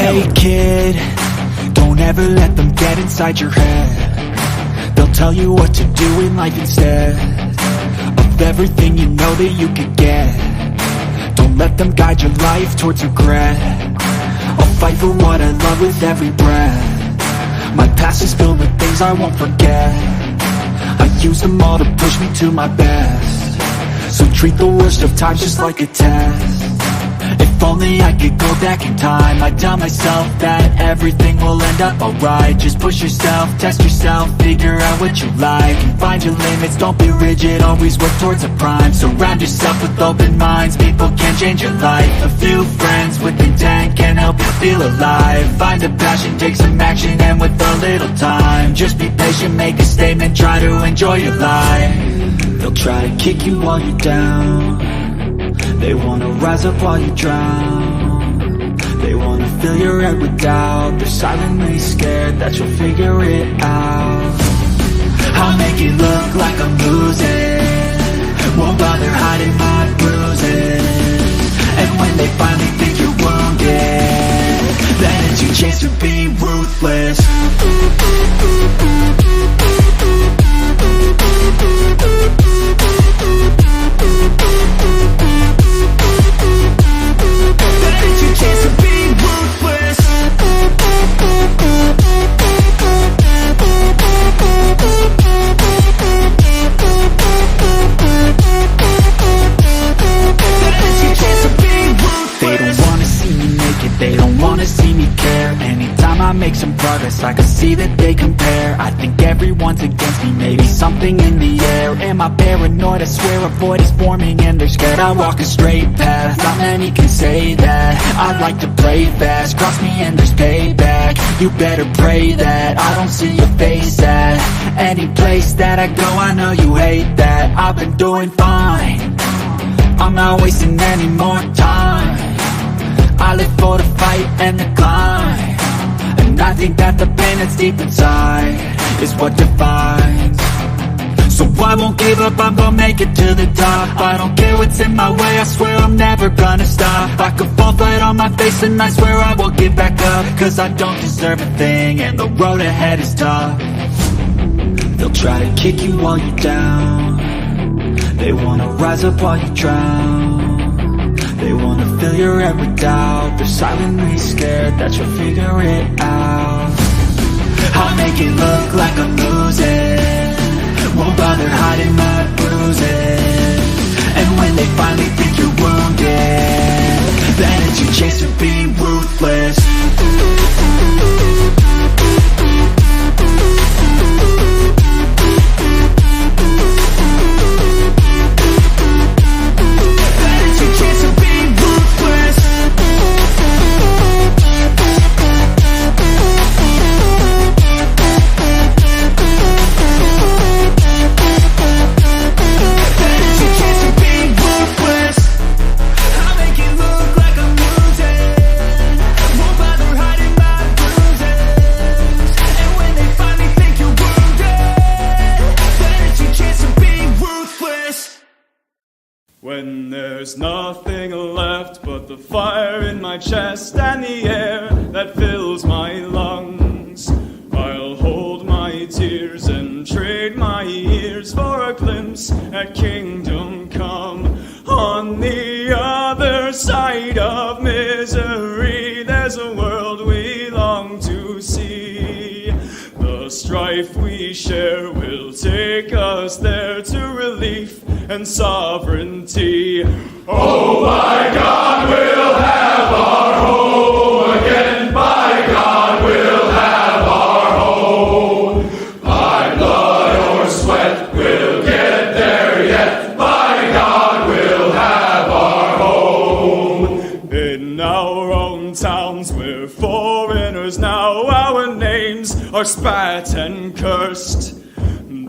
Hey kid, don't ever let them get inside your head. They'll tell you what to do in life instead of everything you know that you could get. Don't let them guide your life towards regret. I'll fight for what I love with every breath. My past is filled with things I won't forget. I use them all to push me to my best. So treat the worst of times just like a test. If only I could go back in time, I'd tell myself that everything will end up alright. Just push yourself, test yourself, figure out what you like, and find your limits, don't be rigid, always work towards a prime. Surround yourself with open minds, people can change your life. A few friends with intent can help you feel alive. Find a passion, take some action, and with a little time, just be patient, make a statement, try to enjoy your life. They'll try to kick you while you're down. They wanna rise up while you drown. They wanna fill your head with doubt. They're silently scared that you'll figure it out. I'll make it look like I'm losing, won't bother hiding my bruises. And when they finally think you're wounded, then it's your chance to be ruthless. Chance to be ruthless. They don't wanna see me naked, they don't wanna see me care. Anytime I make some progress, I can see that they compare. I think everyone's against me, maybe something in the air. Am I paranoid? I swear a void is forming and they're scared. I walk a straight path, not many can say that. I like to play fast, cross me and there's payback. You better pray that I don't see your face at any place that I go. I know you hate that. I've been doing fine, I'm not wasting any more time. I live for the fight and the climb, and I think that the pain that's deep inside is what defines. So I won't give up, I'm gonna make it to the top. I don't care what's in my way, I swear I'm never gonna stop. I could fall flat on my face and I swear I will get back up, cause I don't deserve a thing and the road ahead is tough. They'll try to kick you while you're down. They wanna rise up while you drown. They wanna fill your head with doubt. They're silently scared that you'll figure it out. I'll make it look like I'm losing, won't bother hiding my bruises. And when they finally think you're wounded, then it's your chance to be ruthless. When there's nothing left but the fire in my chest and the air that fills my lungs, I'll hold my tears and trade my ears for a glimpse at kingdom come. On the other side of misery, there's a world we long to see. The strife we share will take us there to relief and sovereignty. Oh, by God, we'll have our home again. By God, we'll have our home. By blood or sweat, we'll get there yet. By God, we'll have our home. In our own towns, we're foreigners now. Our names are spat and cursed.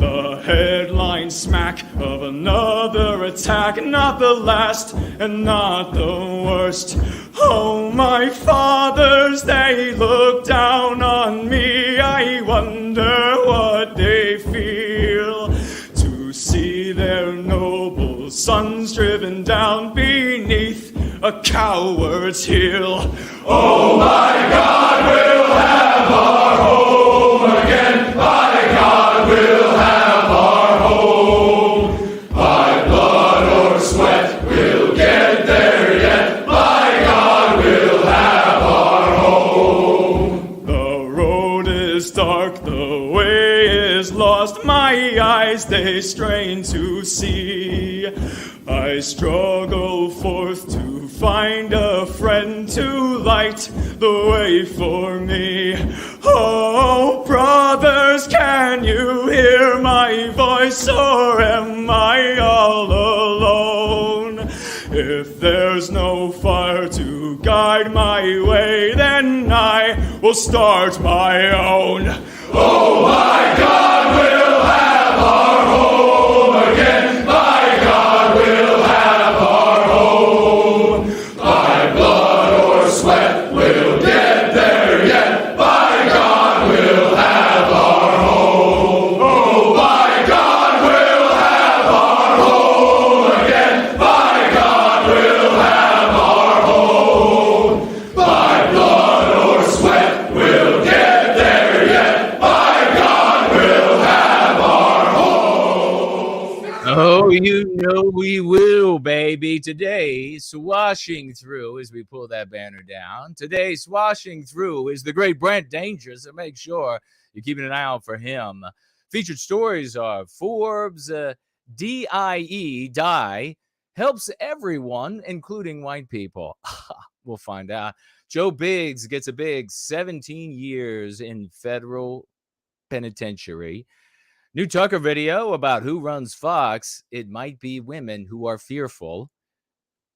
The headline smack of another attack, not the last and not the worst. Oh, my fathers, they look down on me. I wonder what they feel to see their noble sons driven down beneath a coward's heel. Oh my God, we'll have our home again. By God, we'll have our home. By blood or sweat, we'll get there yet. By God, we'll have our home. The road is dark, the way is lost. My eyes, they strain to see. I struggle forth to find a friend to light the way for me. Oh, brothers, can you hear my voice, or am I all alone? If there's no fire to guide my way, then I will start my own. Oh my God, we'll have our home again. By God, we'll have our home. By blood or sweat, we'll get there yet. By God, we'll have our home. Oh, by God, we'll have our home again. By God, we'll have our home. By blood or sweat, we'll get there yet. By God, we'll have our home. Oh, you know we will, baby. Today, swashing through, as we pull that banner down, today, swashing through is the great Brant Danger, so make sure you're keeping an eye out for him. Featured stories are Forbes, die, helps everyone, including white people. We'll find out. Joe Biggs gets a big 17 years in federal penitentiary. New Tucker video about who runs Fox. It might be women who are fearful.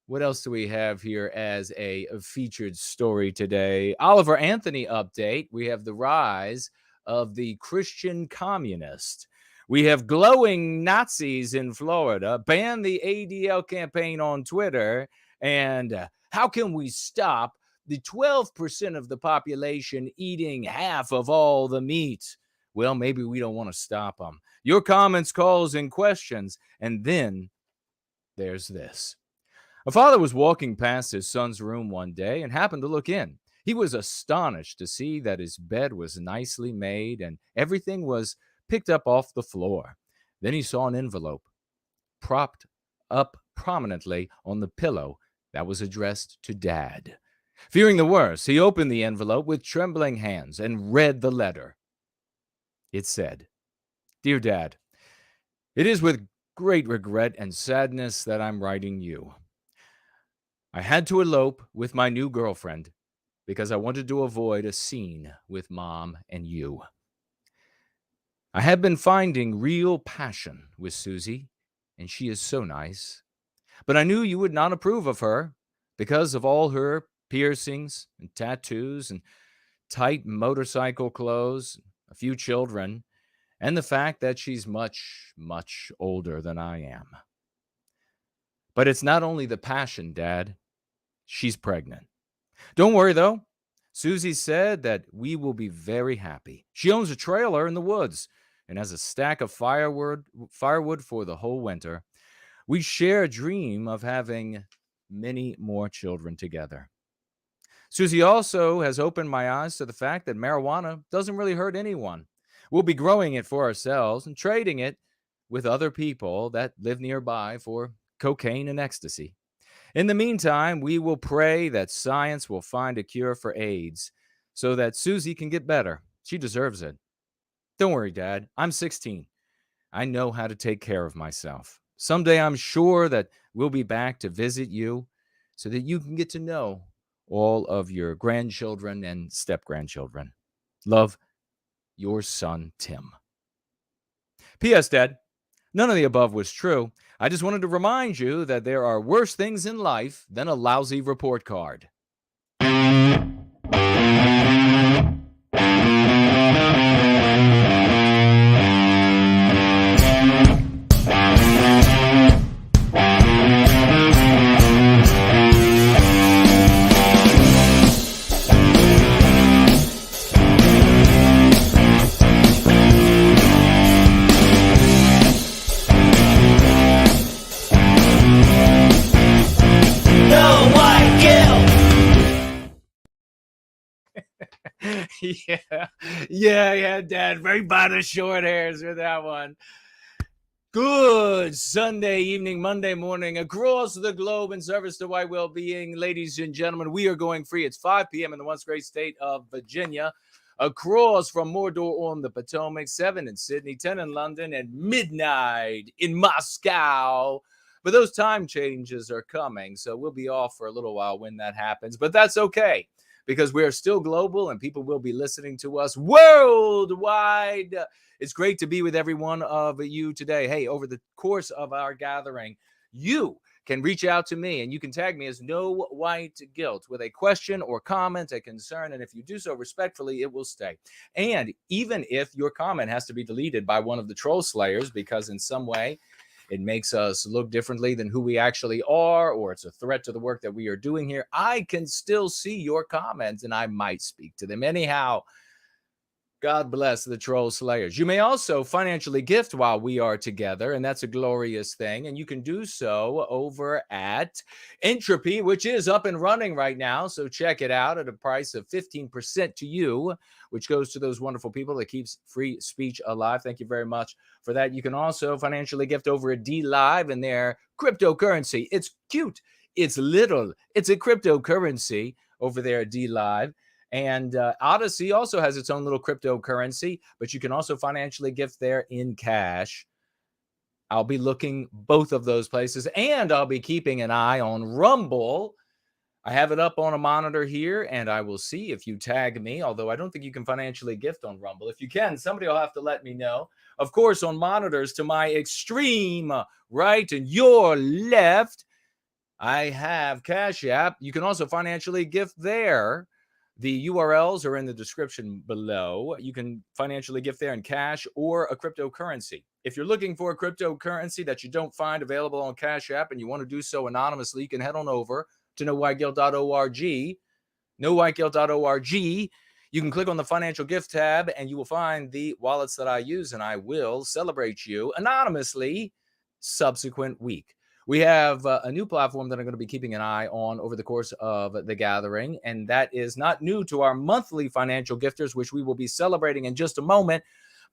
What else do we have here as a featured story today? Oliver Anthony update. We have the rise of the Christian communist. We have glowing Nazis in Florida, ban the ADL campaign on Twitter, and how can we stop the 12% of the population eating half of all the meat? Well, maybe we don't want to stop them. Your comments, calls, and questions. And then there's this. A father was walking past his son's room one day and happened to look in. He was astonished to see that his bed was nicely made and everything was picked up off the floor. Then he saw an envelope propped up prominently on the pillow that was addressed to Dad. Fearing the worst, he opened the envelope with trembling hands and read the letter. It said, "Dear Dad, it is with great regret and sadness that I'm writing you. I had to elope with my new girlfriend because I wanted to avoid a scene with Mom and you. I have been finding real passion with Susie, and she is so nice. But I knew you would not approve of her because of all her piercings and tattoos and tight motorcycle clothes, a few children, and the fact that she's much, much older than I am. But it's not only the passion, Dad. She's pregnant. Don't worry, though. Susie said that we will be very happy. She owns a trailer in the woods and has a stack of firewood for the whole winter. We share a dream of having many more children together. Susie also has opened my eyes to the fact that marijuana doesn't really hurt anyone. We'll be growing it for ourselves and trading it with other people that live nearby for cocaine and ecstasy. In the meantime, we will pray that science will find a cure for AIDS so that Susie can get better. She deserves it. Don't worry, Dad. I'm 16. I know how to take care of myself. Someday I'm sure that we'll be back to visit you so that you can get to know all of your grandchildren and step-grandchildren. Love, your son, Tim." P.S. Dad, none of the above was true. I just wanted to remind you that there are worse things in life than a lousy report card. No white guilt. yeah, Dad. Right by the short hairs with that one. Good Sunday evening, Monday morning, across the globe in service to white well-being. Ladies and gentlemen, we are going free. It's 5 p.m. in the once great state of Virginia, across from Mordor on the Potomac, 7 in Sydney, 10 in London, and midnight in Moscow. But those time changes are coming, so we'll be off for a little while when that happens. But that's okay, because we are still global and people will be listening to us worldwide. It's great to be with every one of you today. Hey, over the course of our gathering, you can reach out to me and you can tag me as No White Guilt with a question or comment, a concern. And if you do so respectfully, it will stay. And even if your comment has to be deleted by one of the troll slayers because in some way it makes us look differently than who we actually are, or it's a threat to the work that we are doing here, I can still see your comments and I might speak to them. Anyhow, God bless the troll slayers. You may also financially gift while we are together, and that's a glorious thing. And you can do so over at Entropy, which is up and running right now. So check it out at a price of 15% to you, which goes to those wonderful people that keeps free speech alive. Thank you very much for that. You can also financially gift over at D Live and their cryptocurrency. It's cute. It's little. It's a cryptocurrency over there at D Live. And Odyssey also has its own little cryptocurrency, but you can also financially gift there in cash. I'll be looking both of those places, and I'll be keeping an eye on Rumble. I have it up on a monitor here, and I will see if you tag me, although I don't think you can financially gift on Rumble. If you can, somebody will have to let me know. Of course, on monitors to my extreme right and your left, I have Cash App. You can also financially gift there. The URLs are in the description below. You can financially gift there in cash or a cryptocurrency. If you're looking for a cryptocurrency that you don't find available on Cash App and you want to do so anonymously, you can head on over to nowhiteguilt.org. Nowhiteguilt.org. You can click on the financial gift tab and you will find the wallets that I use, and I will celebrate you anonymously subsequent week. We have a new platform that I'm going to be keeping an eye on over the course of the gathering, and that is not new to our monthly financial gifters, which we will be celebrating in just a moment,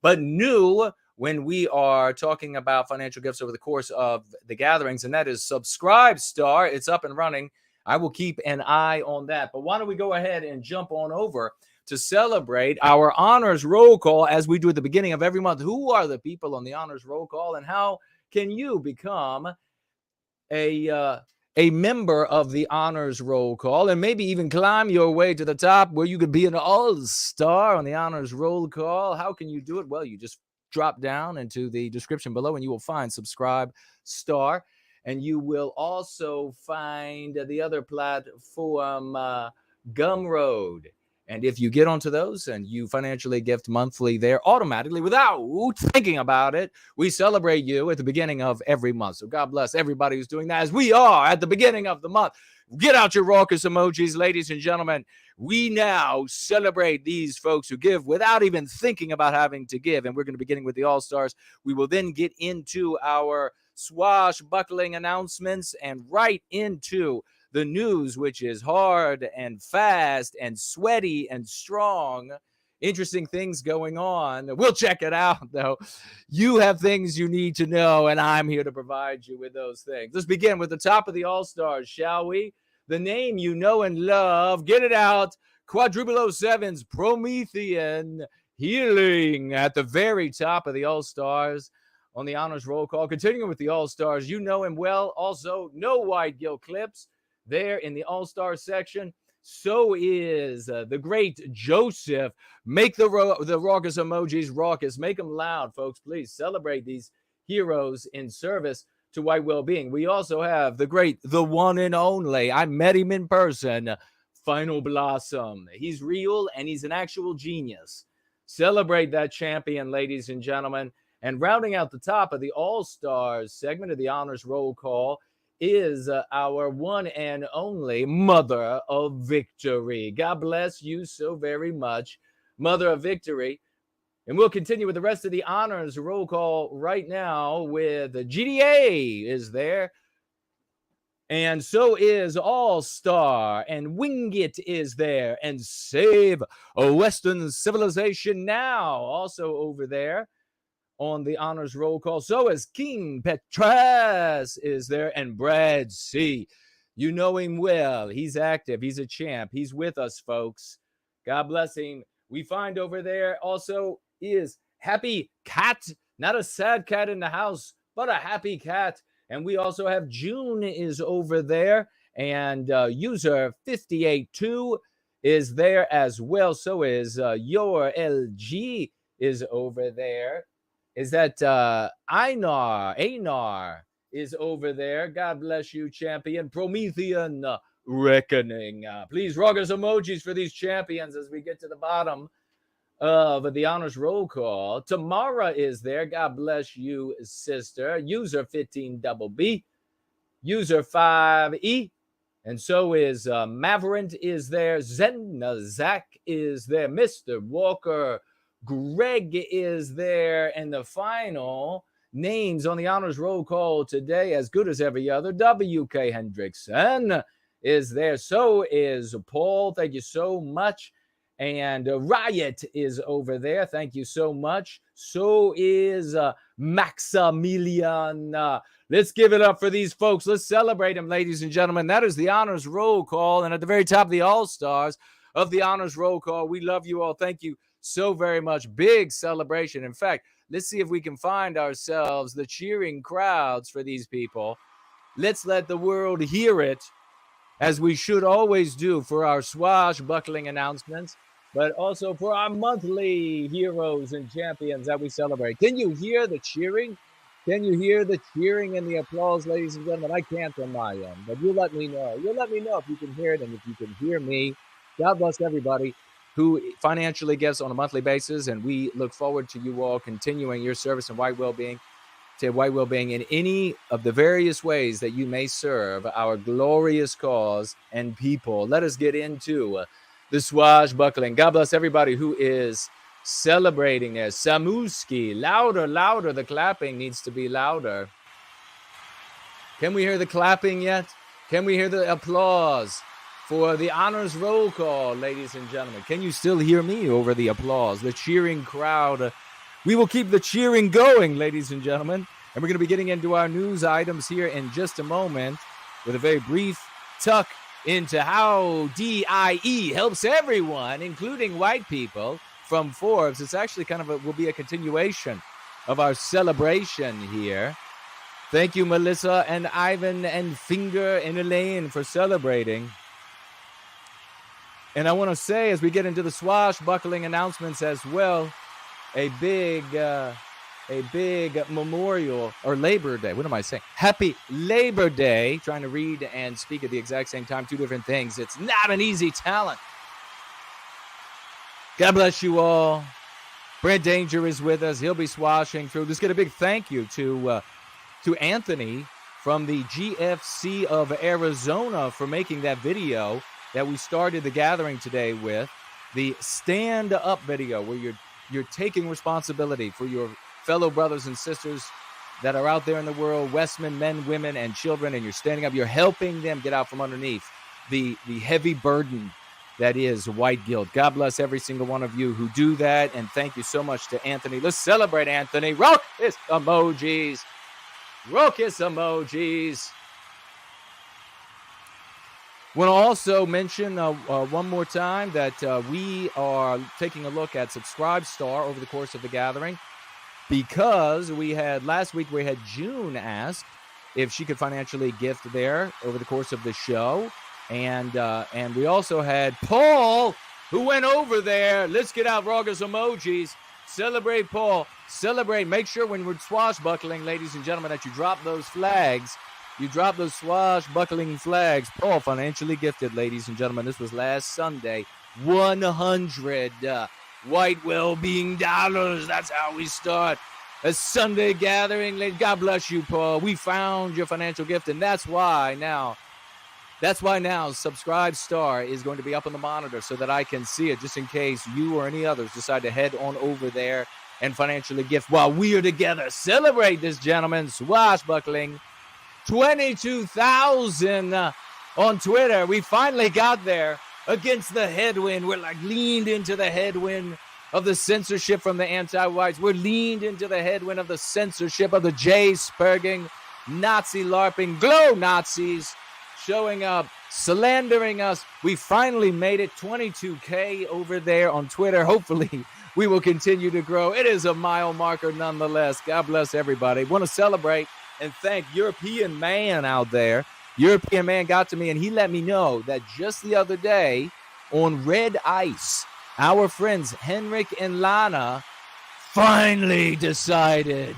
but new when we are talking about financial gifts over the course of the gatherings, and that is Subscribe Star. It's up and running. I will keep an eye on that. But why don't we go ahead and jump on over to celebrate our honors roll call as we do at the beginning of every month. Who are the people on the honors roll call, and how can you become a member of the honors roll call and maybe even climb your way to the top where you could be an all-star on the honors roll call? How can you do it? Well, you just drop down into the description below and you will find Subscribe Star, and you will also find the other platform, Gumroad. And if you get onto those and you financially gift monthly there automatically without thinking about it, we celebrate you at the beginning of every month. So God bless everybody who's doing that as we are at the beginning of the month. Get out your raucous emojis, ladies and gentlemen. We now celebrate these folks who give without even thinking about having to give. And we're going to be beginning with the All-Stars. We will then get into our swashbuckling announcements and right into the news, which is hard and fast and sweaty and strong. Interesting things going on. We'll check it out, though. You have things you need to know, and I'm here to provide you with those things. Let's begin with the top of the All-Stars, shall we? The name you know and love. Get it out. Quadruple 07's Promethean Healing at the very top of the All-Stars on the honors roll call. Continuing with the All-Stars, you know him well. Also, no White Guilt clips there in the All-Star section. So is the great Joseph. Make the raucous emojis raucous. Make them loud, folks. Please celebrate these heroes in service to white well-being. We also have the great, the one and only, I met him in person, Final Blossom. He's real and he's an actual genius. Celebrate that champion, ladies and gentlemen. And rounding out the top of the All-Stars segment of the honors roll call is our one and only Mother of Victory. God bless you so very much, Mother of Victory. And we'll continue with the rest of the honors roll call right now with GDA is there. And so is All Star, and Wing It is there, and Save a Western Civilization Now also over there on the honors roll call. So is King Petras is there, and Brad C. You know him well. He's active. He's a champ. He's with us, folks. God bless him. We find over there also is Happy Cat, not a sad cat in the house, but a happy cat. And we also have June is over there, and user 582 is there as well. So is your LG is over there. Is that Einar is over there. God bless you, champion. Promethean Reckoning. Please rock us emojis for these champions as we get to the bottom of the honors roll call. Tamara is there. God bless you, sister. User 15BB. User 5E. And so is Maverant is there. Zach is there. Mr. Walker. Greg is there. And the final names on the honors roll call today, as good as every other, W.K. Hendrickson is there. So is Paul. Thank you so much. And Riot is over there. Thank you so much. So is Maximilian. Let's give it up for these folks. Let's celebrate them, ladies and gentlemen. That is the honors roll call. And at the very top of the all-stars of the honors roll call, we love you all. Thank you so very much. Big celebration. In fact, let's see if we can find ourselves the cheering crowds for these people. Let's let the world hear it, as we should always do for our swashbuckling announcements, but also for our monthly heroes and champions that we celebrate. Can you hear the cheering? Can you hear the cheering and the applause, ladies and gentlemen? I can't on my end, but you let me know. You'll let me know if you can hear it and if you can hear me. God bless everybody who financially gives on a monthly basis, and we look forward to you all continuing your service in white well-being, to white well-being in any of the various ways that you may serve our glorious cause and people. Let us get into the swashbuckling. God bless everybody who is celebrating there. Samuski, louder, louder. The clapping needs to be louder. Can we hear the clapping yet? Can we hear the applause for the honors roll call, ladies and gentlemen? Can you still hear me over the applause, the cheering crowd? We will keep the cheering going, ladies and gentlemen. And we're going to be getting into our news items here in just a moment with a very brief tuck into how DIE helps everyone, including white people, from Forbes. It's actually kind of will be a continuation of our celebration here. Thank you, Melissa and Ivan and Finger and Elaine, for celebrating. And I want to say, as we get into the swashbuckling announcements as well, a big memorial, or Labor Day. What am I saying? Happy Labor Day. Trying to read and speak at the exact same time. Two different things. It's not an easy talent. God bless you all. Brant Danger is with us. He'll be swashing through. Let's get a big thank you to Anthony from the GFC of Arizona for making that video that we started the gathering today with, the stand-up video where you're taking responsibility for your fellow brothers and sisters that are out there in the world, Westmen, men, women, and children, and you're standing up. You're helping them get out from underneath the heavy burden that is white guilt. God bless every single one of you who do that, and thank you so much to Anthony. Let's celebrate Anthony. Raucous emojis. Raucous emojis. Want to also mention one more time that we are taking a look at Subscribe Star over the course of the gathering, because last week we had June ask if she could financially gift there over the course of the show, and we also had Paul who went over there. Let's get out Raucous emojis. Celebrate Paul. Celebrate. Make sure when we're swashbuckling, ladies and gentlemen, that you drop those flags. You drop those swashbuckling flags. Paul financially gifted, ladies and gentlemen. This was last Sunday. 100 white well-being dollars. That's how we start a Sunday gathering. God bless you, Paul. We found your financial gift, and that's why now Subscribe Star is going to be up on the monitor so that I can see it, just in case you or any others decide to head on over there and financially gift while we are together. Celebrate this, gentlemen. Swashbuckling. 22,000 on Twitter. We finally got there against the headwind. We're like leaned into the headwind of the censorship from the anti-whites. We're leaned into the headwind of the censorship of the J-spurging, Nazi LARPing, glow Nazis showing up, slandering us. We finally made it. 22K over there on Twitter. Hopefully we will continue to grow. It is a mile marker nonetheless. God bless everybody. Want to celebrate and thank European Man out there. European Man got to me and he let me know that just the other day on Red Ice, our friends Henrik and Lana finally decided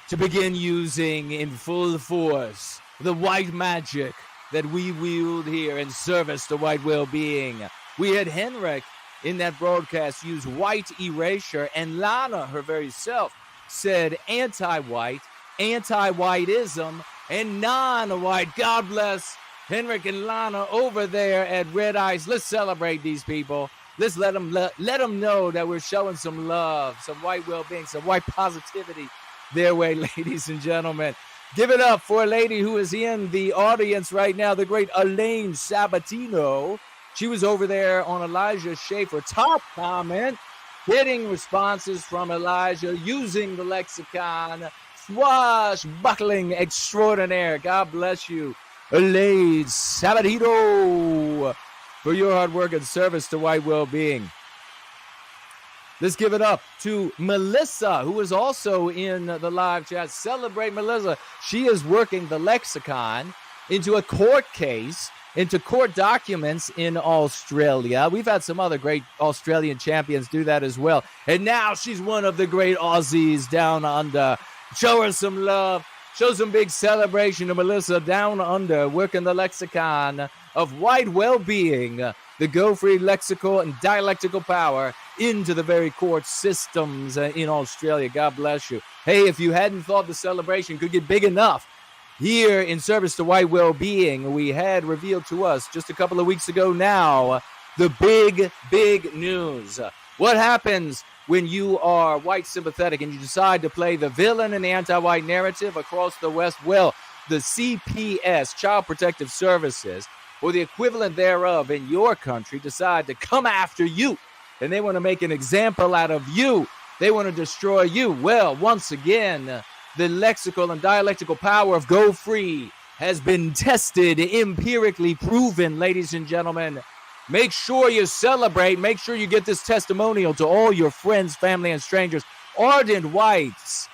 to begin using in full force the white magic that we wield here in service to white well-being. We had Henrik in that broadcast use white erasure, and Lana, her very self, said anti-white, anti-whiteism, and non-white. God bless Henrik and Lana over there at Red Ice. Let's celebrate these people. Let's let them know that we're showing some love, some white well-being, some white positivity their way, ladies and gentlemen. Give it up for a lady who is in the audience right now, the great Elaine Sabatino. She was over there on Elijah Schaefer top comment, getting responses from Elijah, using the lexicon, swashbuckling extraordinaire. God bless you, Elaine Sabatino, for your hard work and service to white well-being. Let's give it up to Melissa, who is also in the live chat. Celebrate Melissa. She is working the lexicon into a court case, into court documents in Australia. We've had some other great Australian champions do that as well. And now she's one of the great Aussies down under. Show her some love. Show some big celebration to Melissa down under, working the lexicon of white well-being, the go-free lexical and dialectical power into the very court systems in Australia. God bless you. Hey, if you hadn't thought the celebration could get big enough, here in service to white well-being, we had revealed to us just a couple of weeks ago now the big news. What happens when you are white sympathetic and you decide to play the villain in the anti-white narrative across the West? Well, the CPS, Child Protective Services, or the equivalent thereof in your country, decide to come after you. And they want to make an example out of you. They want to destroy you. Well, once again, the lexical and dialectical power of Go Free has been tested, empirically proven, ladies and gentlemen. Make sure you celebrate. Make sure you get this testimonial to all your friends, family, and strangers. Ardent White's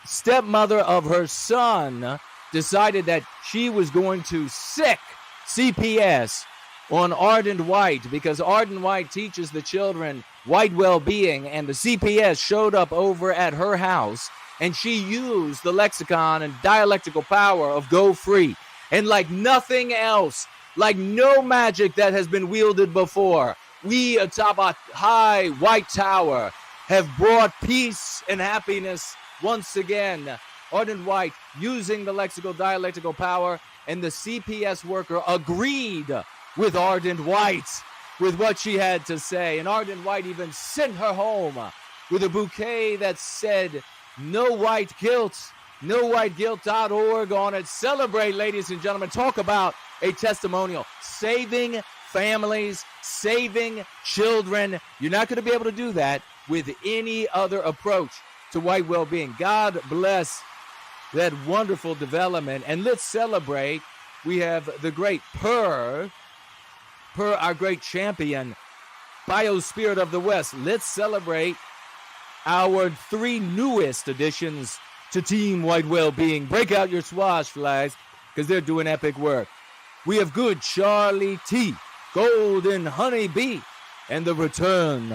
stepmother of her son decided that she was going to sick CPS on Ardent White because Ardent White teaches the children white well-being, and the CPS showed up over at her house and she used the lexicon and dialectical power of Go Free. And like nothing else, like no magic that has been wielded before, we atop a high white tower have brought peace and happiness once again. Ardent White using the lexical dialectical power, and the CPS worker agreed with Ardent White with what she had to say. And Ardent White even sent her home with a bouquet that said, "No white guilt, nowhiteguilt.org" on it. Celebrate, ladies and gentlemen. Talk about a testimonial. Saving families, saving children. You're not going to be able to do that with any other approach to white well-being. God bless that wonderful development. And let's celebrate. We have the great Per, our great champion, Biospirit of the West. Let's celebrate our 3 newest additions to Team White Wellbeing. Break out your swash flags because they're doing epic work. We have good Charlie T, Golden Honey Bee, and the return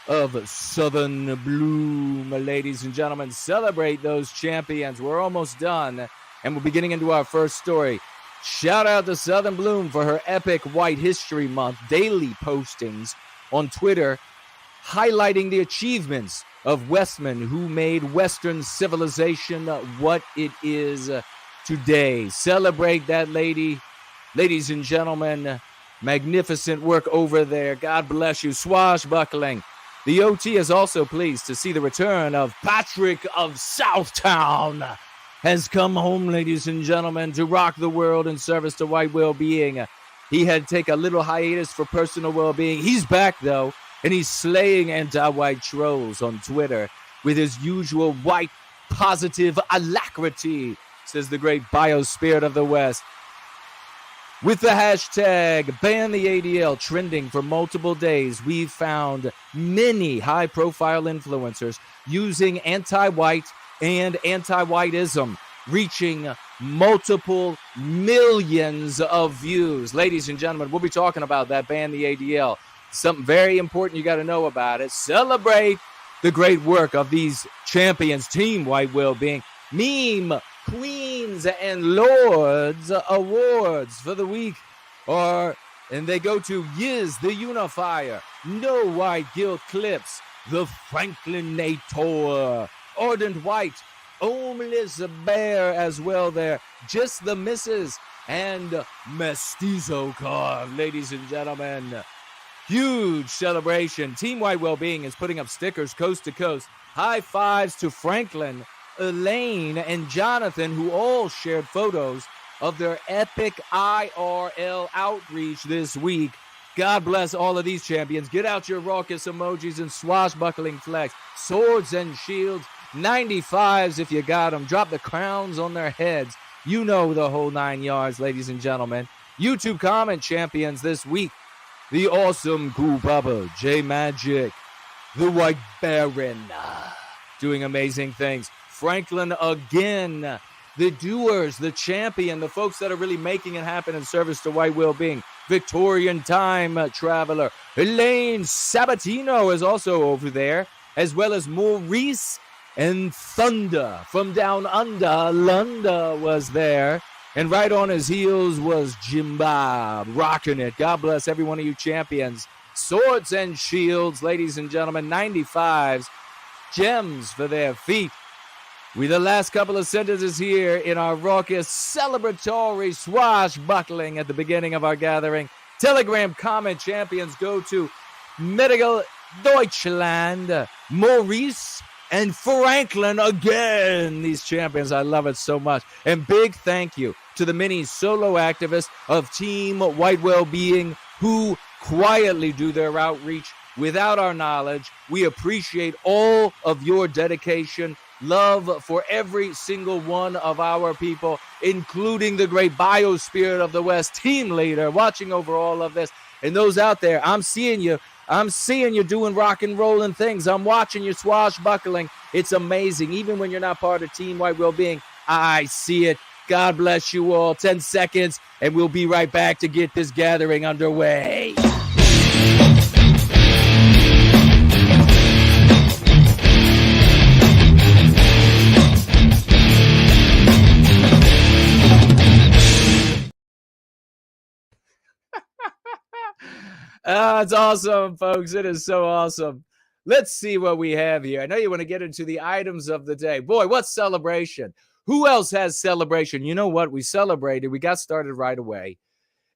of Southern Bloom. Ladies and gentlemen, celebrate those champions. We're almost done, and we'll be getting into our first story. Shout out to Southern Bloom for her epic White History Month daily postings on Twitter, highlighting the achievements of Westmen who made Western civilization what it is today. Celebrate that lady. Ladies and gentlemen, magnificent work over there. God bless you. Swashbuckling. The OT is also pleased to see the return of Patrick of Southtown. has come home, ladies and gentlemen, to rock the world in service to white well-being. He had to take a little hiatus for personal well-being. He's back, though, and he's slaying anti-white trolls on Twitter with his usual white positive alacrity, says the great biospirit of the West. With the hashtag ban the ADL trending for multiple days, we've found many high-profile influencers using anti-white and anti-whiteism, reaching multiple millions of views. Ladies and gentlemen, we'll be talking about that ban the ADL. Something very important you got to know about it. Celebrate the great work of these champions, Team White Wellbeing, Meme Queens and Lords Awards for the week and they go to Yiz the Unifier, No White Guilt Clips, The Franklinator, Ardent White, Homeless Bear as well there, Just the Misses, and Mestizo Car, ladies and gentlemen. Huge celebration. Team White Wellbeing is putting up stickers coast to coast. High fives to Franklin, Elaine, and Jonathan, who all shared photos of their epic IRL outreach this week. God bless all of these champions. Get out your raucous emojis and swashbuckling flags, swords and shields, 95s if you got them. Drop the crowns on their heads. You know the whole 9 yards, ladies and gentlemen. YouTube comment champions this week. The awesome Cool Papa, J Magic, the White Baron, doing amazing things. Franklin again, the doers, the champion, the folks that are really making it happen in service to white well-being. Victorian time traveler. Elaine Sabatino is also over there, as well as Maurice and Thunder from down under. Lunda was there. And right on his heels was Jim Bob, rocking it. God bless every one of you champions. Swords and shields, ladies and gentlemen, 95s, gems for their feet. With the last couple of sentences here in our raucous, celebratory swashbuckling at the beginning of our gathering. Telegram comment champions go to Medical Deutschland, Maurice, and Franklin again. These champions, I love it so much. And big thank you to the many solo activists of Team White Wellbeing who quietly do their outreach without our knowledge. We appreciate all of your dedication, love for every single one of our people, including the great biospirit of the West, team leader, watching over all of this. And those out there, I'm seeing you. I'm seeing you doing rock and rolling things. I'm watching you swashbuckling. It's amazing. Even when you're not part of Team White Wellbeing, I see it. God bless you all. 10 seconds, and we'll be right back to get this gathering underway. It's awesome, folks. It is so awesome. Let's see what we have here. I know you want to get into the items of the day. Boy, what celebration. Who else has celebration? You know what? We celebrated. We got started right away.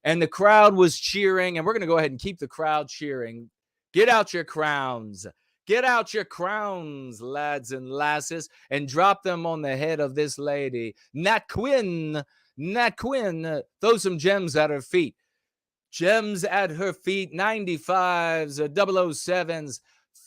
And the crowd was cheering. And we're going to go ahead and keep the crowd cheering. Get out your crowns. Get out your crowns, lads and lasses, and drop them on the head of this lady. Nat Quinn, throw some gems at her feet. Gems at her feet, 95s, 007s,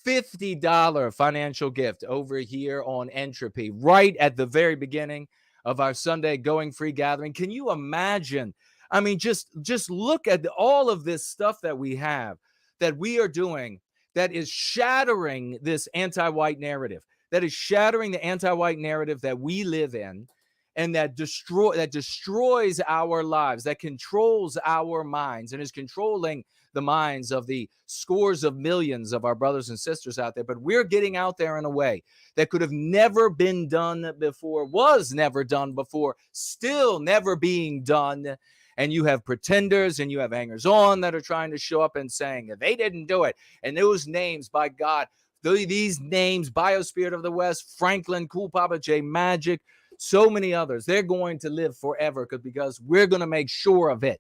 $50 financial gift over here on Entropy, right at the very beginning of our Sunday Going Free gathering. Can you imagine? I mean, just look at all of this stuff that we have, that we are doing, that is shattering this anti-white narrative, that is shattering the anti-white narrative that we live in, and that destroys our lives, that controls our minds and is controlling the minds of the scores of millions of our brothers and sisters out there. But we're getting out there in a way that could have never been done before, was never done before, still never being done. And you have pretenders and you have hangers-on that are trying to show up and saying they didn't do it. And those names, by God, these names, Biospirit of the West, Franklin, Cool Papa, J Magic, so many others, they're going to live forever because we're going to make sure of it.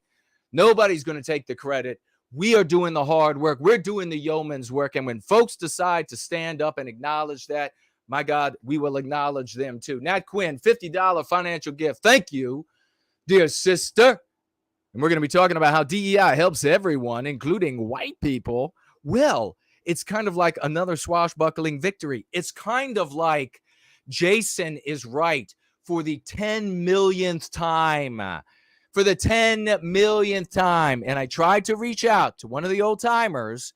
Nobody's going to take the credit. We are doing the hard work. We're doing the yeoman's work. And when folks decide to stand up and acknowledge that, my God, we will acknowledge them too. Nat Quinn, $50 financial gift. Thank you, dear sister. And we're going to be talking about how DEI helps everyone, including white people. Well, it's kind of like another swashbuckling victory. It's kind of like Jason is right for the 10 millionth time. For the 10 millionth time. And I tried to reach out to one of the old timers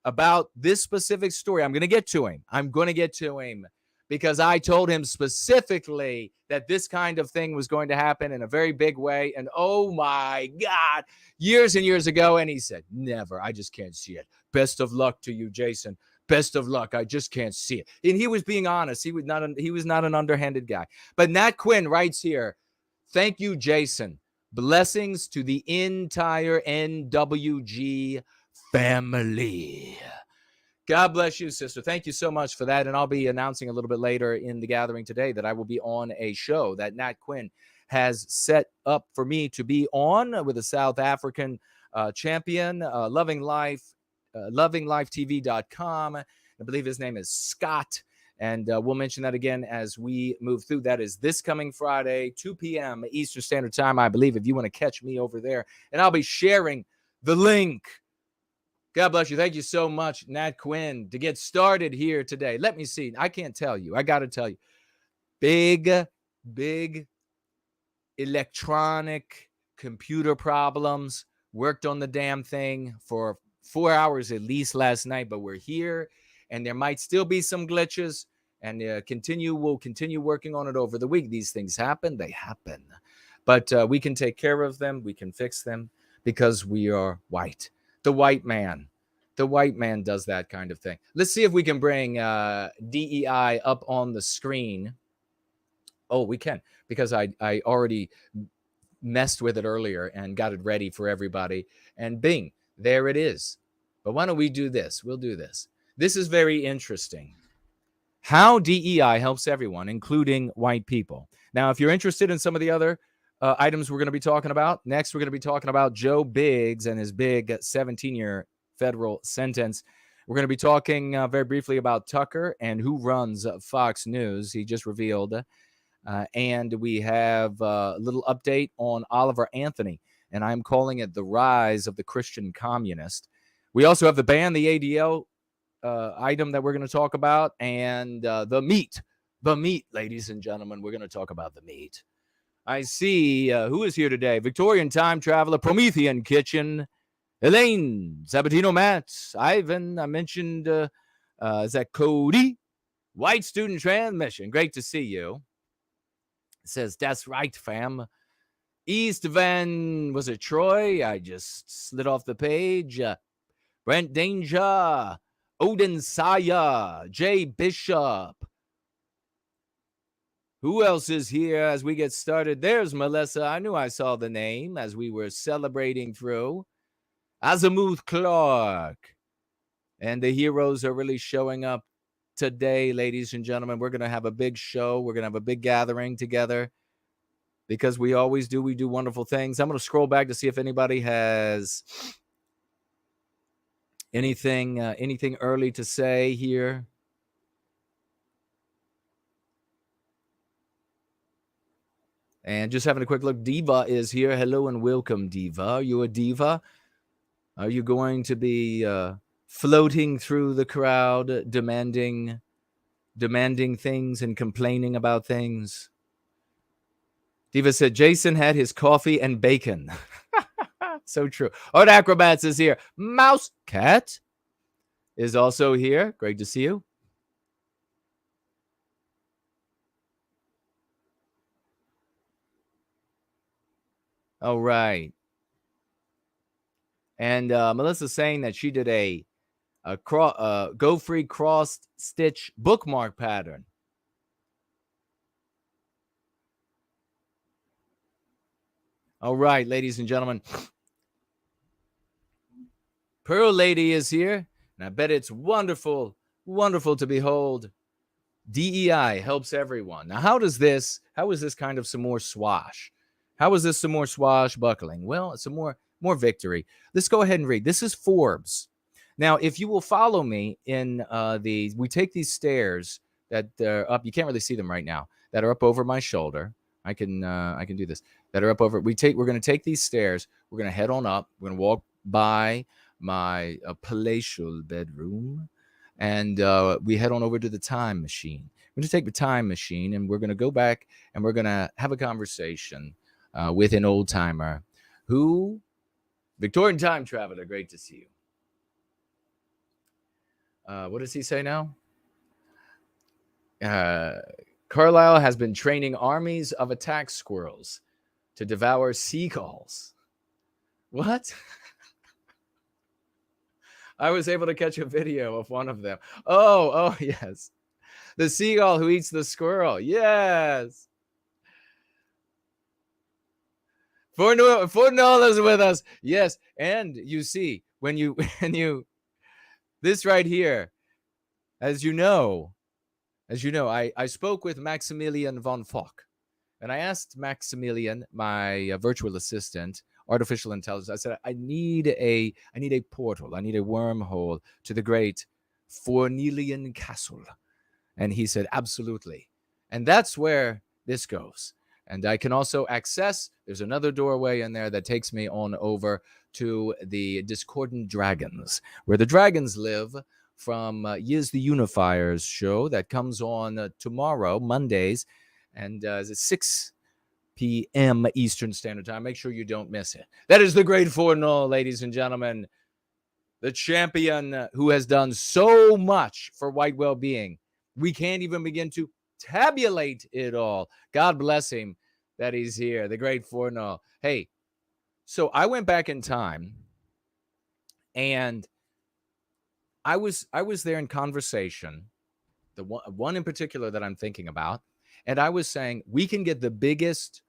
about this specific story. I'm going to get to him because I told him specifically that this kind of thing was going to happen in a very big way. And oh my God, years and years ago. And he said, never, I just can't see it. Best of luck to you, Jason. Best of luck. I just can't see it. And he was being honest. He was not an underhanded guy. But Nat Quinn writes here, thank you, Jason. Blessings to the entire NWG family. God bless you, sister. Thank you so much for that. And I'll be announcing a little bit later in the gathering today that I will be on a show that Nat Quinn has set up for me to be on with a South African champion, Loving Life, lovinglifetv.com. I believe his name is Scott. And we'll mention that again as we move through. That is this coming Friday, 2 p.m. Eastern Standard Time, I believe, if you want to catch me over there. And I'll be sharing the link. God bless you. Thank you so much, Nat Quinn, to get started here today. Let me see. I can't tell you. I got to tell you. Big electronic computer problems. Worked on the damn thing for 4 hours at least last night, but we're here. And there might still be some glitches, and we'll continue working on it over the week. These things happen. They happen. But we can take care of them. We can fix them because we are white. The white man does that kind of thing. Let's see if we can bring DEI up on the screen. Oh, we can, because I already messed with it earlier and got it ready for everybody. And bing, there it is. But why don't we do this? We'll do this. This is very interesting. How DEI helps everyone, including white people. Now, if you're interested in some of the other items we're going to be talking about, next we're going to be talking about Joe Biggs and his big 17-year federal sentence. We're going to be talking very briefly about Tucker and who runs Fox News. He just revealed. And we have a little update on Oliver Anthony, and I'm calling it the rise of the Christian communist. We also have the ban the ADL item that we're going to talk about, and the meat, ladies and gentlemen. We're going to talk about the meat. I see who is here today. Victorian Time Traveler, Promethean Kitchen, Elaine, Sabatino Matt, Ivan, I mentioned, is that Cody? White Student Transmission, great to see you. It says, that's right, fam. East Van, was it Troy? I just slid off the page. Brant Danger, Odin Saya, Jay Bishop. Who else is here as we get started? There's Melissa. I knew I saw the name as we were celebrating through. Azimuth Clark. And the heroes are really showing up today, ladies and gentlemen. We're going to have a big show. We're going to have a big gathering together because we always do. We do wonderful things. I'm going to scroll back to see if anybody has anything early to say here. And just having a quick look, Diva is here. Hello and welcome, Diva. Are you a diva? Are you going to be floating through the crowd, demanding things and complaining about things? Diva said, Jason had his coffee and bacon. So true. Art Acrobats is here. Mouse Cat is also here. Great to see you. All right. And Melissa's saying that she did a Go Free cross stitch bookmark pattern. All right, ladies and gentlemen. Pearl Lady is here, and I bet it's wonderful, wonderful to behold. DEI helps everyone. Now, how is this kind of some more swash? How is this some more swashbuckling? Well, it's some more victory. Let's go ahead and read. This is Forbes. Now, if you will follow me in we take these stairs that are up. You can't really see them right now. That are up over my shoulder. I can do this. That are up over. We're going to take these stairs. We're going to head on up. We're going to walk by my palatial bedroom, and we head on over to the time machine. We're going to take the time machine, and we're going to go back, and we're going to have a conversation with an old timer who, Victorian time traveler. Great to see you. What does he say now? Carlyle has been training armies of attack squirrels to devour seagulls. What? I was able to catch a video of one of them. Oh, yes. The seagull who eats the squirrel. Yes. Fornall is with us. Yes. And you see, when you this right here, as you know, I spoke with Maximilian von Fock, and I asked Maximilian, my virtual assistant, artificial intelligence. I said, I need a portal. I need a wormhole to the great Fornelian castle. And he said, absolutely. And that's where this goes. And I can also access, there's another doorway in there that takes me on over to the Discordant Dragons, where the dragons live, from Yiz the Unifier's show that comes on tomorrow, Mondays, and it's 6 p.m. Eastern Standard Time. Make sure you don't miss it. That is the great Fornall, ladies and gentlemen, the champion who has done so much for white well-being. We can't even begin to tabulate it all. God bless him that he's here, the great Fornall. Hey, so I went back in time, and I was there in conversation, the one in particular that I'm thinking about, and I was saying we can get the biggest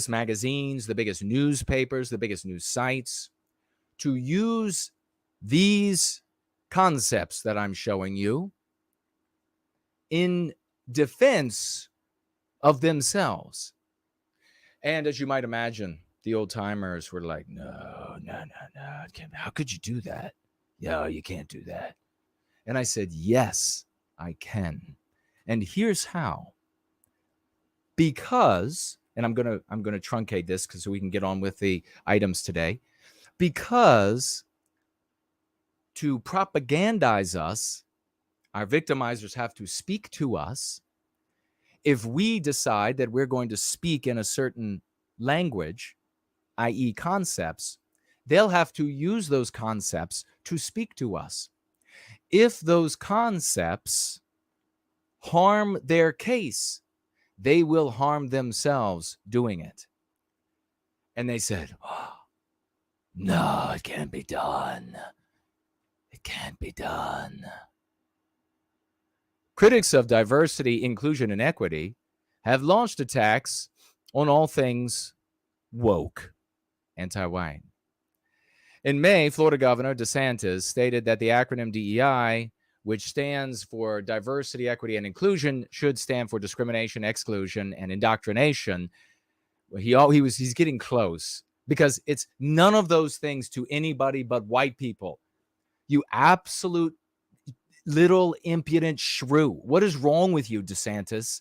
magazines, the biggest newspapers, the biggest news sites to use these concepts that I'm showing you in defense of themselves. And as you might imagine, the old timers were like, no, how could you do that? No, you can't do that. And I said, yes, I can. And here's how. Because, and I'm gonna truncate this so we can get on with the items today. Because to propagandize us, our victimizers have to speak to us. If we decide that we're going to speak in a certain language, i.e. concepts, they'll have to use those concepts to speak to us. If those concepts harm their case, they will harm themselves doing it. And they said, oh, no, it can't be done. It can't be done. Critics of diversity, inclusion, and equity have launched attacks on all things woke, anti-white. In May, Florida Governor DeSantis stated that the acronym DEI, which stands for diversity, equity, and inclusion, should stand for discrimination, exclusion, and indoctrination. He's getting close, because it's none of those things to anybody but white people. You absolute little impudent shrew. What is wrong with you, DeSantis?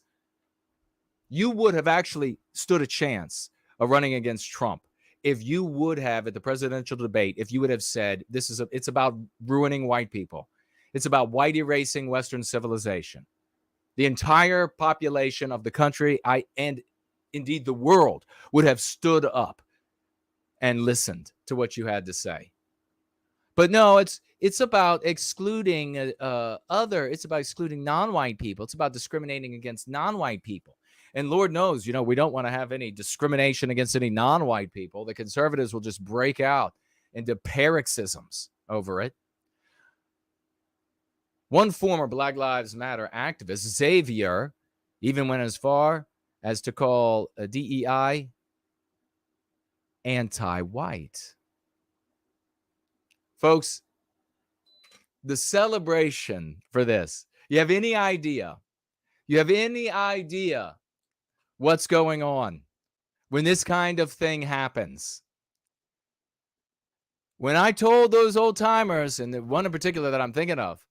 You would have actually stood a chance of running against Trump if you would have, at the presidential debate, if you would have said, it's about ruining white people. It's about white erasing Western civilization. The entire population of the country, and indeed the world, would have stood up and listened to what you had to say. But no, it's about excluding it's about excluding non-white people. It's about discriminating against non-white people. And Lord knows, we don't want to have any discrimination against any non-white people. The conservatives will just break out into paroxysms over it. One former Black Lives Matter activist, Xavier, even went as far as to call DEI anti-white. Folks, the celebration for this, you have any idea what's going on when this kind of thing happens? When I told those old timers, and the one in particular that I'm thinking of,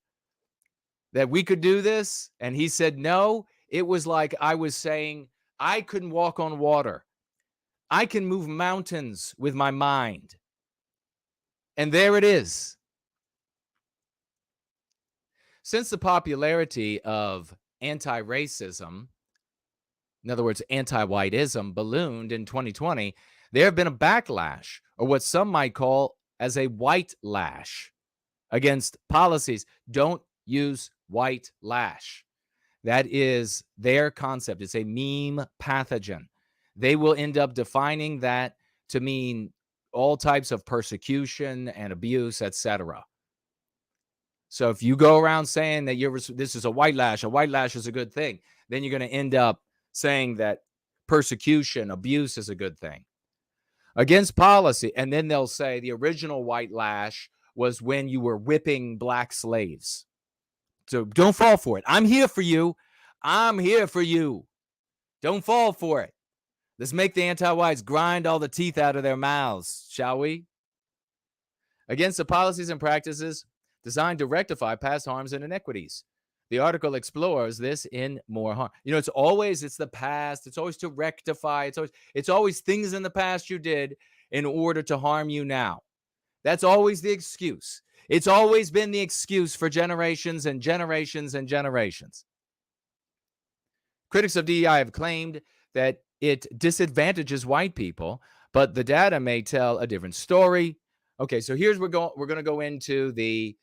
that we could do this, and he said no, it was like I was saying I couldn't walk on water. I can move mountains with my mind. And there it is. Since the popularity of anti-racism, in other words, anti-whiteism, ballooned in 2020, there have been a backlash, or what some might call as a white lash, against policies. Don't use white lash. That is their concept. It's a meme pathogen. They will end up defining that to mean all types of persecution and abuse, etc. So if you go around saying that this is a white lash is a good thing, then you're going to end up saying that persecution, abuse is a good thing. Against policy, and then they'll say the original white lash was when you were whipping black slaves. So don't fall for it. I'm here for you. I'm here for you. Don't fall for it. Let's make the anti-whites grind all the teeth out of their mouths, shall we? Against the policies and practices designed to rectify past harms and inequities. The article explores this in more harm. You know, it's the past. It's always to rectify. It's always things in the past you did in order to harm you now. That's always the excuse. It's always been the excuse for generations and generations and generations. Critics of DEI have claimed that it disadvantages white people, but the data may tell a different story. Okay, so here's we're going to go into the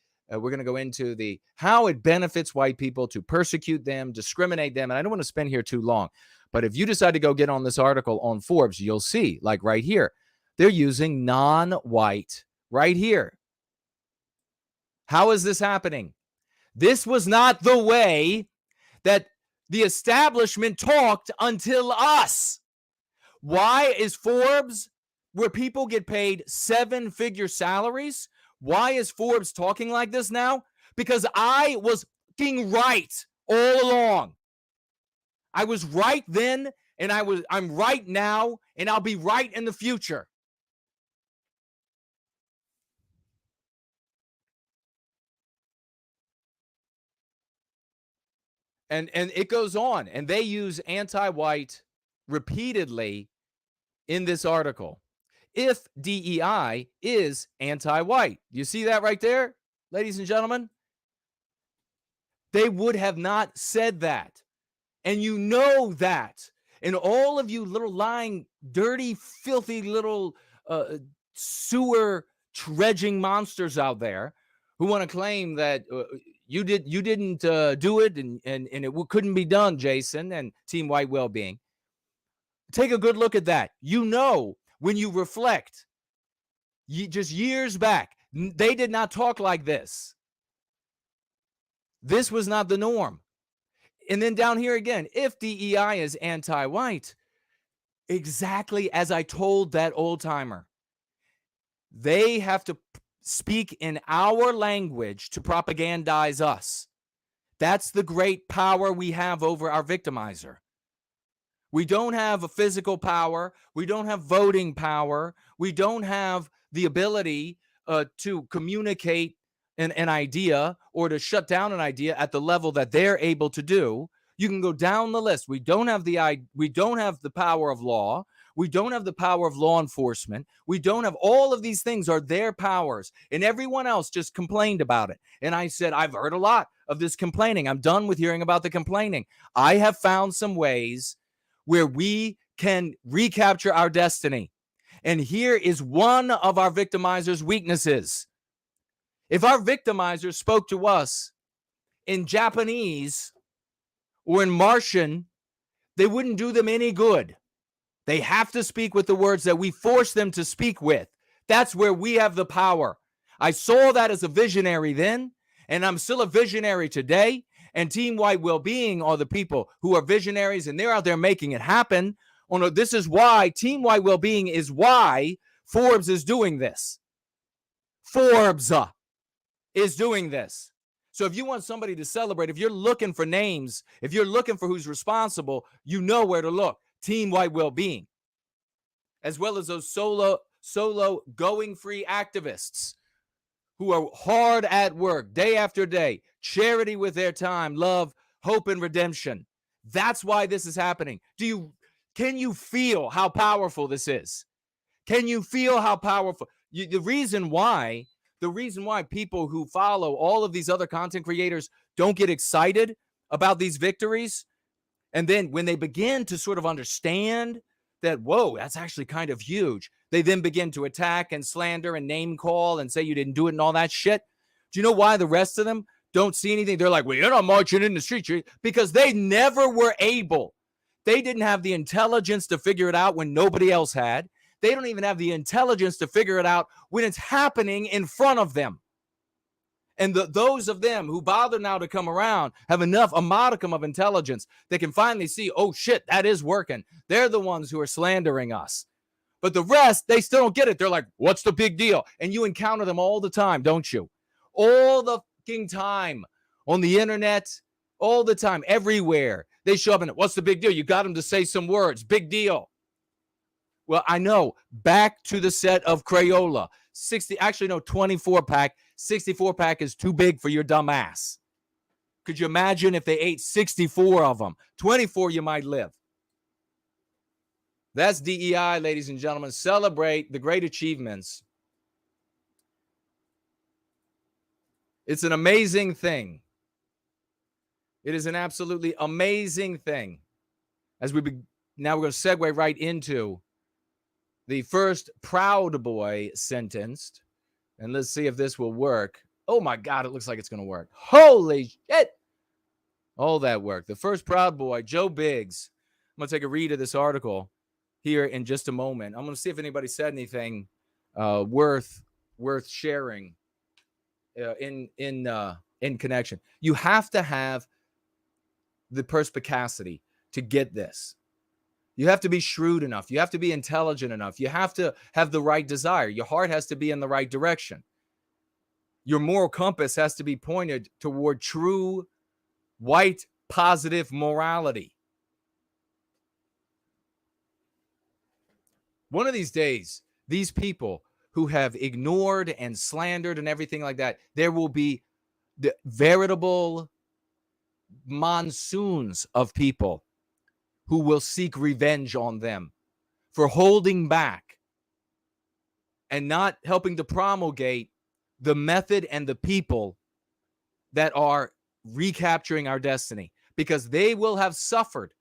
how it benefits white people to persecute them, discriminate them. And I don't want to spend here too long, but if you decide to go get on this article on Forbes, you'll see, like right here, they're using non-white right here. How is this happening? This was not the way that the establishment talked until us. Why is Forbes, where people get paid 7-figure salaries, why is Forbes talking like this now? Because I was fucking right all along. I was right then, and I'm right now, and I'll be right in the future. And it goes on, and they use anti-white repeatedly in this article. If DEI is anti-white, you see that right there, ladies and gentlemen? They would have not said that. And you know that. And all of you little lying, dirty, filthy little sewer dredging monsters out there who want to claim that you didn't do it and it couldn't be done, Jason and Team White Wellbeing. Take a good look at that. You know, when you reflect, just years back, they did not talk like this. This was not the norm. And then down here again, if DEI is anti-white, exactly as I told that old timer, they have to speak in our language to propagandize us. That's the great power we have over our victimizer. We don't have a physical power. We don't have voting power. We don't have the ability to communicate an idea or to shut down an idea at the level that they're able to do. You can go down the list. We don't have the power of law. We don't have the power of law enforcement. We don't have all of these things are their powers. And everyone else just complained about it. And I said, I've heard a lot of this complaining. I'm done with hearing about the complaining. I have found some ways where we can recapture our destiny. And here is one of our victimizers' weaknesses. If our victimizers spoke to us in Japanese or in Martian, they wouldn't do them any good. They have to speak with the words that we force them to speak with. That's where we have the power. I saw that as a visionary then, and I'm still a visionary today. And Team White Wellbeing are the people who are visionaries, and they're out there making it happen. Oh no, this is why Team White Wellbeing is why Forbes is doing this. Forbes is doing this. So if you want somebody to celebrate, if you're looking for names, if you're looking for who's responsible, you know where to look. Team White Wellbeing, as well as those solo going free activists who are hard at work day after day, charity with their time, love, hope, and redemption. That's why this is happening. Can you feel how powerful this is? Can you feel how powerful? The reason why people who follow all of these other content creators don't get excited about these victories, and then when they begin to sort of understand that, whoa, that's actually kind of huge, they then begin to attack and slander and name call and say you didn't do it and all that shit. Do you know why the rest of them don't see anything? They're like, well, you're not marching in the street, because they never were able. They didn't have the intelligence to figure it out when nobody else had. They don't even have the intelligence to figure it out when it's happening in front of them. And those of them who bother now to come around have a modicum of intelligence that can finally see, oh shit, that is working. They're the ones who are slandering us. But the rest, they still don't get it. They're like, what's the big deal? And you encounter them all the time, don't you? All the fucking time on the internet, all the time, everywhere. They show up and what's the big deal? You got them to say some words. Big deal. Well, I know. Back to the set of Crayola. 24-pack. 64-pack is too big for your dumb ass. Could you imagine if they ate 64 of them? 24, you might live. That's DEI, ladies and gentlemen. Celebrate the great achievements. It's an amazing thing. It is an absolutely amazing thing. Now we're going to segue right into the first Proud Boy sentenced. And let's see if this will work. Oh my God, it looks like it's going to work. Holy shit. All that work. The first Proud Boy, Joe Biggs. I'm going to take a read of this article here in just a moment. I'm going to see if anybody said anything worth sharing in connection. You have to have the perspicacity to get this. You have to be shrewd enough. You have to be intelligent enough. You have to have the right desire. Your heart has to be in the right direction. Your moral compass has to be pointed toward true, white, positive morality. One of these days, these people who have ignored and slandered and everything like that, there will be the veritable monsoons of people who will seek revenge on them for holding back and not helping to promulgate the method and the people that are recapturing our destiny, because they will have suffered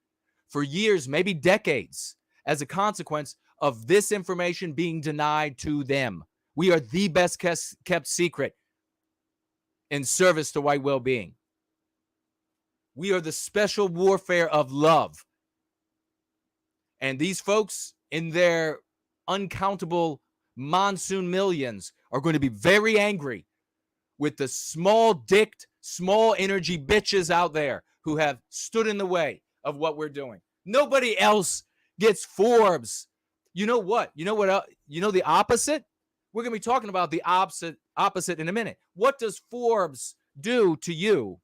for years, maybe decades, as a consequence of this information being denied to them. We are the best kept secret in service to white well-being. We are the special warfare of love. And these folks, in their uncountable monsoon millions, are going to be very angry with the small-dicked, small-energy bitches out there who have stood in the way of what we're doing. Nobody else gets Forbes. You know what? You know what? You know the opposite? We're going to be talking about the opposite in a minute. What does Forbes do to you?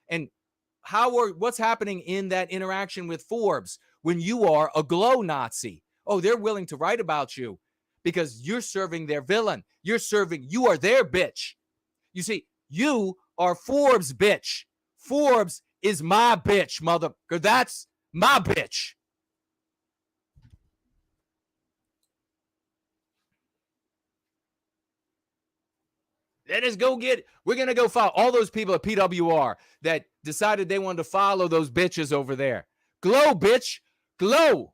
And what's happening in that interaction with Forbes when you are a glow Nazi? Oh, they're willing to write about you because you're serving their villain. You are their bitch. You see, you are Forbes' bitch. Forbes is my bitch, mother. That's my bitch. We're going to go follow all those people at PWR that decided they wanted to follow those bitches over there. Glow, bitch. Glow.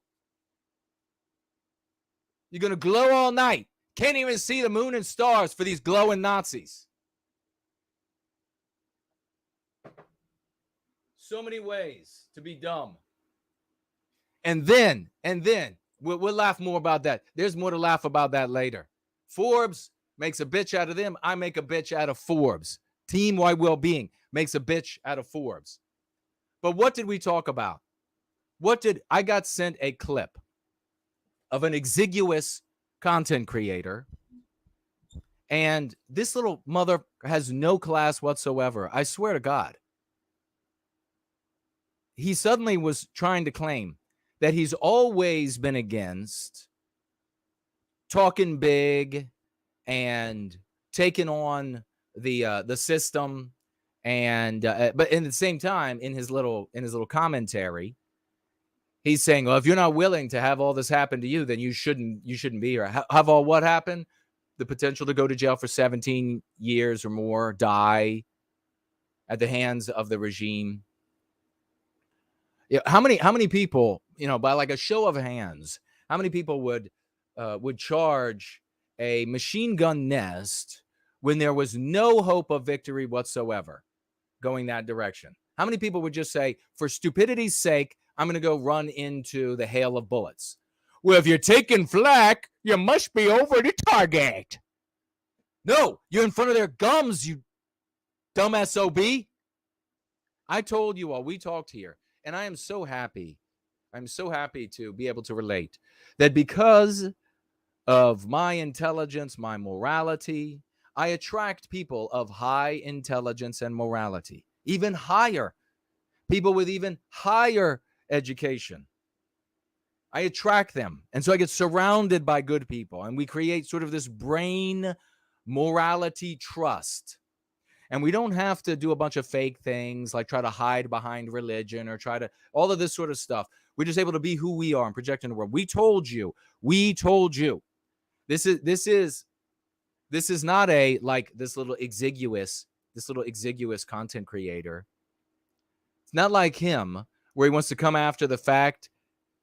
You're going to glow all night. Can't even see the moon and stars for these glowing Nazis. So many ways to be dumb. And then, we'll laugh more about that. There's more to laugh about that later. Forbes makes a bitch out of them. I make a bitch out of Forbes. Team White Wellbeing makes a bitch out of Forbes. But what did we talk about? I got sent a clip of an exiguous content creator. And this little mother has no class whatsoever. I swear to God. He suddenly was trying to claim that he's always been against talking big and taking on the system And but in the same time, in his little commentary, he's saying, well, if you're not willing to have all this happen to you, then you shouldn't be here. Have all what happened? The potential to go to jail for 17 years or more, die at the hands of the regime. Yeah, how many people, by like a show of hands, how many people would charge a machine gun nest when there was no hope of victory whatsoever going that direction? How many people would just say, for stupidity's sake, I'm going to go run into the hail of bullets? Well, if you're taking flak, you must be over the target. No, you're in front of their gums, you dumb SOB. I told you all, we talked here, and I am so happy. I'm so happy to be able to relate that because of my intelligence, my morality, I attract people of high intelligence and morality, even higher, people with even higher education. I attract them. And so I get surrounded by good people, and we create sort of this brain morality trust. And we don't have to do a bunch of fake things like try to hide behind religion or try to all of this sort of stuff. We're just able to be who we are and project in the world. We told you. This is not a like this little exiguous content creator. It's not like him where he wants to come after the fact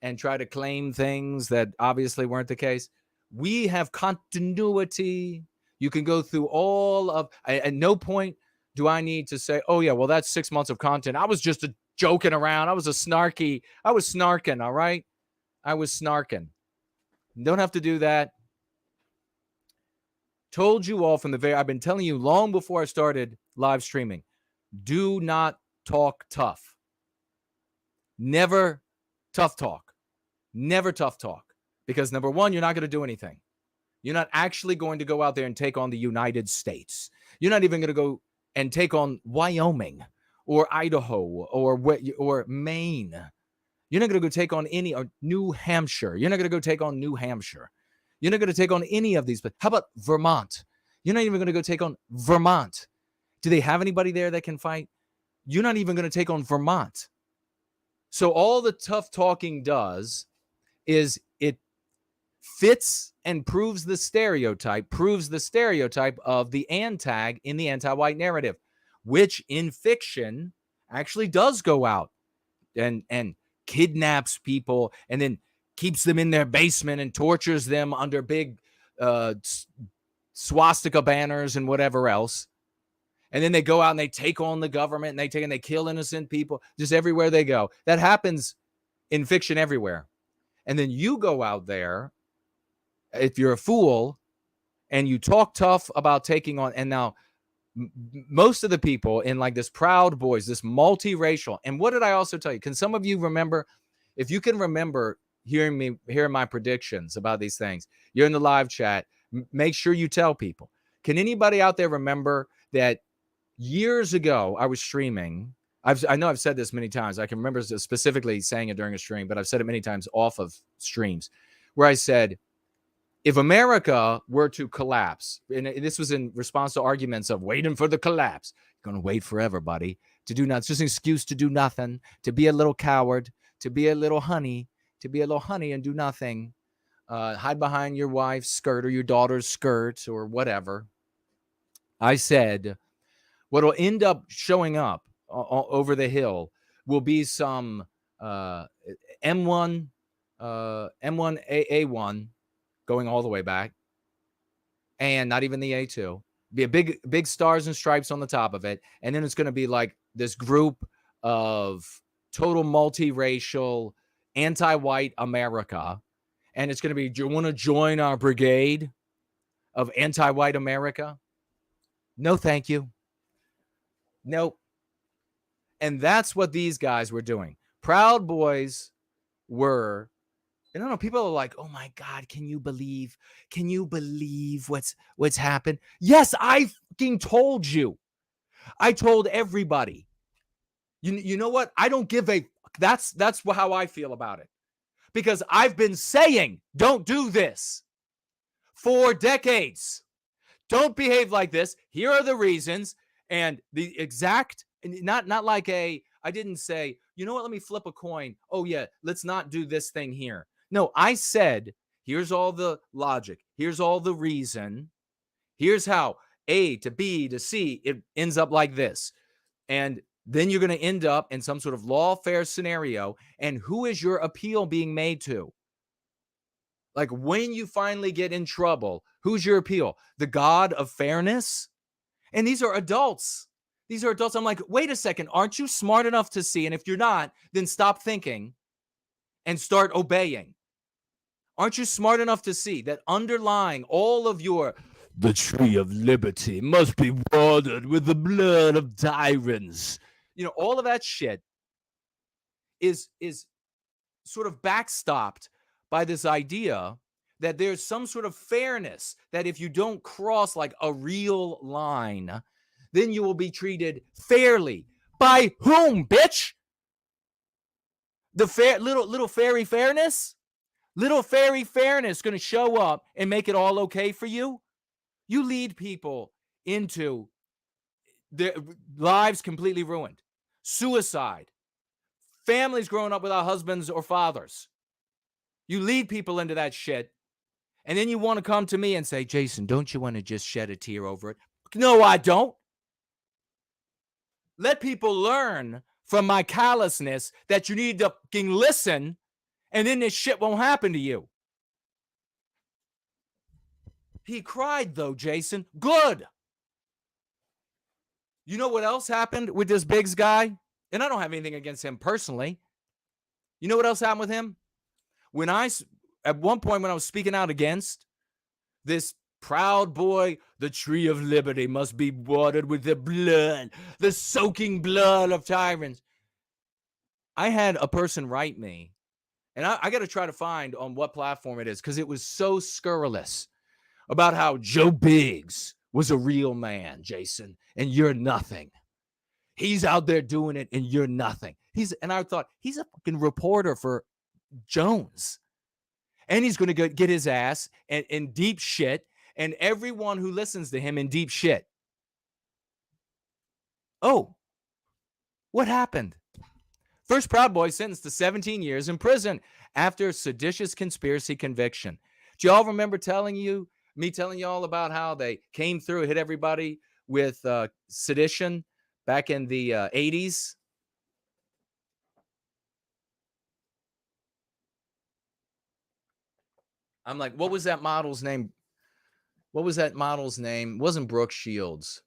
and try to claim things that obviously weren't the case. We have continuity. You can go through all of, at no point do I need to say, oh yeah, well, that's 6 months of content. I was just joking around. I was snarking, all right? I was snarking. You don't have to do that. Told you all from I've been telling you long before I started live streaming, do not talk tough. Never tough talk. Never tough talk. Because number one, you're not going to do anything. You're not actually going to go out there and take on the United States. You're not even going to go and take on Wyoming or Idaho or Maine. You're not going to go take on or New Hampshire. You're not going to go take on New Hampshire. You're not going to take on any of these. But how about Vermont? You're not even going to go take on Vermont. Do they have anybody there that can fight? You're not even going to take on Vermont. So all the tough talking does is it fits and proves the stereotype of the antag in the anti-white narrative, which in fiction actually does go out and kidnaps people and then keeps them in their basement and tortures them under big swastika banners and whatever else. And then they go out and they take on the government and they kill innocent people just everywhere they go. That happens in fiction everywhere. And then you go out there, if you're a fool, and you talk tough about taking on, and now most of the people in like this Proud Boys, this multiracial, and what did I also tell you? Can some of you remember, if you can remember hearing my predictions about these things, you're in the live chat, make sure you tell people. Can anybody out there remember that years ago I was streaming? I know I've said this many times. I can remember specifically saying it during a stream, but I've said it many times off of streams where I said, if America were to collapse, and this was in response to arguments of waiting for the collapse, you're going to wait forever, buddy, to do nothing. It's just an excuse to do nothing, to be a little coward, to be a little honey and do nothing. Hide behind your wife's skirt or your daughter's skirt or whatever. I said, what will end up showing up over the hill will be some M1, A1, going all the way back, and not even the A2. Be a big stars and stripes on the top of it, and then it's going to be like this group of total multiracial, anti-white America, and it's going to be, do you want to join our brigade of anti-white America? No, thank you. Nope. And that's what these guys were doing. Proud Boys were, I don't know, people are like, oh my God, can you believe what's happened? Yes, I fucking told you. I told everybody. You know what? I don't give a, that's how I feel about it. Because I've been saying, don't do this for decades. Don't behave like this. Here are the reasons. And the exact, not like I didn't say, you know what, let me flip a coin. Oh yeah, let's not do this thing here. No, I said, here's all the logic. Here's all the reason. Here's how A to B to C, it ends up like this. And then you're going to end up in some sort of lawfare scenario. And who is your appeal being made to? Like when you finally get in trouble, who's your appeal? The God of fairness? And these are adults. These are adults. I'm like, wait a second. Aren't you smart enough to see? And if you're not, then stop thinking and start obeying. Aren't you smart enough to see that underlying all of your, the tree of liberty must be watered with the blood of tyrants? You know, all of that shit is sort of backstopped by this idea that there's some sort of fairness, that if you don't cross like a real line, then you will be treated fairly. By whom, bitch? The fair little fairy fairness? Little fairy fairness going to show up and make it all okay for you? You lead people into their lives completely ruined. Suicide. Families growing up without husbands or fathers. You lead people into that shit. And then you want to come to me and say, Jason, don't you want to just shed a tear over it? No, I don't. Let people learn from my callousness that you need to fucking listen, and then this shit won't happen to you. He cried, though, Jason. Good. You know what else happened with this Biggs guy? And I don't have anything against him personally. You know what else happened with him? At one point when I was speaking out against this proud boy, the tree of liberty must be watered with the blood, the soaking blood of tyrants. I had a person write me, and I got to try to find on what platform it is, because it was so scurrilous, about how Joe Biggs was a real man, Jason, and you're nothing. He's out there doing it, and you're nothing. And I thought, he's a fucking reporter for Jones. And he's going to get his ass in deep shit, and everyone who listens to him in deep shit. Oh, what happened? First Proud Boy sentenced to 17 years in prison after seditious conspiracy conviction. Do y'all remember me telling y'all about how they came through, hit everybody with sedition back in the 80s? I'm like, what was that model's name? What was that model's name? It wasn't Brooke Shields.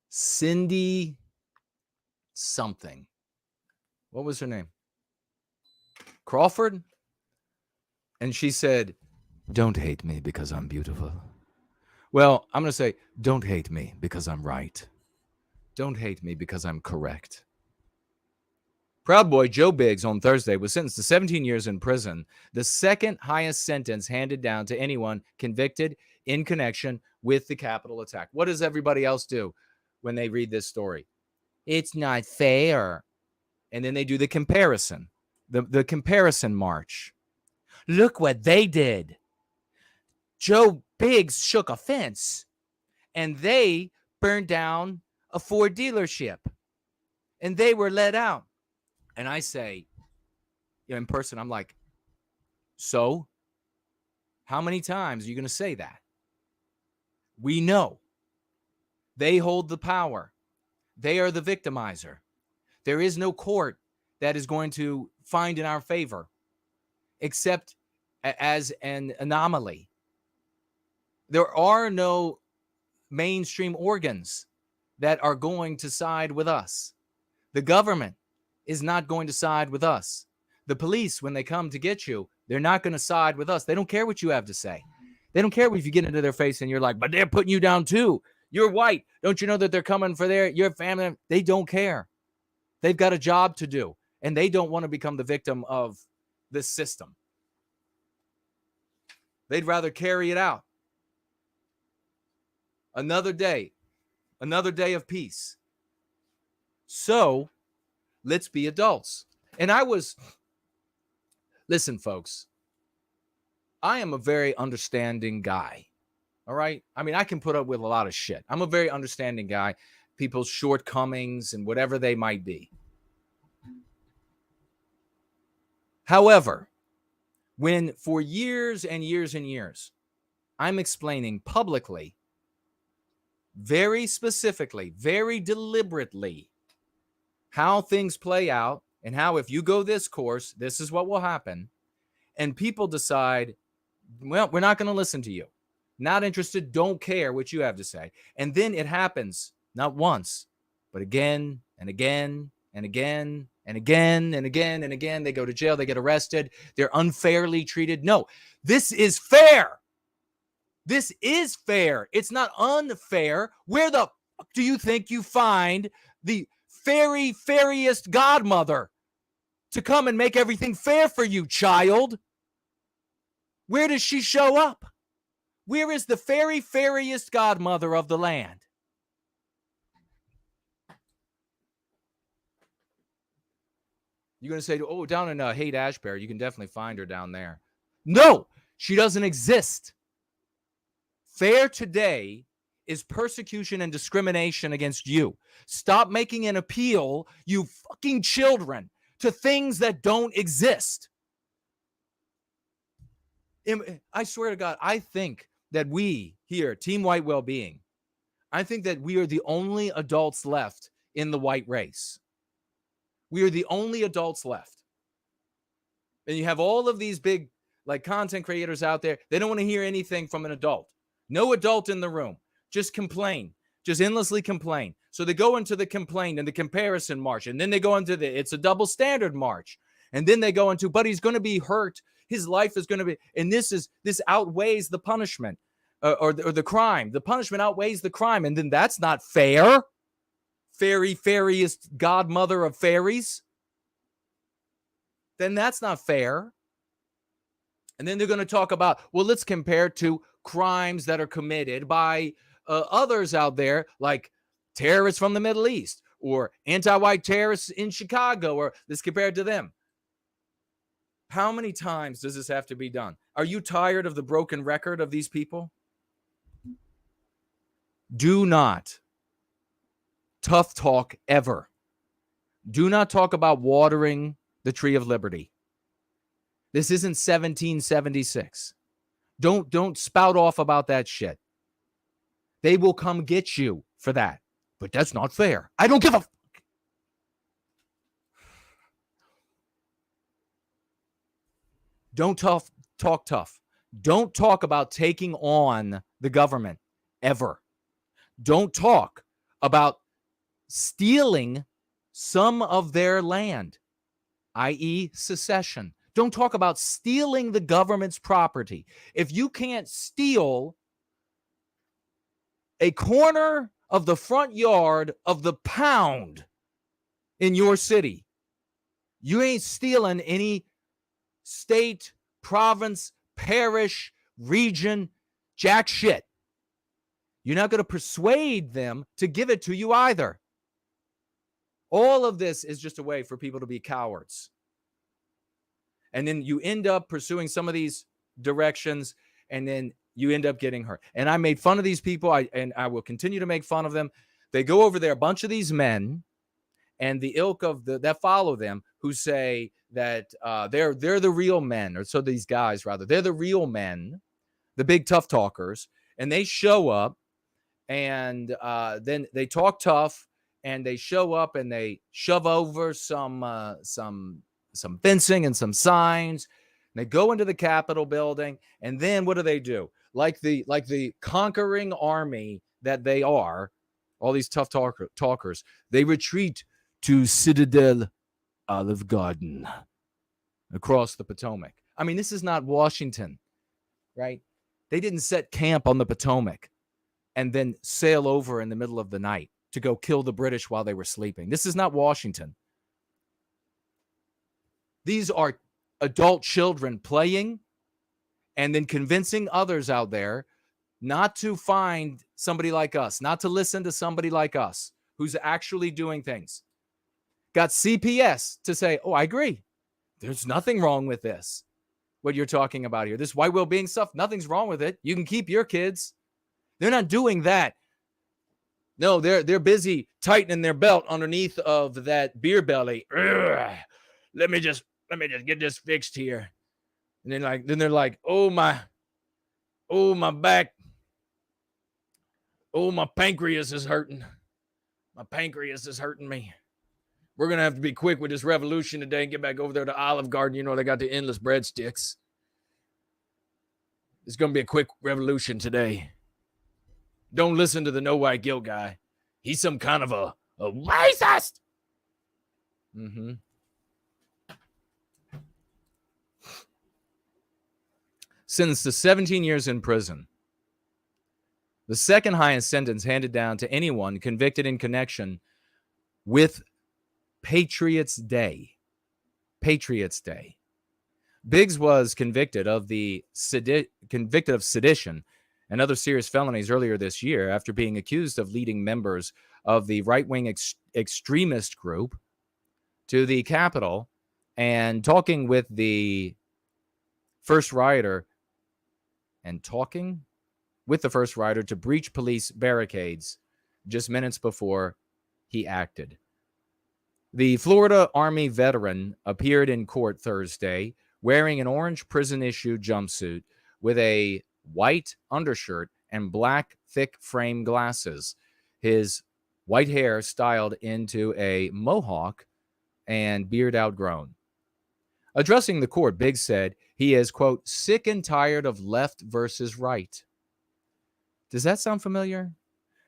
Cindy something. What was her name? Crawford? And she said, don't hate me because I'm beautiful. Well, I'm going to say, don't hate me because I'm right. Don't hate me because I'm correct. Proud Boy Joe Biggs on Thursday was sentenced to 17 years in prison, the second highest sentence handed down to anyone convicted in connection with the Capitol attack. What does everybody else do when they read this story? It's not fair. And then they do the comparison, the comparison march. Look what they did. Joe Biggs shook a fence, and they burned down a Ford dealership, and they were let out. And I say, in person, I'm like, so how many times are you going to say that? We know they hold the power. They are the victimizer. There is no court that is going to find in our favor, except as an anomaly. There are no mainstream organs that are going to side with us. The government is not going to side with us. The police, when they come to get you, they're not going to side with us. They don't care what you have to say. They don't care if you get into their face and you're like, but they're putting you down too. You're white. Don't you know that they're coming for your family? They don't care. They've got a job to do, and they don't want to become the victim of this system. They'd rather carry it out. Another day of peace. So let's be adults. And listen, folks, I am a very understanding guy. All right. I mean, I can put up with a lot of shit. I'm a very understanding guy. people's shortcomings and whatever they might be. However, when for years and years and years, I'm explaining publicly, very specifically, very deliberately, how things play out and how if you go this course, this is what will happen. And people decide, well, we're not going to listen to you. Not interested, don't care what you have to say. And then it happens not once, but again and again and again and again and again and again. They go to jail, they get arrested, they're unfairly treated. No, this is fair. This is fair. It's not unfair. Where the fuck do you think you find the fairiest godmother to come and make everything fair for you, child? Where does she show up? Where is the fairiest godmother of the land? You're going to say, oh, down in Haight-Ashbury, you can definitely find her down there. No, she doesn't exist. Fair today is persecution and discrimination against you. Stop making an appeal, you fucking children, to things that don't exist. I swear to God, I think that we here, Team White Wellbeing, I think that we are the only adults left in the white race. We are the only adults left. And you have all of these big content creators out there. They don't want to hear anything from an adult. No adult in the room. Just complain. Just endlessly complain. So they go into the complaint and the comparison march. And then they go into it's a double standard march. And then they go into, but he's going to be hurt. His life is going to be, and this outweighs the punishment or the crime. The punishment outweighs the crime. And then that's not fair. Fairiest godmother of fairies. Then that's not fair. And then they're going to talk about, well, let's compare to crimes that are committed by others out there, like terrorists from the Middle East or anti-white terrorists in Chicago, or let's compare it to them. How many times does this have to be done? Are you tired of the broken record of these people? Do not tough talk ever. Do not talk about watering the tree of liberty. This isn't 1776. Don't spout off about that shit. They will come get you for that. But that's not fair. I don't give a fuck. Don't talk tough. Don't talk about taking on the government ever. Don't talk about stealing some of their land, i.e. secession. Don't talk about stealing the government's property. If you can't steal a corner of the front yard of the pound in your city, you ain't stealing any state, province, parish, region, jack shit. You're not going to persuade them to give it to you either. All of this is just a way for people to be cowards. And then you end up pursuing some of these directions, and then you end up getting hurt. And I made fun of these people, and I will continue to make fun of them. They go over there, a bunch of these men, and the ilk of that follow them, who say that they're the real men, or so these guys rather, they're the real men, the big tough talkers, and they show up, and then they talk tough, and they show up and they shove over some fencing and some signs. And they go into the Capitol building, and then what do? Like the conquering army that they are, all these tough talkers, they retreat to Citadel Olive Garden across the Potomac. I mean, this is not Washington, right? They didn't set camp on the Potomac and then sail over in the middle of the night to go kill the British while they were sleeping. This is not Washington. These are adult children playing and then convincing others out there not to find somebody like us, not to listen to somebody like us who's actually doing things. Got CPS to say, oh, I agree. There's nothing wrong with this. What you're talking about here, this white well-being stuff, nothing's wrong with it. You can keep your kids. They're not doing that No, they're busy tightening their belt underneath of that beer belly. Ugh, let me just get this fixed here. And then they're like, oh my back. Oh, my pancreas is hurting. My pancreas is hurting me. We're going to have to be quick with this revolution today and get back over there to Olive Garden. You know, they got the endless breadsticks. It's going to be a quick revolution today. Don't listen to the no white guilt guy. He's some kind of a racist. Mm-hmm. Sentenced to 17 years in prison. The second highest sentence handed down to anyone convicted in connection with Patriots Day. Patriots Day. Biggs was convicted of sedition and other serious felonies earlier this year after being accused of leading members of the right-wing extremist group to the Capitol and talking with the first rioter to breach police barricades just minutes before he acted. The Florida Army veteran appeared in court Thursday wearing an orange prison-issue jumpsuit with a white undershirt and black thick frame glasses. His white hair styled into a mohawk and beard outgrown. Addressing the court, Biggs said he is, quote, sick and tired of left versus right. Does that sound familiar?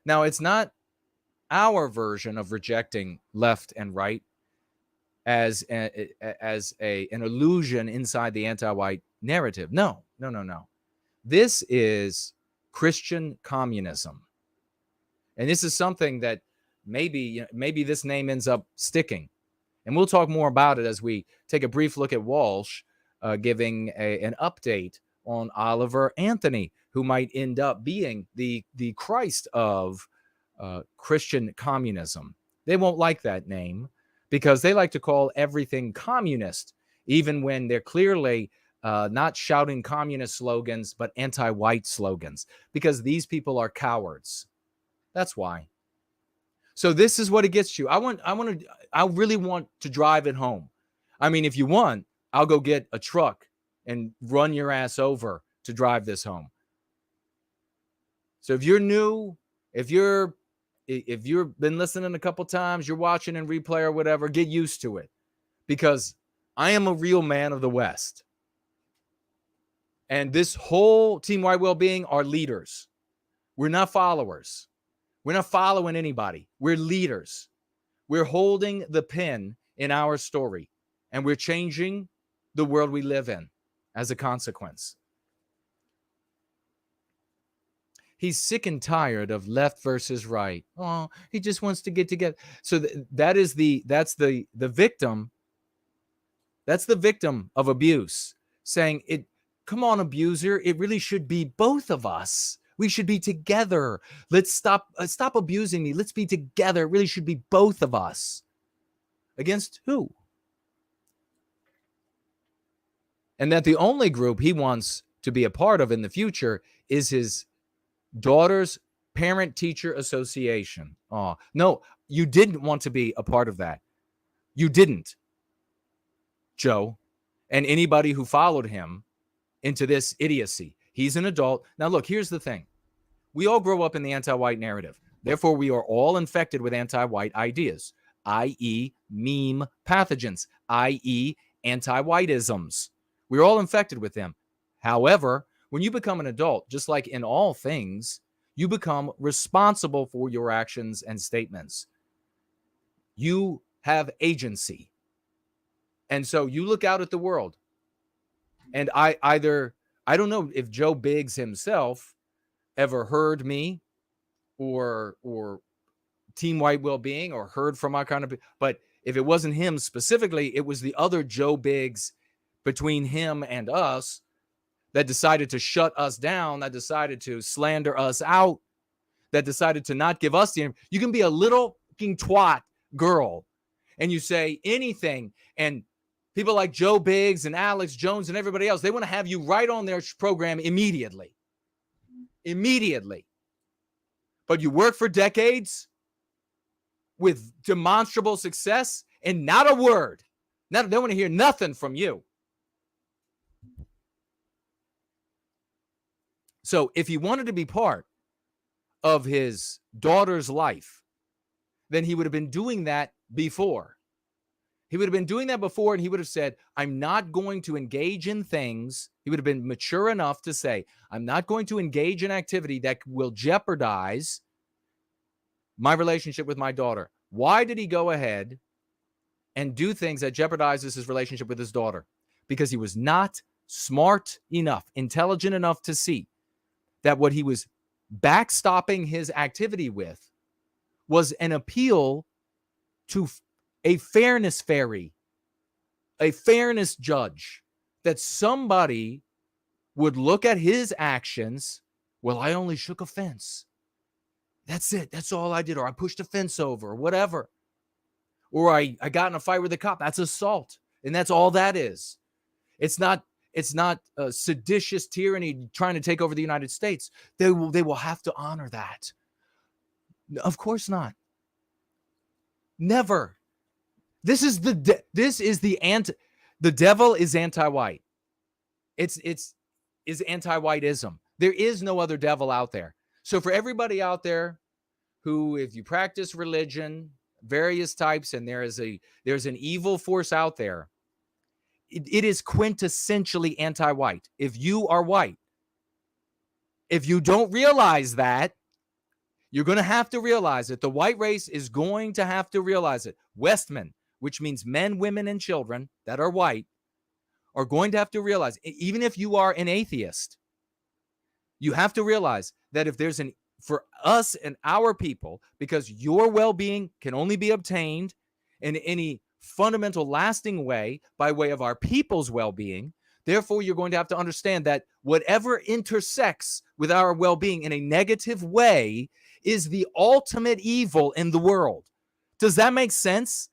Now, it's not our version of rejecting left and right as an illusion inside the anti-white narrative. No. This is Christian communism. And this is something that maybe this name ends up sticking. And we'll talk more about it as we take a brief look at Walsh giving an update on Oliver Anthony, who might end up being the Christ of Christian communism. They won't like that name because they like to call everything communist, even when they're clearly not shouting communist slogans, but anti-white slogans, because these people are cowards. That's why. So this is what it gets you. I really want to drive it home. I mean, if you want, I'll go get a truck and run your ass over to drive this home. So if you're new, if you've been listening a couple times, you're watching in replay or whatever, get used to it, because I am a real man of the West. And this whole Team White Wellbeing are leaders. We're not followers. We're not following anybody. We're leaders. We're holding the pen in our story, and we're changing the world we live in as a consequence. He's sick and tired of left versus right. Oh, he just wants to get together. So that's the victim. That's the victim of abuse saying, come on, abuser. It really should be both of us. We should be together. Let's stop abusing me. Let's be together. It really should be both of us. Against who? And that the only group he wants to be a part of in the future is his daughter's parent-teacher association. Oh, no, you didn't want to be a part of that. You didn't, Joe, and anybody who followed him into this idiocy. He's an adult. Now, look, here's the thing. We all grow up in the anti-white narrative. Therefore, we are all infected with anti-white ideas, i.e. meme pathogens, i.e. anti-whiteisms. We're all infected with them. However, when you become an adult, just like in all things, you become responsible for your actions and statements. You have agency. And so you look out at the world. And I don't know if Joe Biggs himself ever heard me or Team White Wellbeing or heard from our kind of, but if it wasn't him specifically, it was the other Joe Biggs between him and us that decided to shut us down, that decided to slander us out, that decided to not give us the, you can be a little fucking twat girl and you say anything, and people like Joe Biggs and Alex Jones and everybody else, they want to have you right on their program immediately. Immediately. but you work for decades with demonstrable success and not a word. They want to hear nothing from you. So if he wanted to be part of his daughter's life, then he would have been doing that before. He would have been doing that before, and he would have said, I'm not going to engage in things. He would have been mature enough to say, I'm not going to engage in activity that will jeopardize my relationship with my daughter. Why did he go ahead and do things that jeopardizes his relationship with his daughter? Because he was not smart enough, intelligent enough to see that what he was backstopping his activity with was an appeal to a fairness fairy, a fairness judge, that somebody would look at his actions. Well, I only shook a fence. That's it. That's all I did. Or I pushed a fence over, or whatever. Or I got in a fight with a cop. That's assault. And that's all that is. It's not a seditious tyranny trying to take over the United States. They will have to honor that. Of course not. Never. The devil is anti-white. It's anti-whiteism. There is no other devil out there. So for everybody out there who, if you practice religion, various types, and there's an evil force out there, it is quintessentially anti-white. If you are white, if you don't realize that, you're going to have to realize it. The white race is going to have to realize it. Westmen, which means men, women, and children that are white, are going to have to realize, even if you are an atheist, you have to realize that if there's for us and our people, because your well-being can only be obtained in any fundamental lasting way by way of our people's well-being. Therefore, you're going to have to understand that whatever intersects with our well-being in a negative way is the ultimate evil in the world. Does that make sense?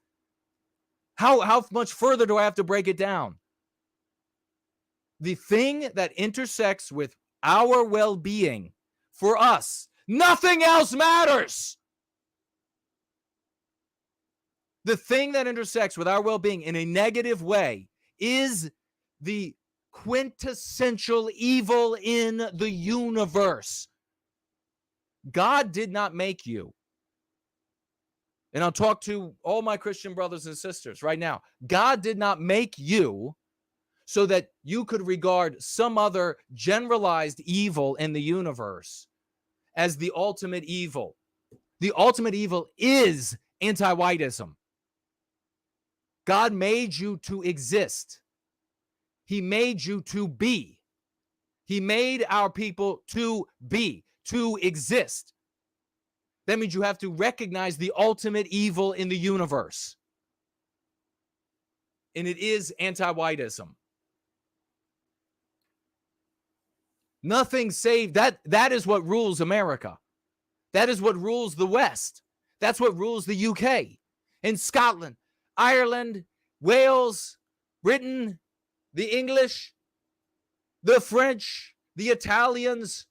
How much further do I have to break it down? The thing that intersects with our well-being, for us, nothing else matters. The thing that intersects with our well-being in a negative way is the quintessential evil in the universe. God did not make you. And I'll talk to all my Christian brothers and sisters right now. God did not make you so that you could regard some other generalized evil in the universe as the ultimate evil. The ultimate evil is anti-whiteism. God made you to exist. He made you to be. He made our people to be, to exist. That means you have to recognize the ultimate evil in the universe. And it is anti-whiteism. Nothing saved. That is what rules America. That is what rules the West. That's what rules the UK and Scotland, Ireland, Wales, Britain, the English, the French, the Italians,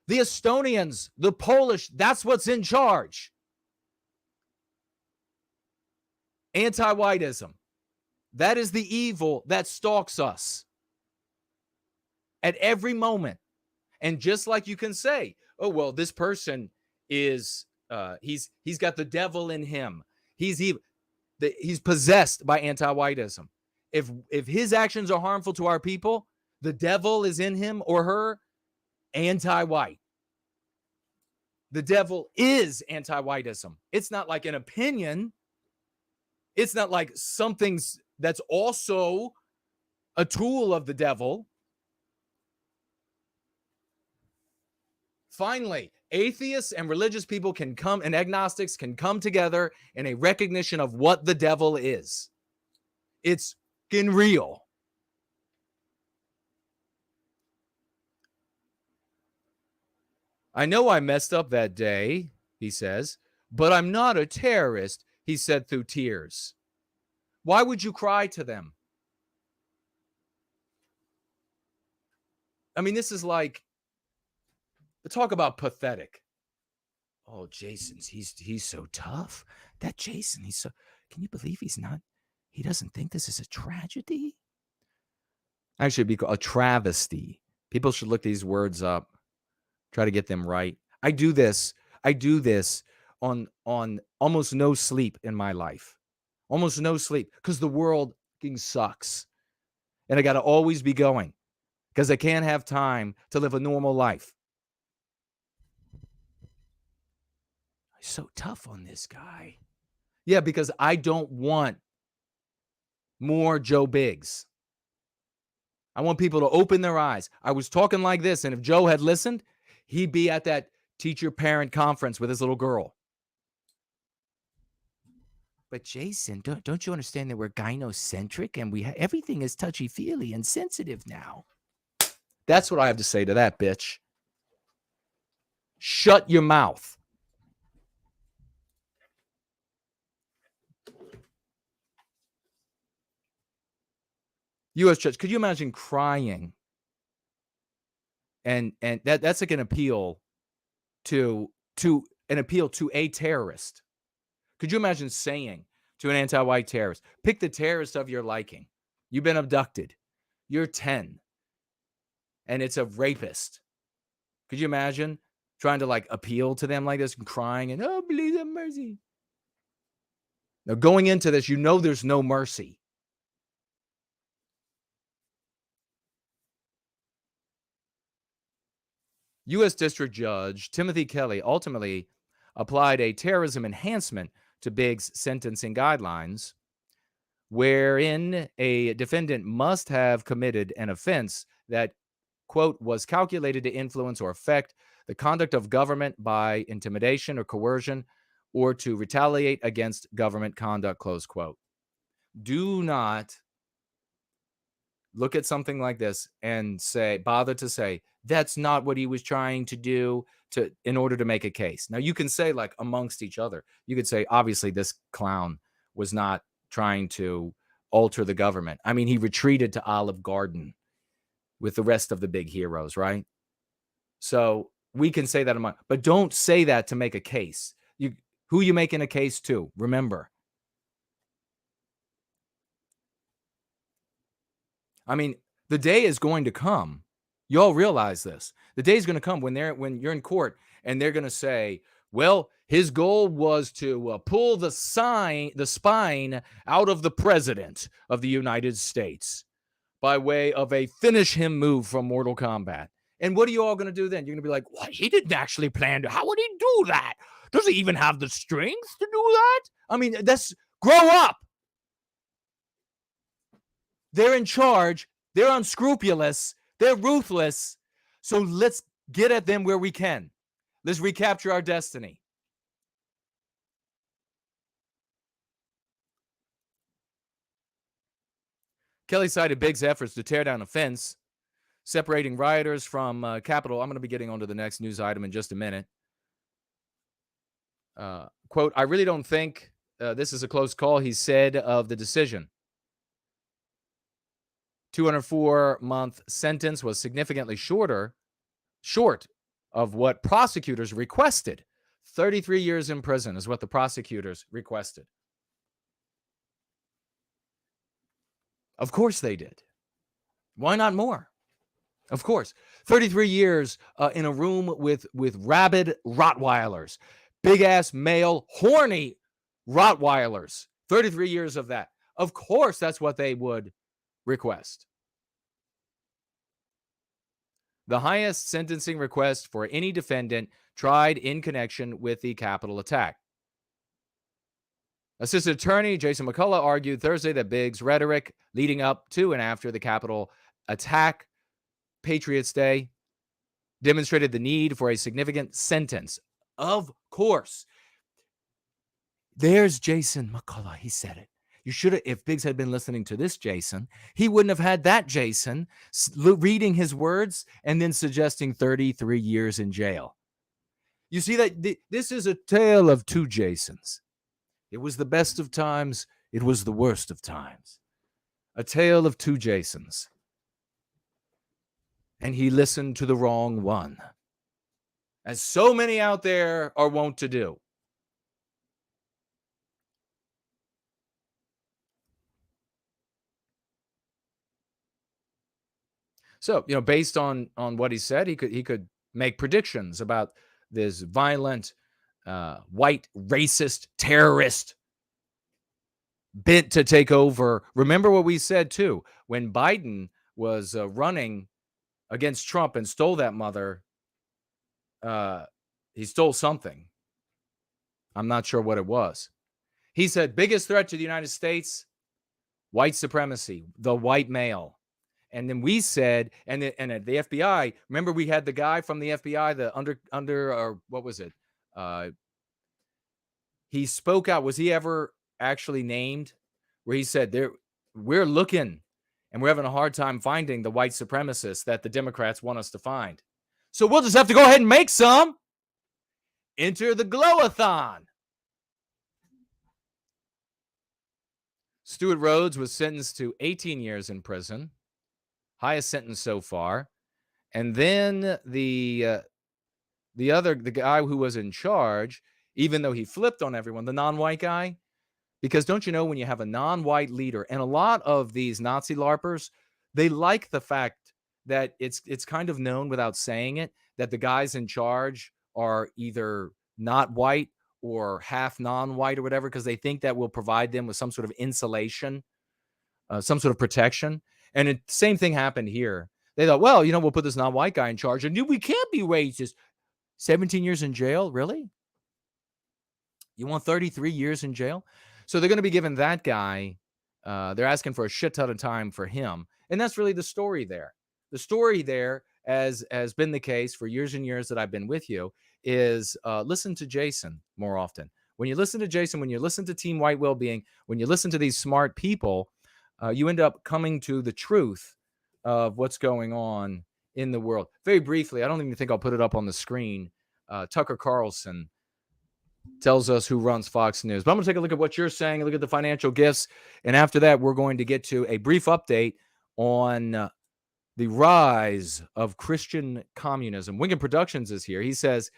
the Estonians, the Polish. That's what's in charge. Anti-whiteism. That is the evil that stalks us at every moment. And just like you can say, oh, well, this person is, he's got the devil in him. He's possessed by anti-whiteism. If his actions are harmful to our people, the devil is in him or her, anti-white. The devil is anti-whiteism. It's not like an opinion. It's not like something's that's also a tool of the devil. Finally, atheists and religious people can come, and agnostics can come together in a recognition of what the devil is. It's fucking real. I know I messed up that day, he says, but I'm not a terrorist, he said through tears. Why would you cry to them? I mean, this is like, talk about pathetic. Oh, Jason's he's so tough. That Jason, he's so. Can you believe he's not? He doesn't think this is a tragedy. Actually, it'd be called a travesty. People should look these words up. Try to get them right. I do this on almost no sleep in my life. Almost no sleep because the world fucking sucks. And I got to always be going because I can't have time to live a normal life. I'm so tough on this guy. Yeah, because I don't want more Joe Biggs. I want people to open their eyes. I was talking like this, and if Joe had listened, he'd be at that teacher-parent conference with his little girl. But Jason, don't you understand that we're gynocentric and everything is touchy-feely and sensitive now? That's what I have to say to that bitch. Shut your mouth. U.S. judge, could you imagine crying? And that's like an appeal to a terrorist. Could you imagine saying to an anti-white terrorist, pick the terrorist of your liking. You've been abducted. You're 10. And it's a rapist. Could you imagine trying to like appeal to them like this and crying and, oh, please have mercy. Now going into this, you know there's no mercy. U.S. District Judge Timothy Kelly ultimately applied a terrorism enhancement to Biggs' sentencing guidelines, wherein a defendant must have committed an offense that, quote, was calculated to influence or affect the conduct of government by intimidation or coercion or to retaliate against government conduct, close quote. Do not look at something like this and bother to say, that's not what he was trying to do in order to make a case. Now, you can say, like, amongst each other, you could say, obviously, this clown was not trying to alter the government. I mean, he retreated to Olive Garden with the rest of the big heroes, right? So we can say that but don't say that to make a case. Who you making a case to? Remember. I mean, the day is going to come. You all realize this. The day is going to come when you're in court and they're going to say, well, his goal was to pull the spine out of the president of the United States by way of a finish him move from Mortal Kombat. And what are you all going to do then? You're going to be like, what? He didn't actually plan to. How would he do that? Does he even have the strength to do that? I mean, grow up. They're in charge. They're unscrupulous. They're ruthless. So let's get at them where we can. Let's recapture our destiny. Kelly cited Biggs' efforts to tear down a fence separating rioters from Capitol. I'm going to be getting onto the next news item in just a minute. Quote, I really don't think this is a close call, he said of the decision. 204-month sentence was significantly short of what prosecutors requested. 33 years in prison is what the prosecutors requested. Of course they did. Why not more? Of course. 33 years in a room with rabid Rottweilers, big-ass male, horny Rottweilers. 33 years of that. Of course that's what they would request. The highest sentencing request for any defendant tried in connection with the Capitol attack. Assistant Attorney Jason McCullough argued Thursday that Biggs' rhetoric leading up to and after the Capitol attack, Patriots Day, demonstrated the need for a significant sentence. Of course. There's Jason McCullough. He said it. You should have, if Biggs had been listening to this Jason, he wouldn't have had that Jason reading his words and then suggesting 33 years in jail. You see that this is a tale of two Jasons. It was the best of times. It was the worst of times. A tale of two Jasons. And he listened to the wrong one. as so many out there are wont to do. So, based on what he said, he could make predictions about this violent, white racist terrorist bent to take over. Remember what we said too when Biden was running against Trump and stole that mother. He stole something. I'm not sure what it was. He said biggest threat to the United States, white supremacy, the white male. And then we said, and at the FBI, remember we had the guy from the FBI, the under or what was it? He spoke out. Was he ever actually named? Where he said, we're looking and we're having a hard time finding the white supremacists that the Democrats want us to find. So we'll just have to go ahead and make some. Enter the glow-a-thon. Stuart Rhodes was sentenced to 18 years in prison, highest sentence so far. And then the guy who was in charge, even though he flipped on everyone, the non-white guy, because don't you know when you have a non-white leader, and a lot of these Nazi LARPers, they like the fact that it's kind of known without saying it that the guys in charge are either not white or half non-white or whatever, because they think that will provide them with some sort of insulation, some sort of protection. And the same thing happened here. They thought, well, we'll put this non-white guy in charge, and we can't be racist. 17 years in jail, really? You want 33 years in jail? So they're going to be giving that guy, they're asking for a shit ton of time for him. And that's really the story there. The story there, as has been the case for years and years that I've been with you, is listen to Jason more often. When you listen to Jason, when you listen to Team White Wellbeing, when you listen to these smart people, you end up coming to the truth of what's going on in the world. Very briefly, I don't even think I'll put it up on the screen. Tucker Carlson tells us who runs Fox News. But I'm going to take a look at what you're saying, look at the financial gifts. And after that, we're going to get to a brief update on the rise of Christian communism. Wingen Productions is here. He says,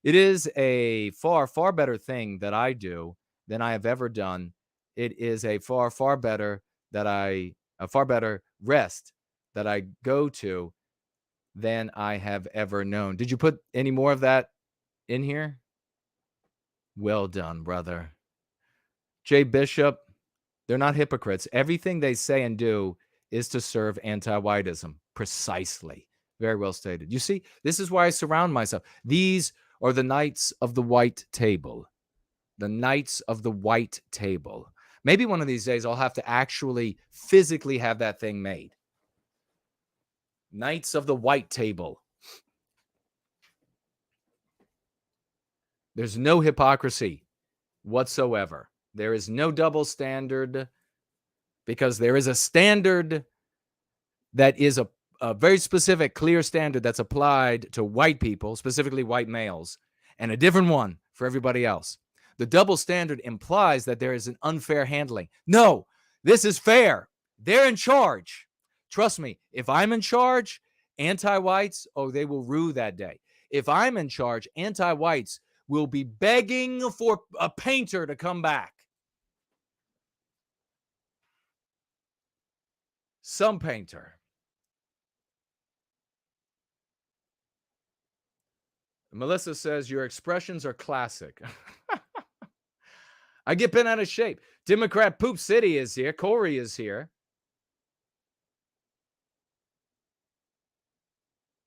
it is a far, far better thing that I do than I have ever done. It is a far, far better a far better rest that I go to than I have ever known. Did you put any more of that in here? Well done, brother. Jay Bishop, they're not hypocrites. Everything they say and do is to serve anti-whiteism. Precisely. Very well stated. You see, this is why I surround myself. These are the knights of the white table. The knights of the white table. Maybe one of these days I'll have to actually physically have that thing made. Knights of the white table. There's no hypocrisy whatsoever. There is no double standard, because there is a standard that is a very specific, clear standard that's applied to white people, specifically white males, and a different one for everybody else. The double standard implies that there is an unfair handling. No, this is fair. They're in charge. Trust me, if I'm in charge, anti-whites, they will rue that day. If I'm in charge, anti-whites will be begging for a painter to come back. Some painter. Melissa says, your expressions are classic. I get bent out of shape. Democrat Poop City is here. Corey is here.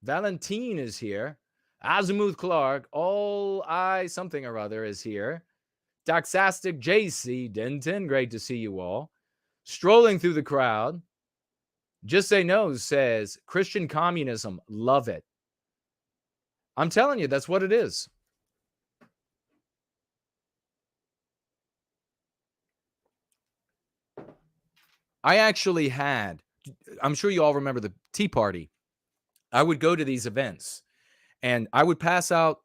Valentine is here. Azimuth Clark, all I something or other is here. Doxastic JC Denton, great to see you all. Strolling through the crowd. Just Say No says, Christian communism, love it. I'm telling you, that's what it is. I actually had, I'm sure you all remember the Tea Party. I would go to these events and I would pass out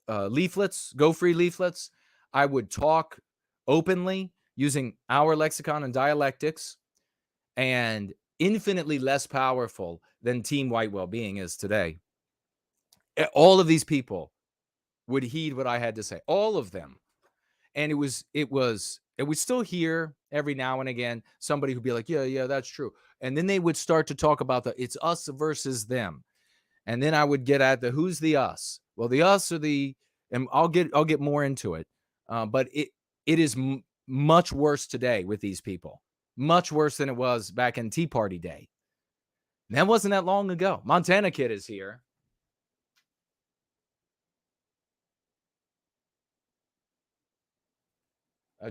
leaflets, Go Free leaflets. I would talk openly using our lexicon and dialectics, and infinitely less powerful than Team White Wellbeing is today. All of these people would heed what I had to say. All of them. And we still hear every now and again somebody who'd be like, yeah, that's true. And then they would start to talk about it's us versus them. And then I would get at who's the us? Well, the us are and I'll get more into it. But it is much worse today with these people, much worse than it was back in Tea Party day. And that wasn't that long ago. Montana Kid is here.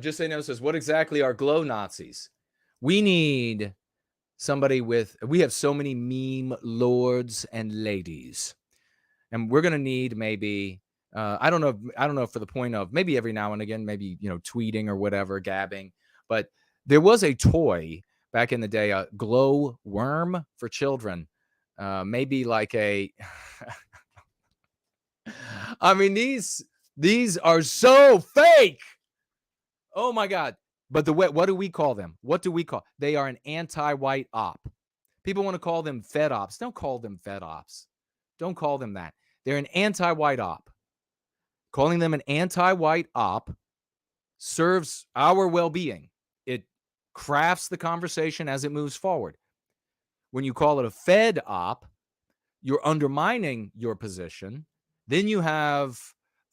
Just Say No says, what exactly are glow Nazis? We need somebody we have so many meme lords and ladies. And we're going to need maybe, I don't know for the point of maybe every now and again, maybe, tweeting or whatever, gabbing. But there was a toy back in the day, a glow worm for children. Maybe like a, I mean, these are so fake. Oh my God. But what do we call them? What do we call? They are an anti-white op. People want to call them Fed ops. Don't call them Fed ops. Don't call them that. They're an anti-white op. Calling them an anti-white op serves our well-being. It crafts the conversation as it moves forward. When you call it a Fed op, you're undermining your position. Then you have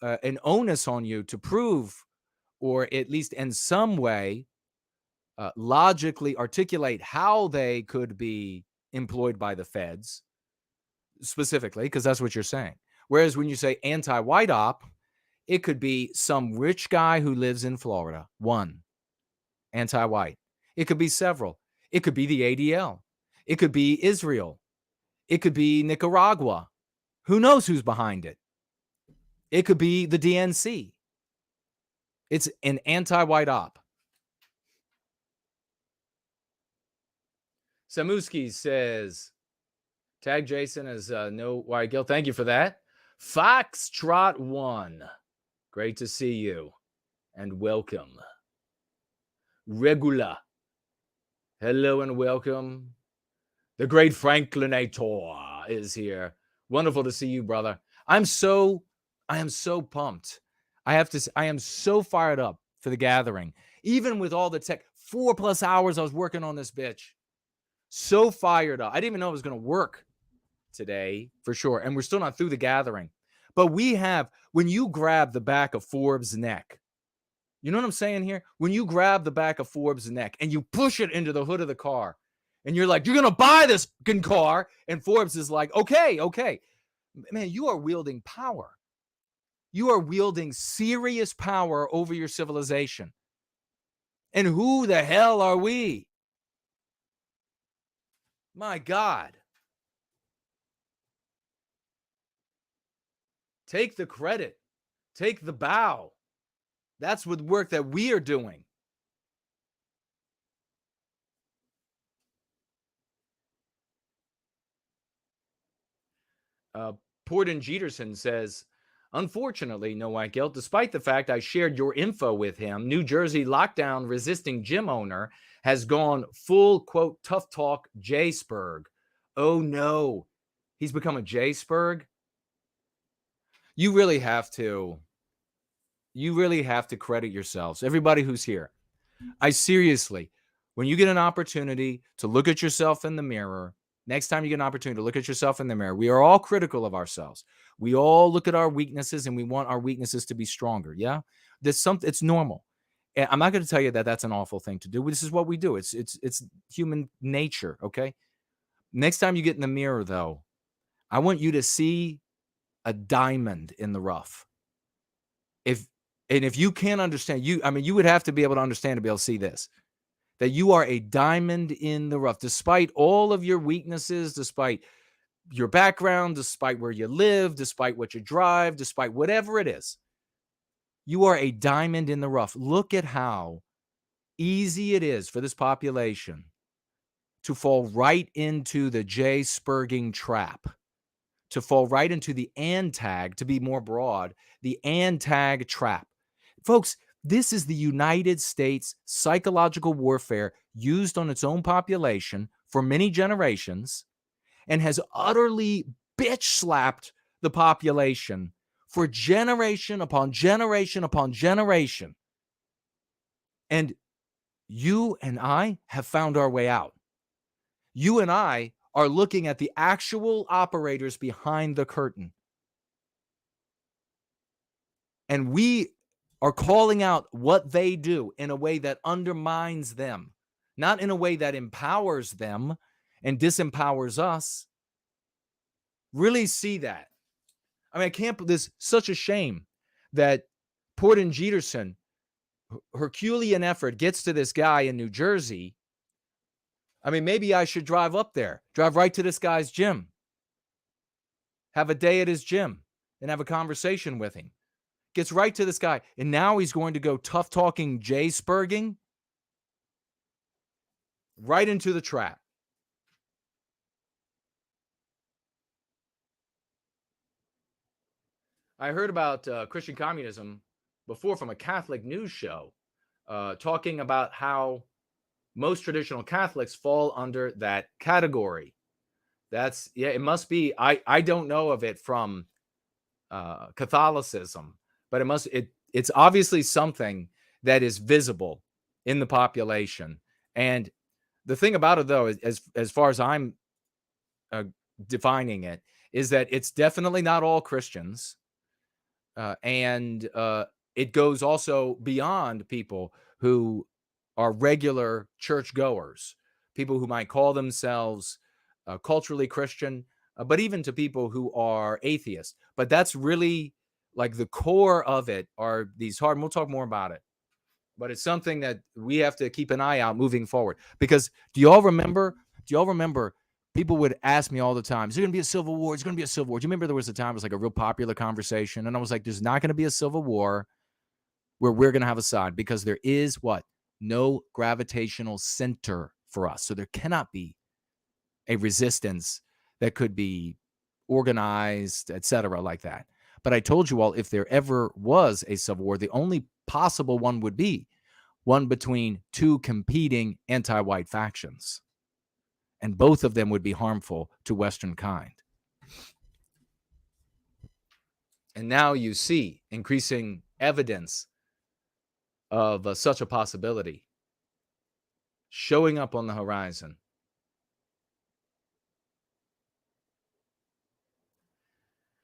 an onus on you to prove, or at least in some way, logically articulate how they could be employed by the feds, specifically, because that's what you're saying. Whereas when you say anti-white op, it could be some rich guy who lives in Florida, one, anti-white. It could be several. It could be the ADL. It could be Israel. It could be Nicaragua. Who knows who's behind it? It could be the DNC. It's an anti-white op. Samuski says, tag Jason as no white guilt. Thank you for that. Foxtrot 1. Great to see you. And welcome. Regula. Hello and welcome. The great Franklinator is here. Wonderful to see you, brother. I am so pumped. I am so fired up for the gathering. Even with all the tech, 4+ hours I was working on this bitch. So fired up. I didn't even know it was going to work today for sure. And we're still not through the gathering. But when you grab the back of Forbes' neck, you know what I'm saying here? When you grab the back of Forbes' neck and you push it into the hood of the car and you're like, you're going to buy this fucking car. And Forbes is like, okay. Man, you are wielding power. You are wielding serious power over your civilization. And who the hell are we? My God. Take the credit. Take the bow. That's what work that we are doing. Porden Jeterson says, unfortunately, no white guilt, despite the fact I shared your info with him, New Jersey lockdown resisting gym owner has gone full, quote, tough talk J-Spurg. Oh no, he's become a J-Spurg? You really have to credit yourselves. Everybody who's here. I seriously, when you get an opportunity to look at yourself in the mirror, next time you get an opportunity to look at yourself in the mirror, we are all critical of ourselves. We all look at our weaknesses and we want our weaknesses to be stronger. Yeah. It's normal. And I'm not going to tell you that that's an awful thing to do. This is what we do. It's human nature. Okay. Next time you get in the mirror though, I want you to see a diamond in the rough. If you can't understand, you would have to be able to understand to be able to see this, that you are a diamond in the rough, despite all of your weaknesses, despite your background, despite where you live, despite what you drive, despite whatever it is. You are a diamond in the rough. Look at how easy it is for this population to fall right into the J-Spurging trap, to fall right into the antag, to be more broad, the antag trap. Folks, this is the United States psychological warfare used on its own population for many generations and has utterly bitch slapped the population for generation upon generation upon generation. And you and I have found our way out. You and I are looking at the actual operators behind the curtain. And we are calling out what they do in a way that undermines them, not in a way that empowers them and disempowers us. Really see that. I mean, I can't, this such a shame that Porton Jeterson, Herculean effort, gets to this guy in New Jersey. I mean, maybe I should drive up there, drive right to this guy's gym, have a day at his gym, and have a conversation with him. Gets right to this guy, and now he's going to go tough talking Jay Spurging right into the trap. I heard about Christian communism before from a Catholic news show, talking about how most traditional Catholics fall under that category. That's, yeah, it must be. I don't know of it from Catholicism, but it's obviously something that is visible in the population. And the thing about it, though, is, as far as I'm defining it, is that it's definitely not all Christians. And it goes also beyond people who are regular churchgoers, people who might call themselves culturally Christian, but even to people who are atheists. But that's really like the core of it are these hard, and we'll talk more about it. But it's something that we have to keep an eye out moving forward. Because do y'all remember people would ask me all the time, is there going to be a civil war? It's going to be a civil war. Do you remember there was a time it was like a real popular conversation? And I was like, there's not going to be a civil war where we're going to have a side, because there is what? No gravitational center for us. So there cannot be a resistance that could be organized, etc., like that. But I told you all, if there ever was a civil war, the only possible one would be one between two competing anti-white factions. And both of them would be harmful to Western kind. And now you see increasing evidence of such a possibility showing up on the horizon.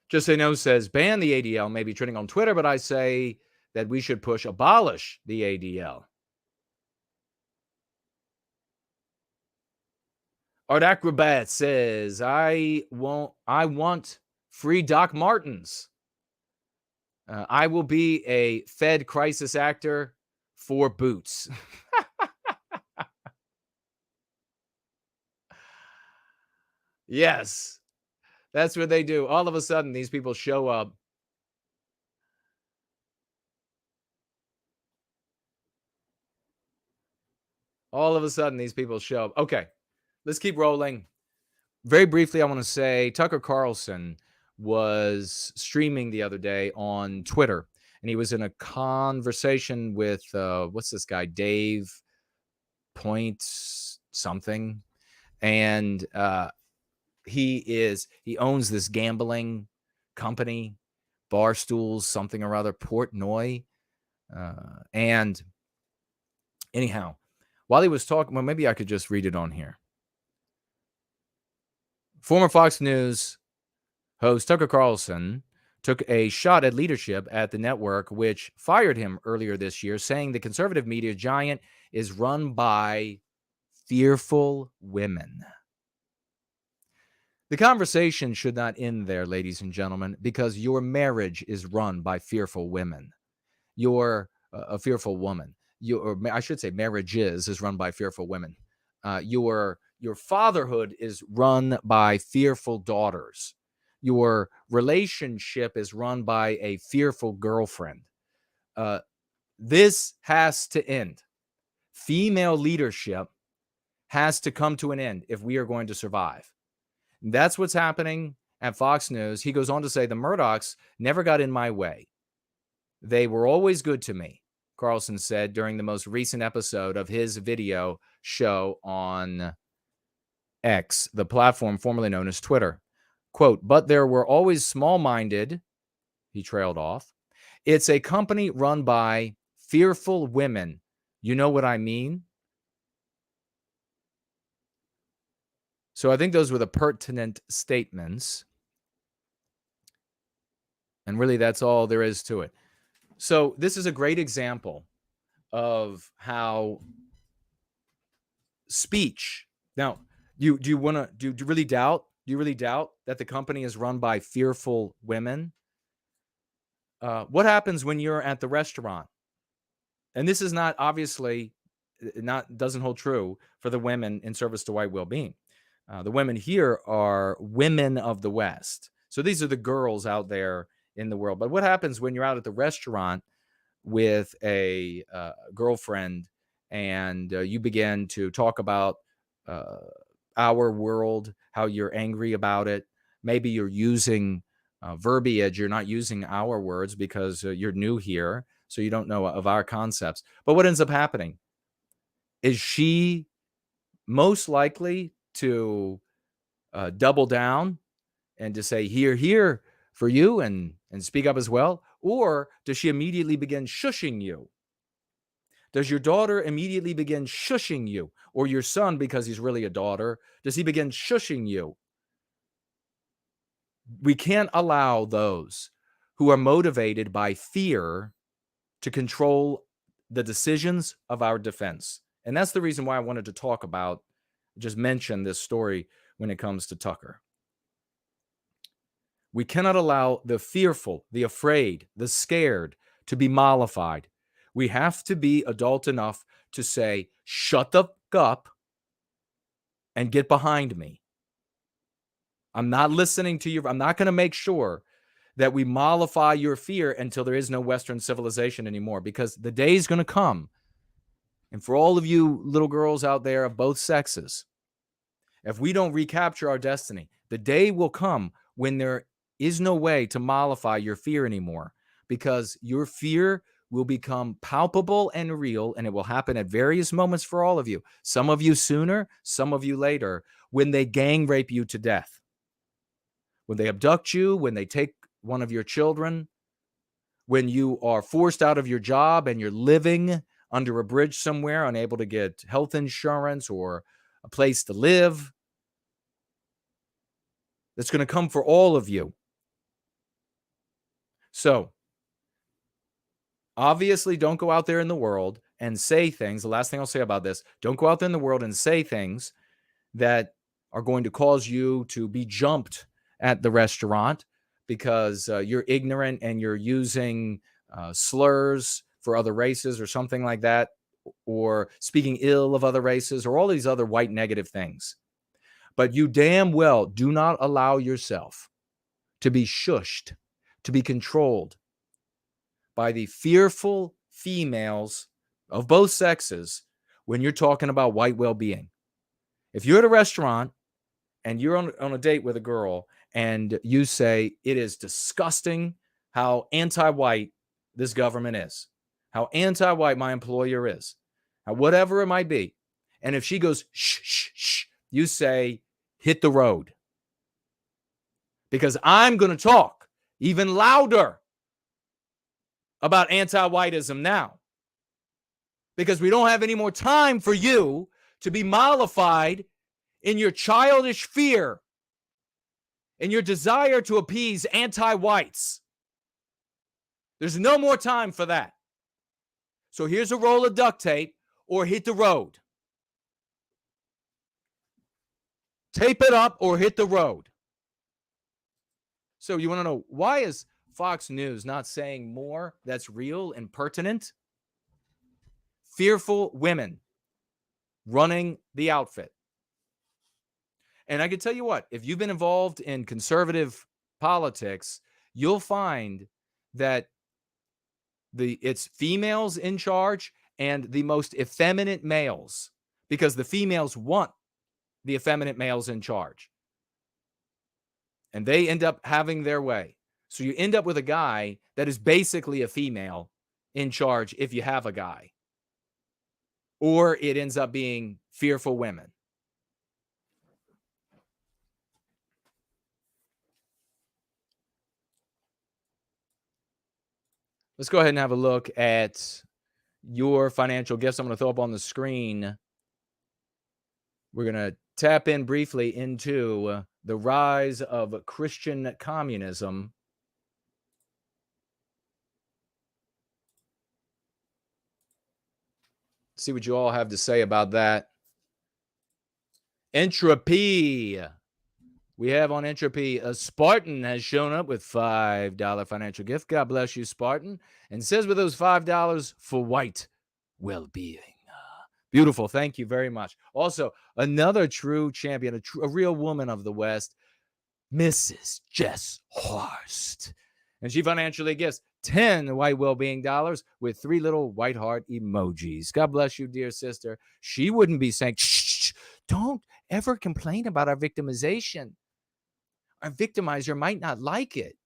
Just Say No says, ban the ADL, may be trending on Twitter, but I say that we should abolish the ADL. Art Acrobat says, I want free Doc Martens. I will be a Fed crisis actor for boots. Yes, that's what they do. All of a sudden, these people show up. All of a sudden, these people show up. Okay, let's keep rolling. Very briefly, I want to say Tucker Carlson was streaming the other day on Twitter, and he was in a conversation with, what's this guy, Dave Point something. And he owns this gambling company, Barstools, something or other, Portnoy. And anyhow, while he was talking, well, maybe I could just read it on here. Former Fox News host Tucker Carlson took a shot at leadership at the network, which fired him earlier this year, saying the conservative media giant is run by fearful women. The conversation should not end there, ladies and gentlemen, because your marriage is run by fearful women. You're a fearful woman. I should say marriages is run by fearful women. Your fatherhood is run by fearful daughters. Your relationship is run by a fearful girlfriend. This has to end. Female leadership has to come to an end if we are going to survive. That's what's happening at Fox News. He goes on to say, the Murdochs never got in my way. They were always good to me, Carlson said during the most recent episode of his video show on X, the platform formerly known as Twitter. Quote, but there were always small-minded He trailed off. It's a company run by fearful women. You know what I mean? So I think those were the pertinent statements. And really, that's all there is to it. So this is a great example of how speech. Now, do you really doubt? Do you really doubt that the company is run by fearful women? What happens when you're at the restaurant? And this is not obviously doesn't hold true for the women in service to white well-being. The women here are women of the West. So these are the girls out there in the world. But what happens when you're out at the restaurant with a girlfriend and you begin to talk about our world, how you're angry about it? Maybe you're using verbiage. You're not using our words because you're new here, so you don't know of our concepts. But what ends up happening is she most likely to double down and to say, here, here for you, and speak up as well? Or does she immediately begin shushing you? Does your daughter immediately begin shushing you? Or your son, because he's really a daughter, does he begin shushing you? We can't allow those who are motivated by fear to control the decisions of our defense. And that's the reason why I wanted to talk about, just mention this story when it comes to Tucker. We cannot allow the fearful, the afraid, the scared to be mollified. We have to be adult enough to say, shut the fuck up and get behind me. I'm not listening to you. I'm not going to make sure that we mollify your fear until there is no Western civilization anymore, because the day is going to come. And for all of you little girls out there of both sexes, if we don't recapture our destiny, the day will come when there is no way to mollify your fear anymore, because your fear will become palpable and real, and it will happen at various moments for all of you. Some of you sooner, some of you later, when they gang rape you to death, when they abduct you, when they take one of your children, when you are forced out of your job and you're living under a bridge somewhere, unable to get health insurance or a place to live. That's going to come for all of you. So, obviously, don't go out there in the world and say things. The last thing I'll say about this, don't go out there in the world and say things that are going to cause you to be jumped at the restaurant because you're ignorant and you're using slurs for other races or something like that, or speaking ill of other races, or all these other white negative things. But you damn well do not allow yourself to be shushed, to be controlled by the fearful females of both sexes when you're talking about white well-being. If you're at a restaurant and you're on a date with a girl and you say, it is disgusting how anti-white this government is, how anti-white my employer is, how whatever it might be. And if she goes, shh, shh, shh, you say, hit the road. Because I'm going to talk even louder about anti-whiteism now. Because we don't have any more time for you to be mollified in your childish fear, in your desire to appease anti-whites. There's no more time for that. So here's a roll of duct tape or hit the road. Tape it up or hit the road. So you want to know, why is Fox News not saying more that's real and pertinent? Fearful women running the outfit. And I can tell you what, if you've been involved in conservative politics, you'll find that it's females in charge and the most effeminate males, because the females want the effeminate males in charge. And they end up having their way. So you end up with a guy that is basically a female in charge if you have a guy. Or it ends up being fearful women. Let's go ahead and have a look at your financial gifts. I'm going to throw up on the screen. We're going to tap in briefly into the rise of Christian communism. See what you all have to say about that. Entropy. We have on Entropy, a Spartan has shown up with $5 financial gift. God bless you, Spartan. And says with those $5 for white well-being. Beautiful. Thank you very much. Also, another true champion, a real woman of the West, Mrs. Jess Horst. And she financially gifts 10 white well-being dollars with 3 little white heart emojis. God bless you, dear sister. She wouldn't be saying, shh, don't ever complain about our victimization. Our victimizer might not like it.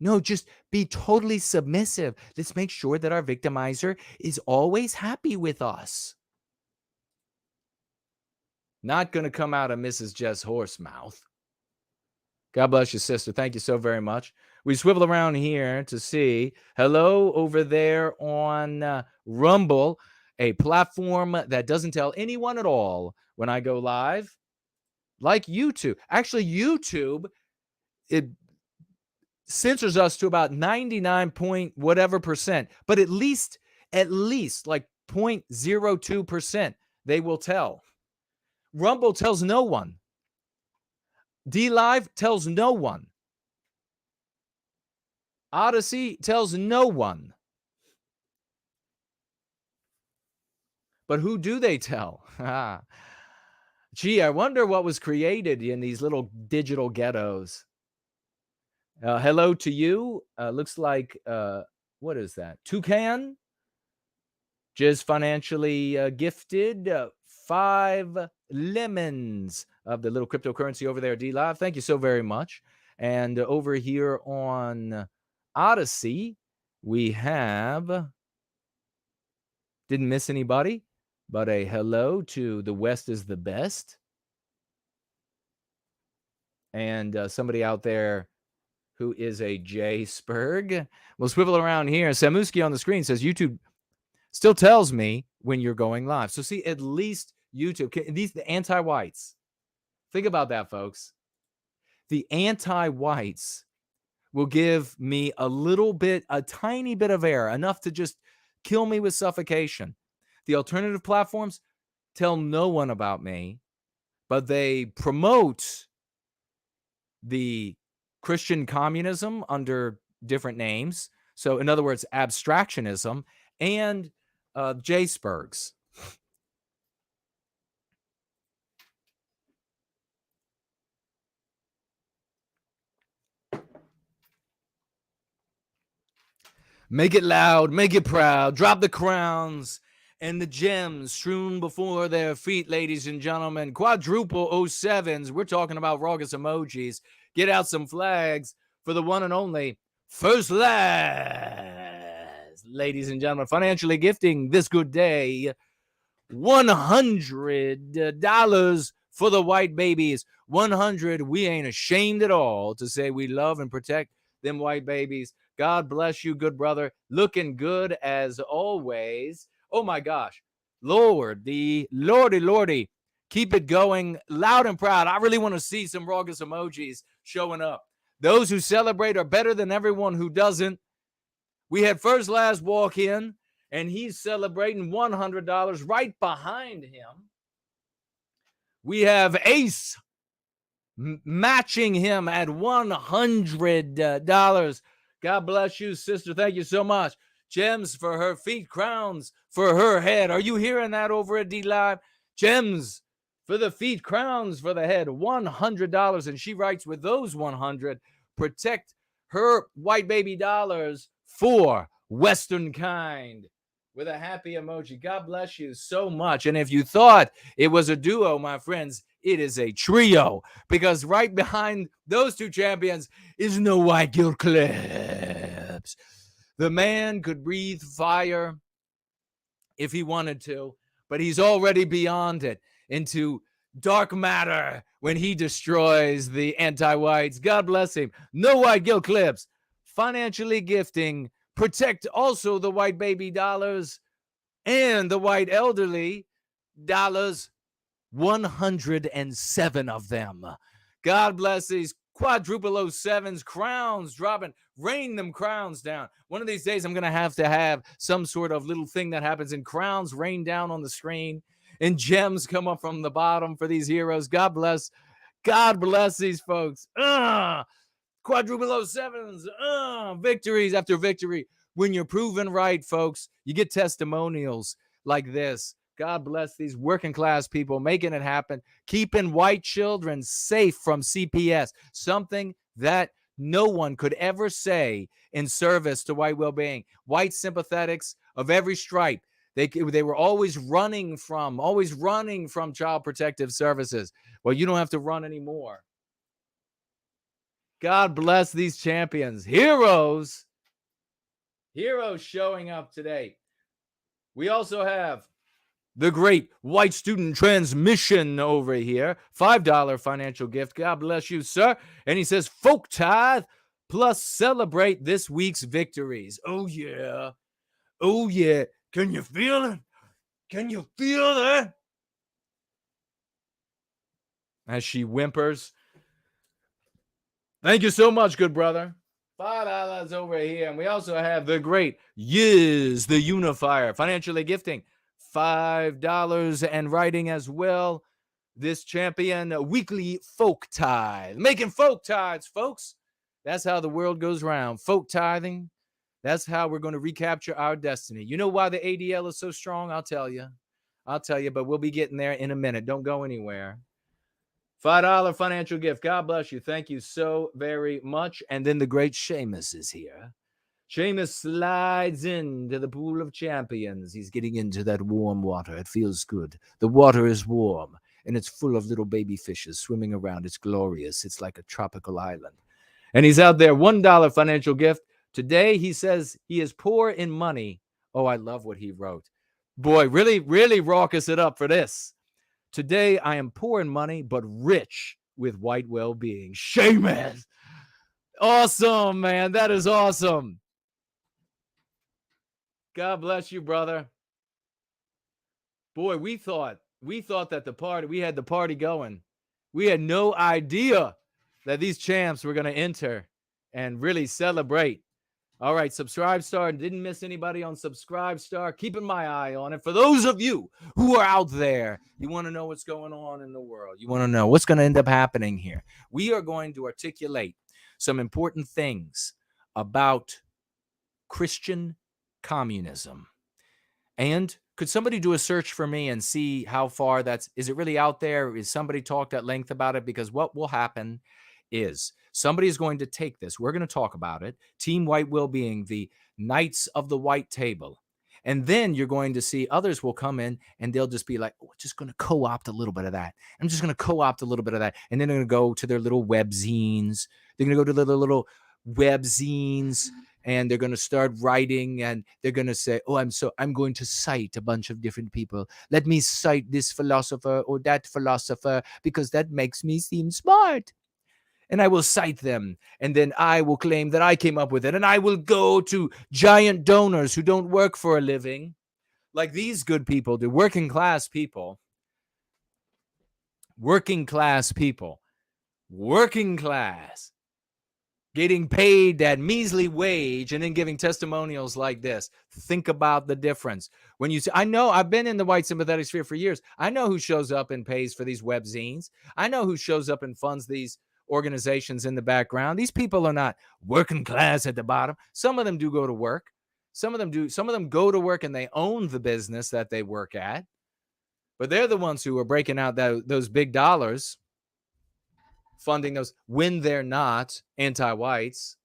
No, just be totally submissive. Let's make sure that our victimizer is always happy with us. Not going to come out of Mrs. Jess Horst's mouth. God bless you, sister. Thank you so very much. We swivel around here to see. Hello over there on Rumble, a platform that doesn't tell anyone at all when I go live, like YouTube. Actually, YouTube, it censors us to about 99 point whatever percent, but at least like 0.02% they will tell. Rumble tells no one. DLive tells no one. Odyssey tells no one. But who do they tell? Gee, I wonder what was created in these little digital ghettos. Hello to you. Looks like, what is that? Toucan just financially gifted 5 lemons of the little cryptocurrency over there, DLive. Thank you so very much. And over here on Odyssey, we have, didn't miss anybody, but a hello to The West is the Best. And somebody out there who is a J Spurg. We'll swivel around here. Samuski on the screen says YouTube still tells me when you're going live. So see, at least YouTube, these the anti-whites. Think about that, folks. The anti-whites will give me a tiny bit of air, enough to just kill me with suffocation. The alternative platforms tell no one about me, but they promote the Christian communism under different names. So in other words, abstractionism and J-Spurgs. Make it loud, make it proud, drop the crowns and the gems strewn before their feet, ladies and gentlemen. Quadruple 07s. We're talking about raucous emojis. Get out some flags for the one and only First Last, ladies and gentlemen. Financially gifting this good day, $100 for the white babies. 100. We ain't ashamed at all to say we love and protect them white babies. God bless you, good brother. Looking good as always. Oh my gosh. Lordy. Keep it going loud and proud. I really want to see some raucous emojis showing up. Those who celebrate are better than everyone who doesn't. We had First Last walk in, and he's celebrating $100 right behind him. We have Ace matching him at $100. God bless you, sister. Thank you so much. Gems for her feet, crowns for her head. Are you hearing that over at DLive? Gems for the feet, crowns for the head, $100. And she writes, with those 100, protect her white baby dollars for Western kind, with a happy emoji. God bless you so much. And if you thought it was a duo, my friends, it is a trio, because right behind those two champions is no white guilt clips. The man could breathe fire if he wanted to, but he's already beyond it into dark matter when he destroys the anti-whites. God bless him. No white guilt clips financially gifting, protect also the white baby dollars and the white elderly dollars, 107 of them. God bless these quadruple 07s, crowns dropping, rain them crowns down. One of these days, I'm going to have some sort of little thing that happens and crowns rain down on the screen and gems come up from the bottom for these heroes. God bless these folks. Quadruple 07s, victories after victory. When you're proven right, folks, you get testimonials like this. God bless these working class people making it happen, keeping white children safe from CPS, something that no one could ever say in service to white well-being. White sympathetics of every stripe, they were always running from Child Protective Services. Well, you don't have to run anymore. God bless these champions, heroes showing up today. We also have the great white student transmission over here. $5 financial gift. God bless you, sir. And he says, folk tithe plus celebrate this week's victories. Oh, yeah. Oh, yeah. Can you feel it? Can you feel that? As she whimpers. Thank you so much, good brother. $5 over here. And we also have the great Yiz, the unifier, financially gifting. $5 and writing as well. This champion, weekly folk tithe. Making folk tithes, folks. That's how the world goes round. Folk tithing. That's how we're going to recapture our destiny. You know why the ADL is so strong? I'll tell you, but we'll be getting there in a minute. Don't go anywhere. $5 financial gift. God bless you. Thank you so very much. And then the great Seamus is here. Seamus slides into the pool of champions. He's getting into that warm water. It feels good. The water is warm, and it's full of little baby fishes swimming around. It's glorious. It's like a tropical island. And he's out there. $1 financial gift. Today, he says he is poor in money. Oh, I love what he wrote. Boy, really, really raucous it up for this. Today, I am poor in money, but rich with white well-being. Seamus. Awesome, man. That is awesome. God bless you, brother. Boy, we thought that we had the party going. We had no idea that these champs were going to enter and really celebrate. All right, Subscribe Star. Didn't miss anybody on Subscribe Star. Keeping my eye on it. For those of you who are out there, you want to know what's going on in the world. You want to know what's going to end up happening here. We are going to articulate some important things about Christian communism. And could somebody do a search for me and see how far is it really out there? Is somebody talked at length about it? Because what will happen is somebody is going to take this. We're going to talk about it. Team White Wellbeing, the Knights of the White Table. And then you're going to see others will come in and they'll just be like, oh, just going to co-opt a little bit of that. I'm just going to co-opt a little bit of that. And then they're going to go to their little webzines. They're going to go to their little webzines. And they're going to start writing and they're going to say, oh, I'm going to cite a bunch of different people. Let me cite this philosopher or that philosopher because that makes me seem smart. And I will cite them. And then I will claim that I came up with it. And I will go to giant donors who don't work for a living, like these good people do, working class people, getting paid that measly wage and then giving testimonials like this. Think about the difference. When you say, I know I've been in the white sympathetic sphere for years. I know who shows up and pays for these webzines. I know who shows up and funds these organizations in the background. These people are not working class at the bottom. Some of them do go to work. Some of them do. Some of them go to work and they own the business that they work at. But they're the ones who are breaking out those big dollars, funding those when they're not anti-whites.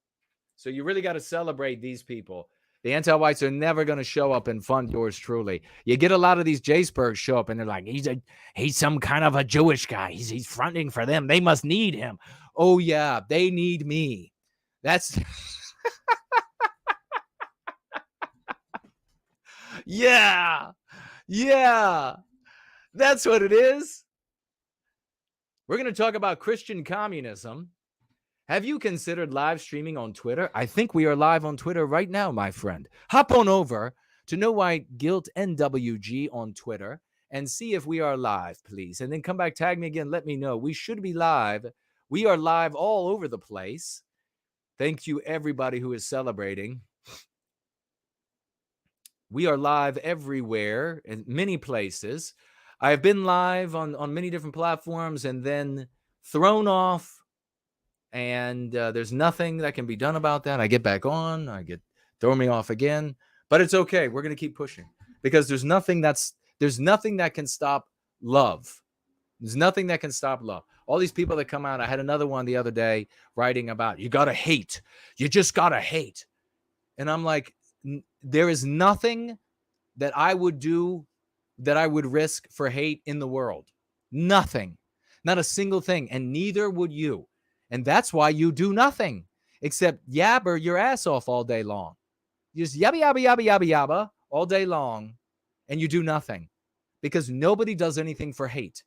So you really got to celebrate these people. The anti-whites are never going to show up and fund yours truly. You get a lot of these Jacebergs show up and they're like, he's some kind of a Jewish guy. He's fronting for them. They must need him. Oh yeah, they need me. That's yeah. That's what it is. We're going to talk about Christian communism. Have you considered live streaming on Twitter? I think we are live on Twitter right now, my friend. Hop on over to No White Guilt NWG on Twitter and see if we are live, please. And then come back, tag me again, let me know. We should be live. We are live all over the place. Thank you, everybody who is celebrating. We are live everywhere in many places. I have been live on many different platforms and then thrown off. And there's nothing that can be done about that. I get back on, throw me off again, but it's okay. We're going to keep pushing because there's nothing that can stop love. There's nothing that can stop love. All these people that come out, I had another one the other day writing about, you got to hate. You just got to hate. And I'm like, there is nothing that I would do that I would risk for hate in the world. Nothing, not a single thing. And neither would you. And that's why you do nothing except yabber your ass off all day long. You just yabba, yabba, yabba, yabba, yabba all day long, and you do nothing because nobody does anything for hate.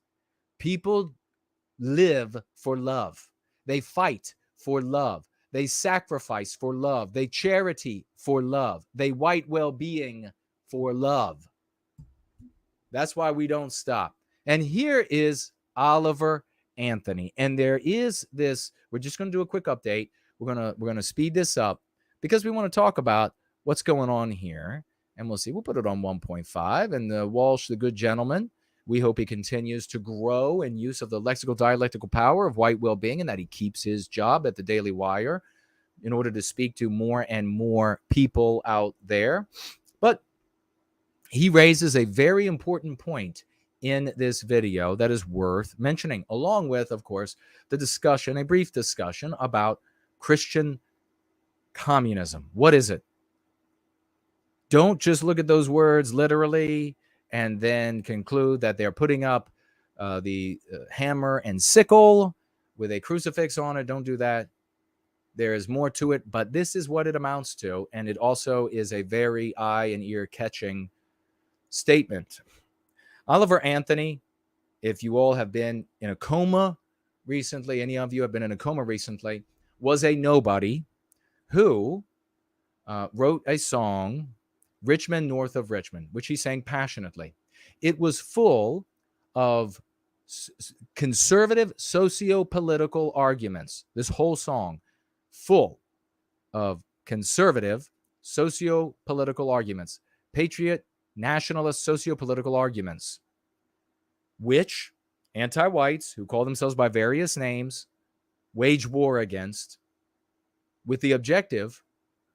People live for love. They fight for love. They sacrifice for love. They charity for love. They white well-being for love. That's why we don't stop. And here is Oliver Anthony. And there is this, we're just going to do a quick update. We're going to speed this up because we want to talk about what's going on here. And we'll see. We'll put it on 1.5. And Walsh, the good gentleman, we hope he continues to grow in use of the lexical dialectical power of white well-being and that he keeps his job at the Daily Wire in order to speak to more and more people out there. But he raises a very important point in this video that is worth mentioning, along with, of course, the discussion, a brief discussion about Christian communism. What is it? Don't just look at those words literally and then conclude that they're putting up the hammer and sickle with a crucifix on it. Don't do that. There is more to it, but this is what it amounts to, and it also is a very eye and ear catching statement. Oliver Anthony, if you all have been in a coma recently, any of you have been in a coma recently, was a nobody who wrote a song, Richmond North of Richmond, which he sang passionately. It was full of conservative socio-political arguments. This whole song, full of conservative socio-political arguments, patriot, nationalist socio-political arguments, which anti-whites, who call themselves by various names, wage war against with the objective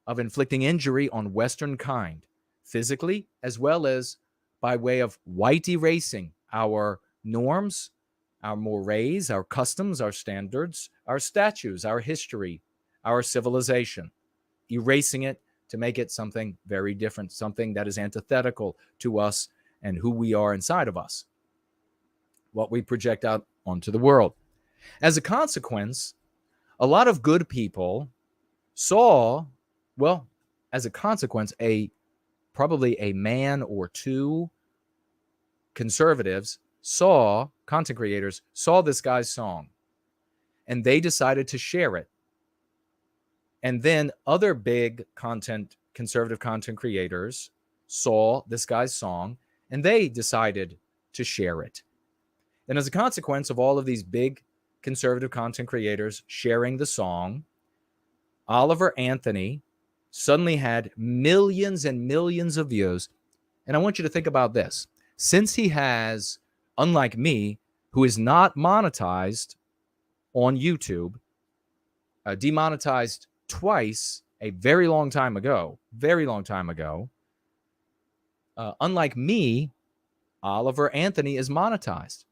of inflicting injury on Western kind, physically as well as by way of white erasing our norms, our mores, our customs, our standards, our statues, our history, our civilization, erasing it to make it something very different, something that is antithetical to us and who we are inside of us, what we project out onto the world. As a consequence, a lot of good people saw, well, as a consequence, probably a man or two conservatives saw, content creators saw this guy's song, and they decided to share it. And then other big conservative content creators saw this guy's song, and they decided to share it. And as a consequence of all of these big conservative content creators sharing the song, Oliver Anthony suddenly had millions and millions of views. And I want you to think about this. Since he has, unlike me, who is not monetized on YouTube, demonetized twice a very long time ago, unlike me, Oliver Anthony is monetized.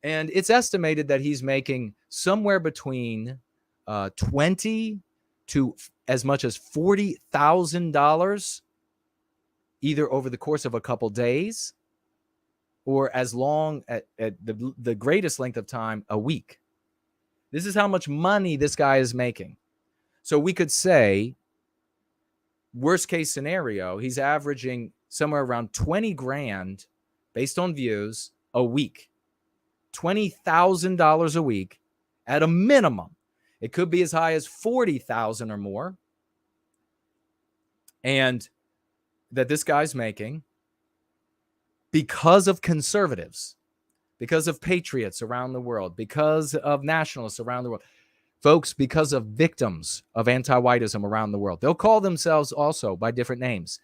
And it's estimated that he's making somewhere between $20,000 to as much as $40,000 either over the course of a couple days or as long at the greatest length of time, a week. This is how much money this guy is making. So we could say, worst case scenario, he's averaging somewhere around 20 grand based on views a week. $20,000 a week at a minimum. It could be as high as 40,000 or more. And that this guy's making because of conservatives, because of patriots around the world, because of nationalists around the world, folks, because of victims of anti-whiteism around the world. They'll call themselves also by different names,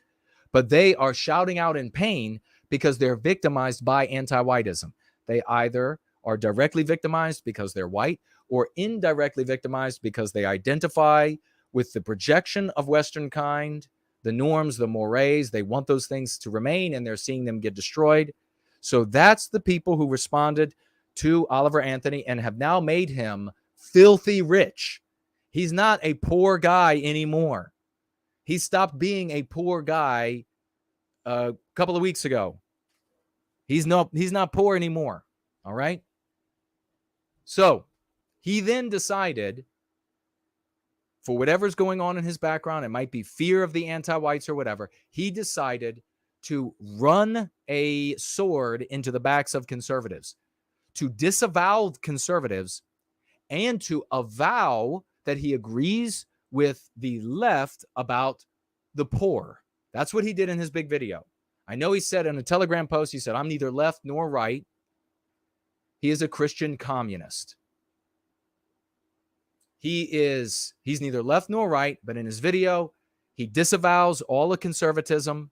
but they are shouting out in pain because they're victimized by anti-whiteism. They either are directly victimized because they're white or indirectly victimized because they identify with the projection of Western kind, the norms, the mores. They want those things to remain, and they're seeing them get destroyed. So that's the people who responded to Oliver Anthony and have now made him filthy rich. He's not a poor guy anymore. He stopped being a poor guy a couple of weeks ago. He's not poor anymore. All right. So he then decided, for whatever's going on in his background, it might be fear of the anti-whites or whatever, he decided to run a sword into the backs of conservatives, to disavow conservatives, and to avow that he agrees with the left about the poor. That's what he did in his big video. I know he said in a Telegram post, he said, I'm neither left nor right. He is a Christian communist. He's neither left nor right, but in his video, he disavows all the conservatism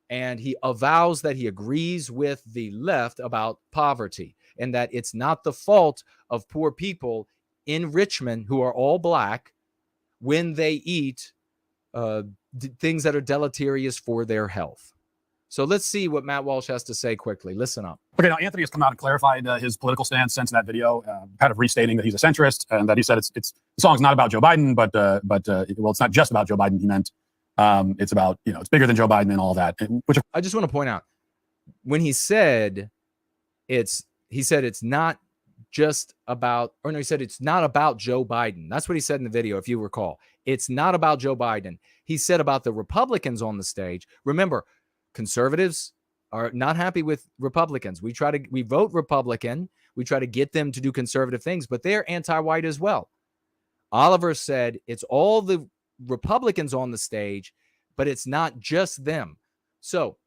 and he avows that he agrees with the left about poverty and that it's not the fault of poor people in Richmond who are all black when they eat things that are deleterious for their health. So let's see what Matt Walsh has to say quickly. Listen up. Okay, now Anthony has come out and clarified his political stance since that video, kind of restating that he's a centrist and that he said the song's not about Joe Biden, but it's not just about Joe Biden. He meant it's about, it's bigger than Joe Biden and all that. Which I just want to point out, when he said it's not just about, or no, he said it's not about Joe Biden. That's what he said in the video, if you recall. It's not about Joe Biden. He said about the Republicans on the stage. Remember, conservatives are not happy with Republicans. We vote Republican. We try to get them to do conservative things, but they're anti-white as well. Oliver said it's all the Republicans on the stage, but it's not just them. So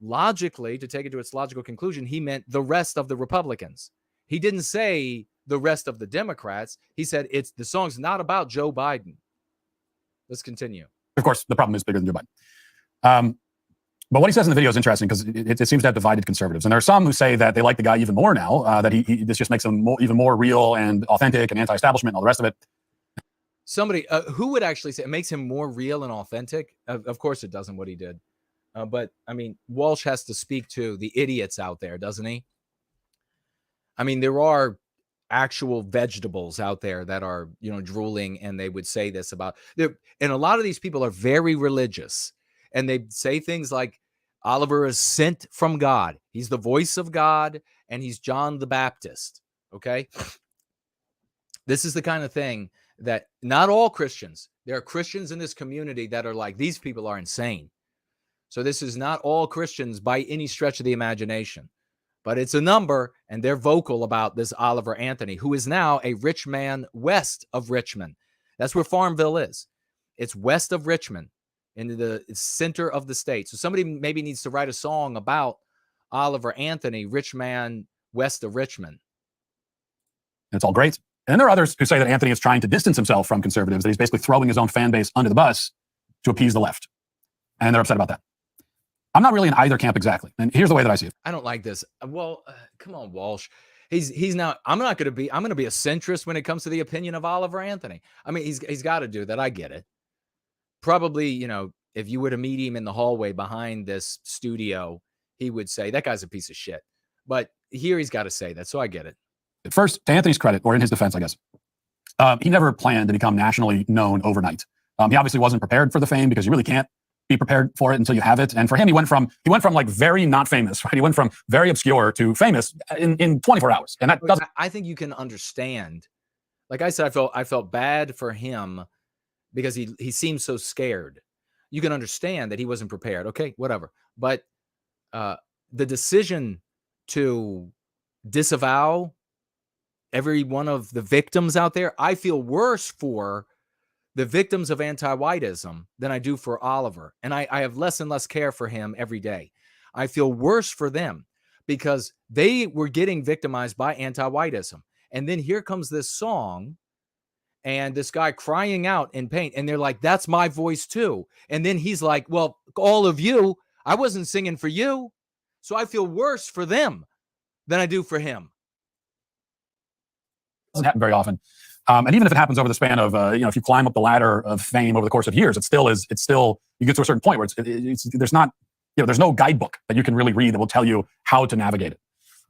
logically, to take it to its logical conclusion, he meant the rest of the Republicans. He didn't say the rest of the Democrats. He said the song's not about Joe Biden. Let's continue. Of course, the problem is bigger than Joe Biden. But what he says in the video is interesting because it seems to have divided conservatives. And there are some who say that they like the guy even more now, that this just makes him even more real and authentic and anti-establishment and all the rest of it. Somebody who would actually say it makes him more real and authentic? Of course it doesn't, what he did. But, I mean, Walsh has to speak to the idiots out there, doesn't he? I mean, there are actual vegetables out there that are, drooling, and they would say this about them. And a lot of these people are very religious. And they say things like, Oliver is sent from God. He's the voice of God, and he's John the Baptist. Okay? This is the kind of thing that not all Christians, there are Christians in this community that are like, these people are insane. So this is not all Christians by any stretch of the imagination. But it's a number, and they're vocal about this Oliver Anthony, who is now a rich man west of Richmond. That's where Farmville is. It's west of Richmond, in the center of the state. So somebody maybe needs to write a song about Oliver Anthony, rich man west of Richmond. It's all great. And there are others who say that Anthony is trying to distance himself from conservatives, that he's basically throwing his own fan base under the bus to appease the left. And they're upset about that. I'm not really in either camp exactly. And here's the way that I see it. I don't like this. Well, come on, Walsh. He's now, I'm going to be a centrist when it comes to the opinion of Oliver Anthony. I mean, he's got to do that. I get it. Probably, if you were to meet him in the hallway behind this studio, he would say, that guy's a piece of shit. But here he's got to say that, so I get it. First, to Anthony's credit, or in his defense, I guess, he never planned to become nationally known overnight. He obviously wasn't prepared for the fame because you really can't be prepared for it until you have it. And for him, he went from like very not famous, right? He went from very obscure to famous in 24 hours. And that doesn't. I think you can understand. Like I said, I felt bad for him because he seemed so scared. You can understand that he wasn't prepared. Okay, whatever. But the decision to disavow every one of the victims out there. I feel worse for the victims of anti-whiteism than I do for Oliver. And I have less and less care for him every day. I feel worse for them because they were getting victimized by anti-whiteism. And then here comes this song and this guy crying out in pain. And they're like, that's my voice too. And then he's like, well, all of you, I wasn't singing for you. So I feel worse for them than I do for him. Doesn't happen very often. And even if it happens over the span of, if you climb up the ladder of fame over the course of years, it's still, you get to a certain point where there's not, there's no guidebook that you can really read that will tell you how to navigate it.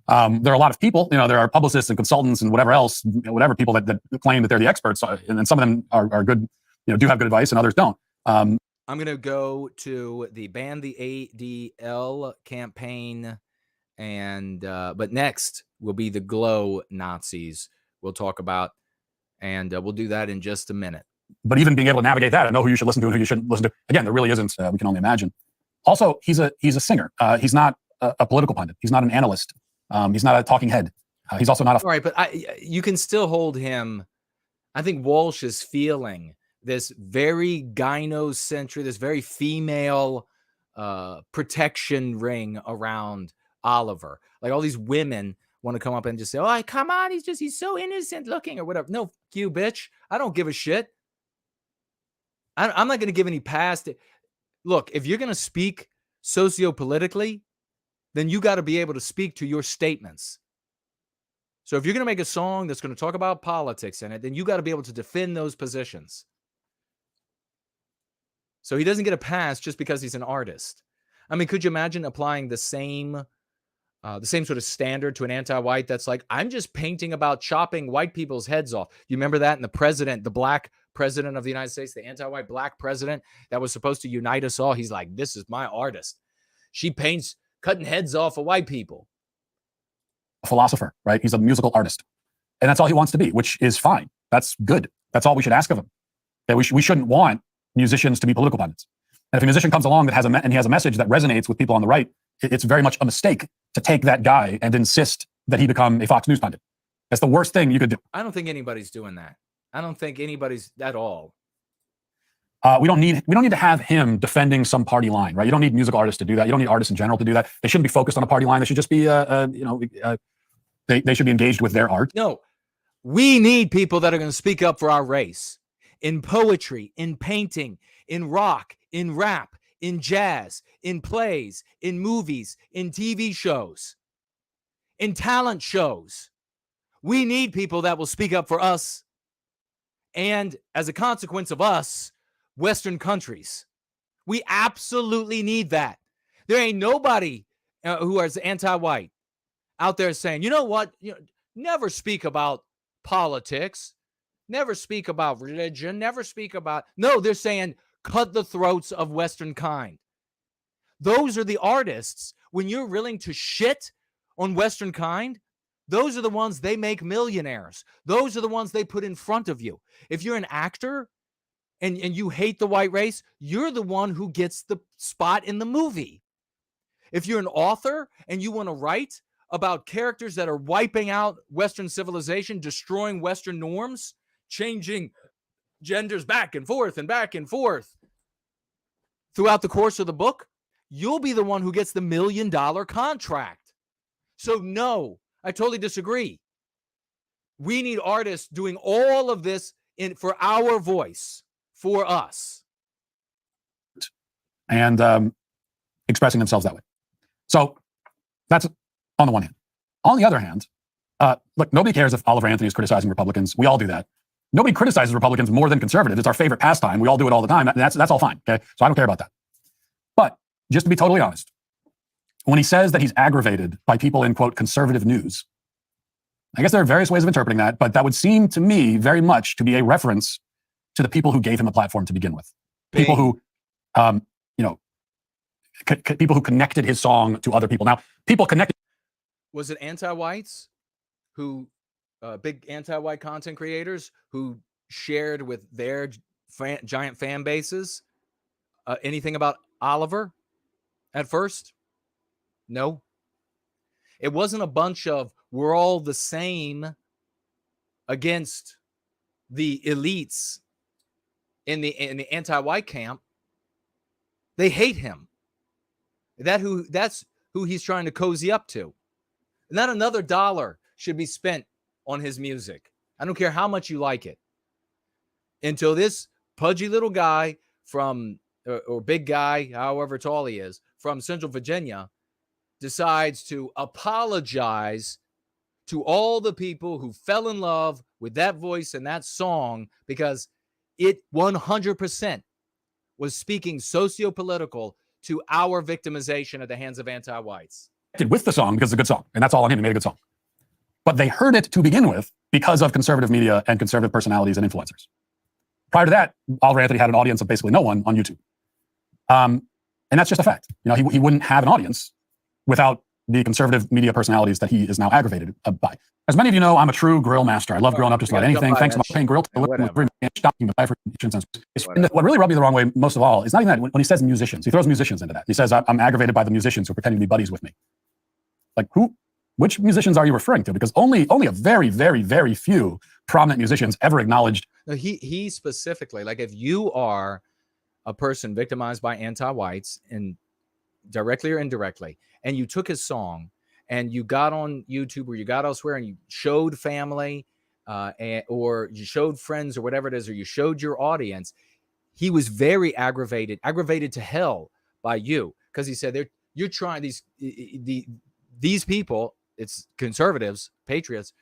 There are a lot of people, there are publicists and consultants and whatever else, whatever people that claim that they're the experts. And some of them are good, do have good advice and others don't. I'm going to go to the Ban the ADL campaign. And, but next will be the Glow Nazis we'll talk about. And we'll do that in just a minute. But even being able to navigate that and know who you should listen to and who you shouldn't listen to, again, there really isn't. We can only imagine. Also, he's a singer. He's not a political pundit. He's not an analyst. He's not a talking head. He's also not a... All right, but you can still hold him. I think Walsh is feeling this very gynocentric, this very female protection ring around Oliver. Like all these women want to come up and just say, oh, come on, he's so innocent looking or whatever. No, fuck you, bitch. I don't give a shit. I'm not going to give any pass. Look, if you're going to speak socio-politically, then you got to be able to speak to your statements. So if you're going to make a song that's going to talk about politics in it, then you got to be able to defend those positions. So he doesn't get a pass just because he's an artist. I mean, could you imagine applying the same sort of standard to an anti-white that's like, I'm just painting about chopping white people's heads off. You remember that? And the black president of the United States, the anti-white black president that was supposed to unite us all. He's like, this is my artist. She paints cutting heads off of white people. A philosopher, right? He's a musical artist. And that's all he wants to be, which is fine. That's good. That's all we should ask of him. That we shouldn't want musicians to be political pundits. And if a musician comes along that has he has a message that resonates with people on the right, it's very much a mistake to take that guy and insist that he become a Fox News pundit. That's the worst thing you could do. I don't think anybody's doing that. I don't think anybody's at all. We don't need to have him defending some party line, right? You don't need musical artists to do that. You don't need artists in general to do that. They shouldn't be focused on a party line. They should just be, they should be engaged with their art. No, we need people that are going to speak up for our race in poetry, in painting, in rock, in rap, in jazz, in plays, in movies, in TV shows, in talent shows. We need people that will speak up for us. And as a consequence of us, Western countries. We absolutely need that. There ain't nobody who is anti-white out there saying, you know what? Never speak about politics. Never speak about religion. Never speak about... No, they're saying cut the throats of Western kind. Those are the artists. When you're willing to shit on Western kind, those are the ones they make millionaires. Those are the ones they put in front of you. If you're an actor and you hate the white race, you're the one who gets the spot in the movie. If you're an author and you want to write about characters that are wiping out Western civilization, destroying Western norms, changing genders back and forth throughout the course of the book, you'll be the one who gets the $1 million contract. So no, I totally disagree. We need artists doing all of this for our voice. For us. And expressing themselves that way. So that's on the one hand. On the other hand, look, nobody cares if Oliver Anthony is criticizing Republicans. We all do that. Nobody criticizes Republicans more than conservatives. It's our favorite pastime. We all do it all the time. That's all fine. Okay. So I don't care about that. But just to be totally honest, when he says that he's aggravated by people in, quote, conservative news, I guess there are various ways of interpreting that, but that would seem to me very much to be a reference to the people who gave him a platform to begin with. People who, people who connected his song to other people. Now, people connected. Was it anti-whites who, big anti-white content creators who shared with their giant fan bases anything about Oliver at first? No. It wasn't a bunch of, we're all the same against the elites in the anti-white camp, they hate him. That's who he's trying to cozy up to. Not another dollar should be spent on his music. I don't care how much you like it. Until this pudgy little guy from, or big guy, however tall he is, from Central Virginia decides to apologize to all the people who fell in love with that voice and that song, because it 100% was speaking socio-political to our victimization at the hands of anti-whites. With the song because it's a good song, and that's all on him. He made a good song. But they heard it to begin with because of conservative media and conservative personalities and influencers. Prior to that, Oliver Anthony had an audience of basically no one on YouTube. And that's just a fact. You know, he wouldn't have an audience without the conservative media personalities that he is now aggravated by. As many of you know, I'm a true grill master. I love grilling up just about anything. Thanks to my paying grill. What really rubbed me the wrong way most of all is not even that. When he says musicians, he throws musicians into that. He says, I'm aggravated by the musicians who are pretending to be buddies with me. Like who? Which musicians are you referring to? Because only a very, very, very few prominent musicians ever acknowledged. No, he specifically, like if you are a person victimized by anti-whites, and directly or indirectly, and you took his song and you got on YouTube or you got elsewhere and you showed family or you showed friends or whatever it is, or you showed your audience, he was very aggravated to hell by you, because he said you're trying these people, it's conservatives, patriots,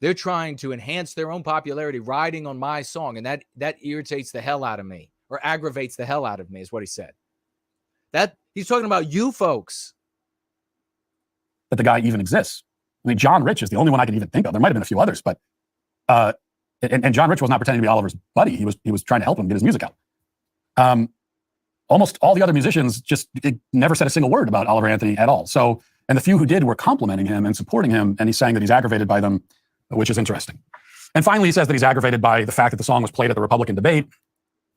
they're trying to enhance their own popularity riding on my song, and that irritates the hell out of me, or aggravates the hell out of me, is what he said. That he's talking about you folks. That the guy even exists. I mean, John Rich is the only one I can even think of. There might have been a few others, but and John Rich was not pretending to be Oliver's buddy. He was trying to help him get his music out. Almost all the other musicians just never said a single word about Oliver Anthony at all. So, and the few who did were complimenting him and supporting him, and he's saying that he's aggravated by them, which is interesting. And finally, he says that he's aggravated by the fact that the song was played at the Republican debate.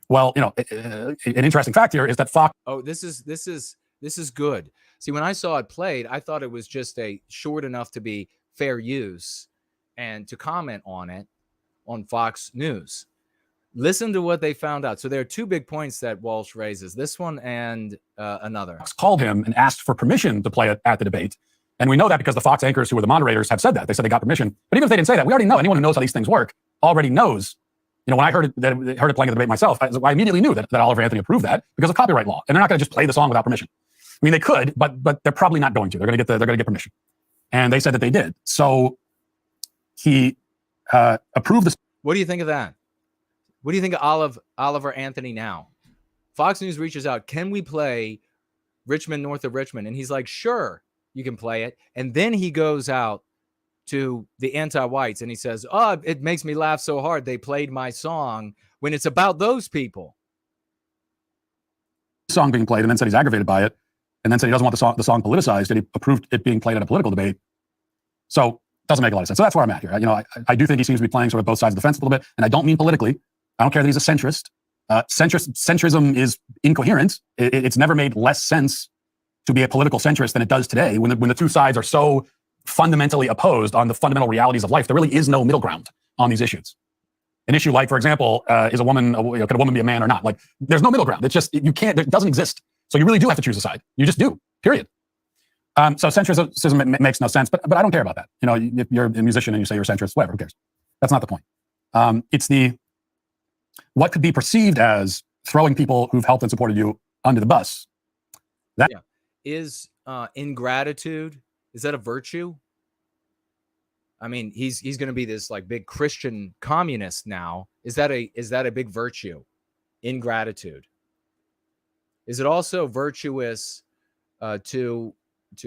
Well, you know, an interesting fact here is that Fox. Oh, this is good. See, when I saw it played, I thought it was just a short enough to be fair use and to comment on it on Fox News. Listen to what they found out. So there are two big points that Walsh raises, this one and another. Fox called him and asked for permission to play it at the debate. And we know that because the Fox anchors who were the moderators have said that. They said they got permission. But even if they didn't say that, we already know. Anyone who knows how these things work already knows. You know, when I heard it playing at the debate myself, I immediately knew that Oliver Anthony approved that because of copyright law. And they're not going to just play the song without permission. I mean, they could, but they're probably not going to. They're going to get permission. And they said that they did. So he approved this. What do you think of that? What do you think of Oliver Anthony now? Fox News reaches out, can we play Richmond, north of Richmond? And he's like, sure, you can play it. And then he goes out to the anti-whites and he says, oh, it makes me laugh so hard they played my song, when it's about those people. Song being played, and then said he's aggravated by it, and then said he doesn't want the song politicized, and he approved it being played at a political debate. So it doesn't make a lot of sense. So that's where I'm at here. You know, I do think he seems to be playing sort of both sides of the fence a little bit, and I don't mean politically. I don't care that he's a centrist. Centrism is incoherent. It's never made less sense to be a political centrist than it does today, when the two sides are so fundamentally opposed on the fundamental realities of life. There really is no middle ground on these issues. An issue like, for example, is could a woman be a man or not? Like, there's no middle ground. It's just, it doesn't exist. So you really do have to choose a side. You just do, period. So centrism makes no sense, but I don't care about that. You know, if you're a musician and you say you're a centrist, whatever, who cares? That's not the point. It's what could be perceived as throwing people who've helped and supported you under the bus. That is ingratitude. Is that a virtue? I mean, he's going to be this like big Christian communist now. Is that a big virtue? Ingratitude. Is it also virtuous to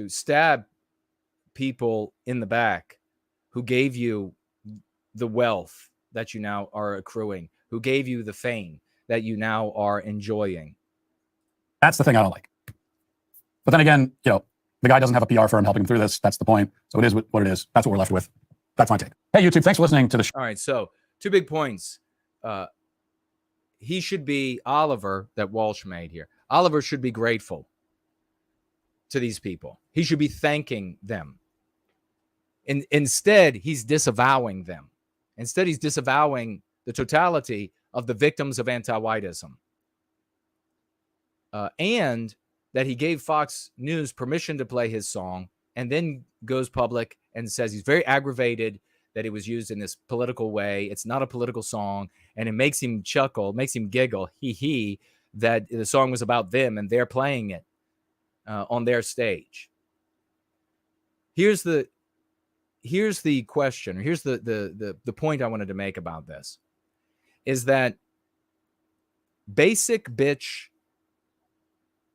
stab people in the back who gave you the wealth that you now are accruing, who gave you the fame that you now are enjoying? That's the thing I don't like. But then again, you know, the guy doesn't have a PR firm helping him through this. That's the point. So it is what it is. That's what we're left with. That's my take. Hey, YouTube, thanks for listening to the show. All right, so two big points. He should be, Oliver, that Walsh made here, Oliver should be grateful to these people. He should be thanking them. Instead, he's disavowing them Instead, he's disavowing the totality of the victims of anti-whiteism. And that he gave Fox News permission to play his song, and then goes public and says he's very aggravated that it was used in this political way. It's not a political song, and it makes him chuckle, makes him giggle, that the song was about them and they're playing it on their stage. Here's the question, or here's the point I wanted to make about this, is that basic bitch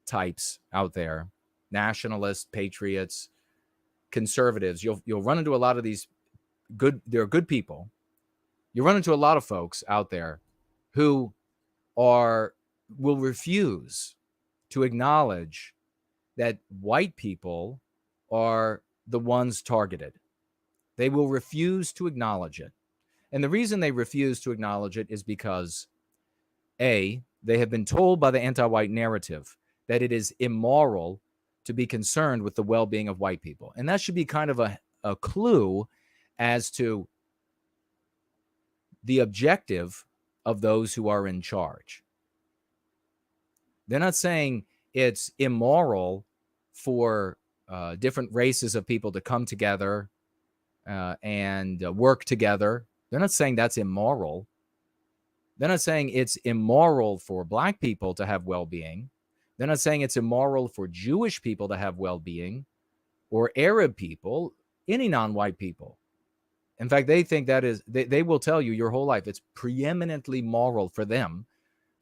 types out there, nationalists, patriots, conservatives, you'll run into a lot of these they're good people. You run into a lot of folks out there who will refuse to acknowledge that white people are the ones targeted. They will refuse to acknowledge it. And the reason they refuse to acknowledge it is because, A, they have been told by the anti-white narrative that it is immoral to be concerned with the well-being of white people. And that should be kind of a clue as to the objective of those who are in charge. They're not saying it's immoral for different races of people to come together and work together. They're not saying that's immoral. They're not saying it's immoral for black people to have well-being. They're not saying it's immoral for Jewish people to have well-being, or Arab people, any non-white people. In fact, they think that is, they will tell you your whole life, it's preeminently moral for them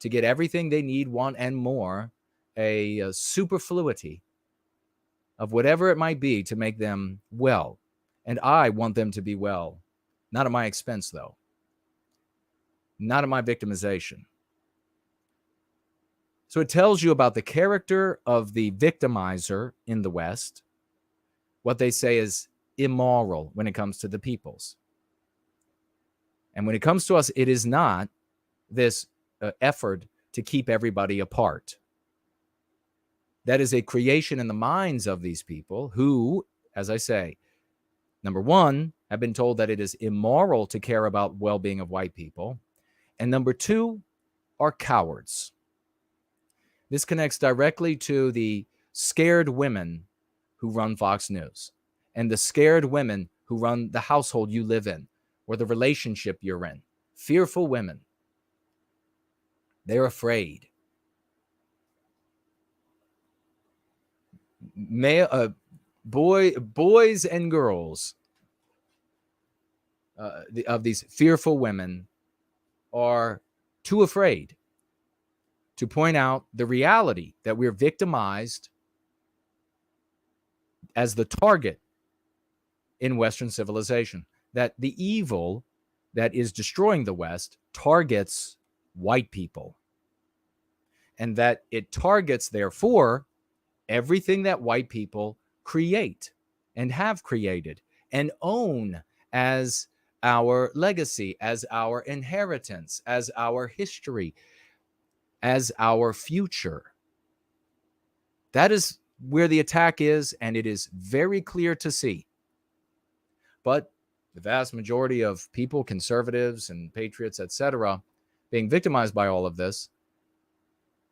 to get everything they need, want, and more, a superfluity of whatever it might be to make them well. And I want them to be well. Not at my expense, though. Not at my victimization. So it tells you about the character of the victimizer in the West, what they say is immoral when it comes to the peoples. And when it comes to us, it is not this effort to keep everybody apart. That is a creation in the minds of these people who, as I say, number one, have been told that it is immoral to care about well-being of white people. And number two, are cowards. This connects directly to the scared women who run Fox News and the scared women who run the household you live in or the relationship you're in. Fearful women. They're afraid. Boys and girls of these fearful women are too afraid to point out the reality that we're victimized as the target in Western civilization, that the evil that is destroying the West targets white people, and that it targets, therefore, everything that white people create and have created and own as our legacy, as our inheritance, as our history, as our future. That is where the attack is, and it is very clear to see. But the vast majority of people, conservatives and patriots, etc., being victimized by all of this,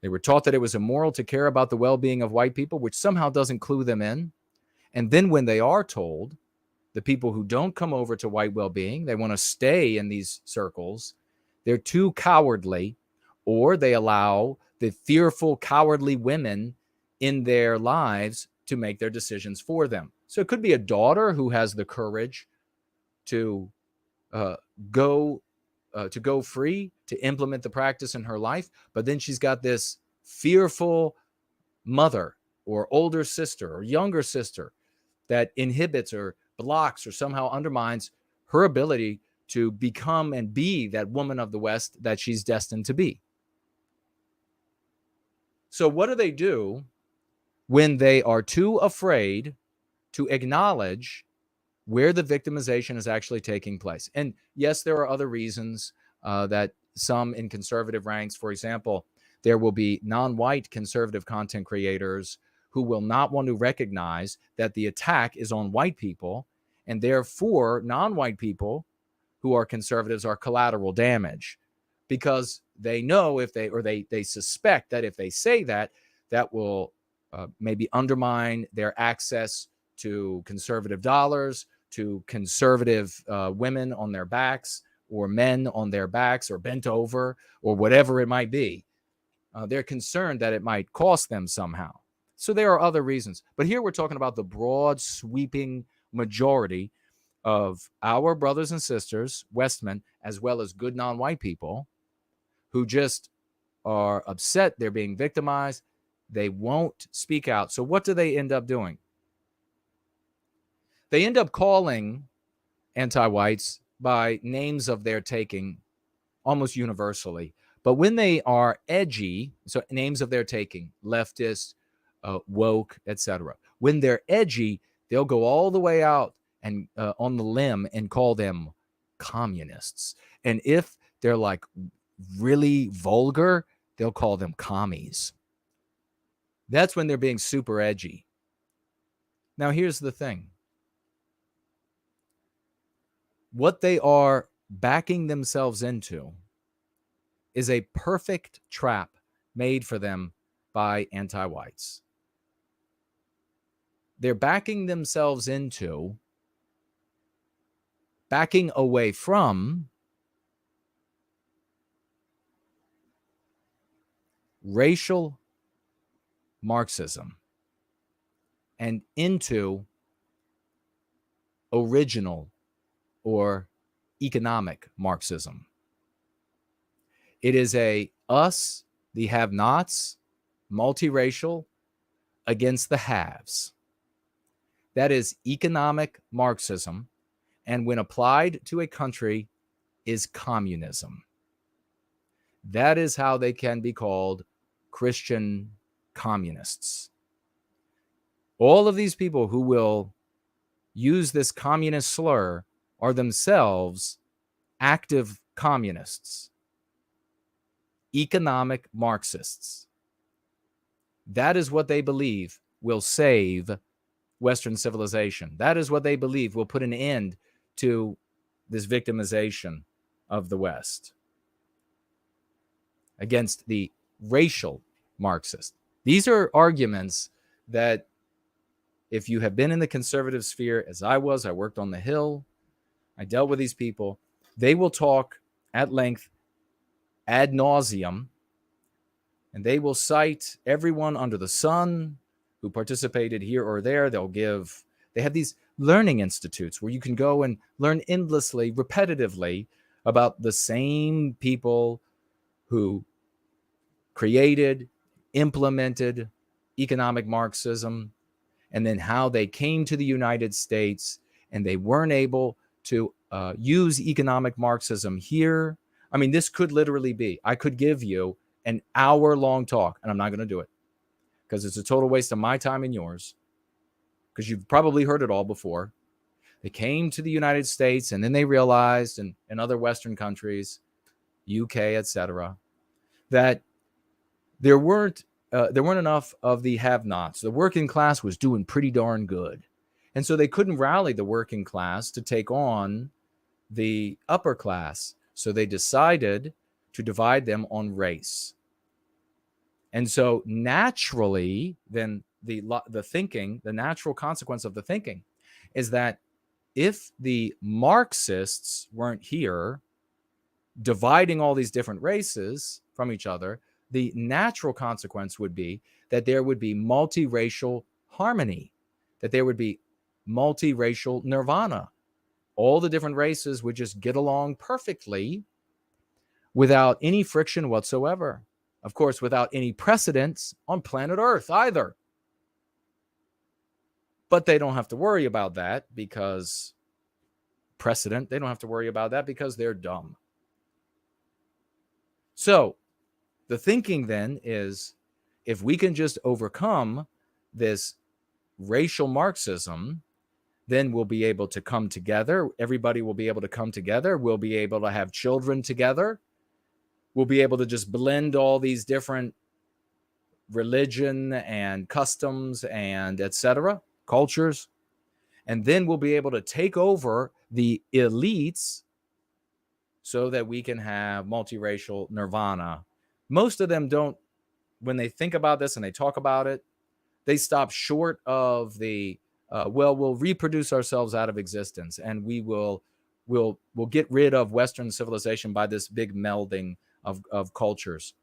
they were taught that it was immoral to care about the well-being of white people, which somehow doesn't clue them in. And then when they are told, the people who don't come over to white well-being, they want to stay in these circles, they're too cowardly, or they allow the fearful, cowardly women in their lives to make their decisions for them. So it could be a daughter who has the courage to go free, to implement the practice in her life, but then she's got this fearful mother or older sister or younger sister that inhibits or blocks or somehow undermines her ability to become and be that woman of the West that she's destined to be. So what do they do when they are too afraid to acknowledge where the victimization is actually taking place? And yes, there are other reasons that some in conservative ranks, for example, there will be non-white conservative content creators who will not want to recognize that the attack is on white people, and therefore non-white people who are conservatives are collateral damage, because they know if they suspect that if they say that, that will maybe undermine their access to conservative dollars, to conservative women on their backs, or men on their backs, or bent over, or whatever it might be. They're concerned that it might cost them somehow. So there are other reasons. But here we're talking about the broad, sweeping majority of our brothers and sisters, Westmen, as well as good non-white people, who just are upset. They're being victimized. They won't speak out. So what do they end up doing? They end up calling anti-whites by names of their taking almost universally. But when they are edgy, so names of their taking, leftist, woke, etc. When they're edgy, they'll go all the way out and on the limb and call them communists. And if they're like really vulgar, they'll call them commies. That's when they're being super edgy. Now, here's the thing. What they are backing themselves into is a perfect trap made for them by anti-whites. They're backing themselves into backing away from racial Marxism and into original or economic Marxism. It is a us, the have-nots, multiracial, against the haves. That is economic Marxism, and when applied to a country, is communism. That is how they can be called Christian communists. All of these people who will use this communist slur are themselves active communists, economic Marxists. That is what they believe will save Western civilization. That is what they believe will put an end to this victimization of the West against the racial Marxist. These are arguments that if you have been in the conservative sphere, as I was, I worked on the Hill, I dealt with these people, they will talk at length, ad nauseum, and they will cite everyone under the sun who participated here or there. They have these learning institutes where you can go and learn endlessly, repetitively about the same people who created, implemented economic Marxism, and then how they came to the United States and they weren't able to use economic Marxism here. I mean, this could literally be, I could give you an hour-long talk, and I'm not going to do it because it's a total waste of my time and yours, because you've probably heard it all before. They came to the United States, and then they realized in other Western countries, UK, etc., that there weren't enough of the have-nots. The working class was doing pretty darn good. And so they couldn't rally the working class to take on the upper class. So they decided to divide them on race. And so naturally, then the thinking, the natural consequence of the thinking is that if the Marxists weren't here dividing all these different races from each other, the natural consequence would be that there would be multiracial harmony, that there would be multiracial nirvana. All the different races would just get along perfectly without any friction whatsoever. Of course, without any precedents on planet Earth either. But they don't have to worry about that because they don't have to worry about that because they're dumb. So the thinking then is, if we can just overcome this racial Marxism, then we'll be able to come together. Everybody will be able to come together. We'll be able to have children together. We'll be able to just blend all these different religion and customs and etc. cultures. And then we'll be able to take over the elites so that we can have multiracial nirvana. Most of them don't, when they think about this and they talk about it, they stop short of the, we'll reproduce ourselves out of existence, and we'll get rid of Western civilization by this big melding of cultures.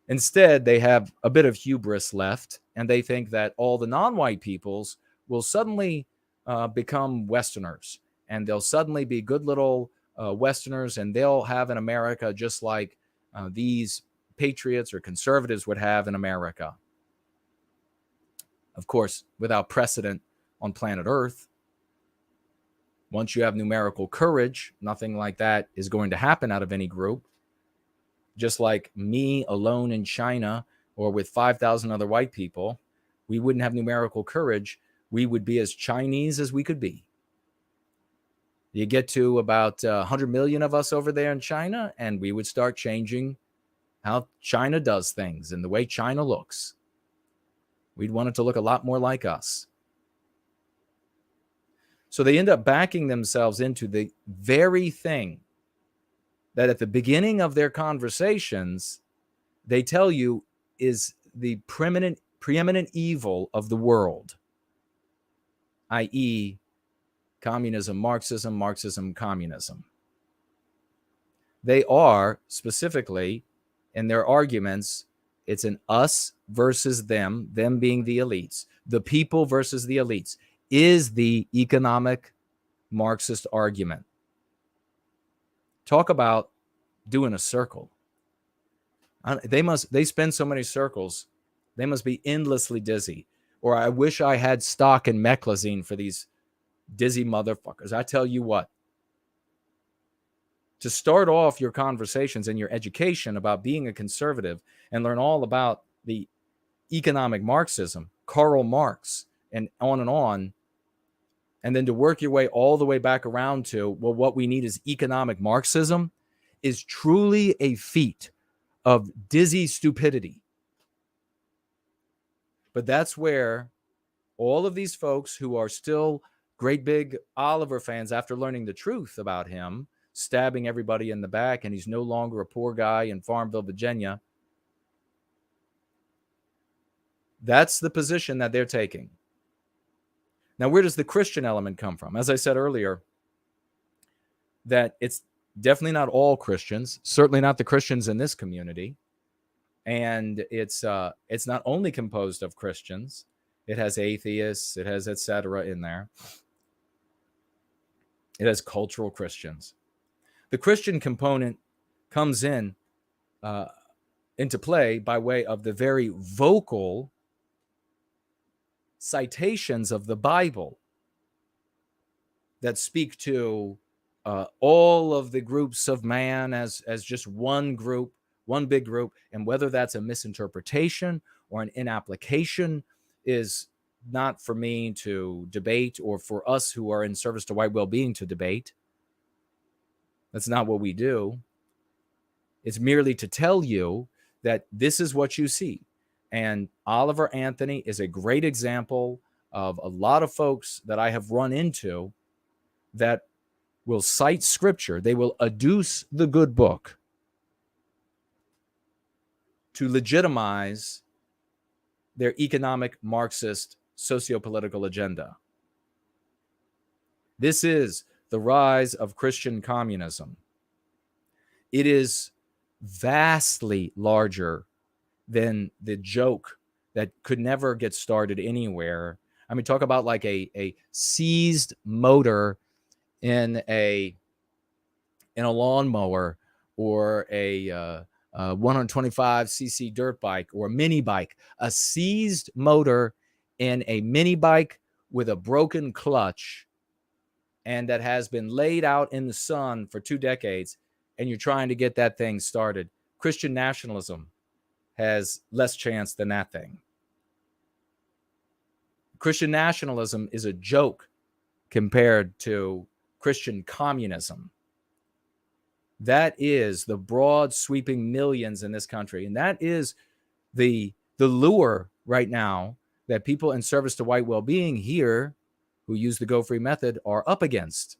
Instead, they have a bit of hubris left, and they think that all the non-white peoples will suddenly become Westerners, and they'll suddenly be good little Westerners, and they'll have an America just like these patriots or conservatives would have in America. Of course, without precedent on planet Earth. Once you have numerical courage, nothing like that is going to happen out of any group. Just like me alone in China or with 5,000 other white people, we wouldn't have numerical courage. We would be as Chinese as we could be. You get to about 100 million of us over there in China, and we would start changing how China does things and the way China looks. We'd want it to look a lot more like us. So they end up backing themselves into the very thing that at the beginning of their conversations, they tell you is the preeminent evil of the world, i.e., communism, Marxism, communism. They are specifically in their arguments, it's an us versus them being the elites, the people versus the elites, is the economic Marxist argument. Talk about doing a circle. They spend so many circles, they must be endlessly dizzy. Or I wish I had stock in meclizine for these dizzy motherfuckers. I tell you what, to start off your conversations and your education about being a conservative and learn all about the economic Marxism, Karl Marx, and on, and then to work your way all the way back around to, well, what we need is economic Marxism, is truly a feat of dizzy stupidity. But that's where all of these folks who are still great big Oliver fans, after learning the truth about him, stabbing everybody in the back, and he's no longer a poor guy in Farmville, Virginia, that's the position that they're taking. Now, where does the Christian element come from? As I said earlier, that it's definitely not all Christians, certainly not the Christians in this community. And it's not only composed of Christians. It has atheists, it has etc. in there. It has cultural Christians. The Christian component comes into play by way of the very vocal citations of the Bible that speak to all of the groups of man as just one group, one big group, and whether that's a misinterpretation or an inapplication is not for me to debate, or for us who are in service to white well-being to debate. That's not what we do. It's merely to tell you that this is what you see. And Oliver Anthony is a great example of a lot of folks that I have run into that will cite scripture. They will adduce the good book to legitimize their economic Marxist socio-political agenda. This is the rise of Christian communism. It is vastly larger than the joke that could never get started anywhere. I mean, talk about like a seized motor in a lawnmower, or a 125cc dirt bike, or a mini bike. A seized motor in a mini bike with a broken clutch, and that has been laid out in the sun for 2 decades, and you're trying to get that thing started. Christian nationalism has less chance than that thing. Christian nationalism is a joke compared to Christian communism. That is the broad sweeping millions in this country. And that is the lure right now that people in service to white well-being here who use the Go Free method are up against.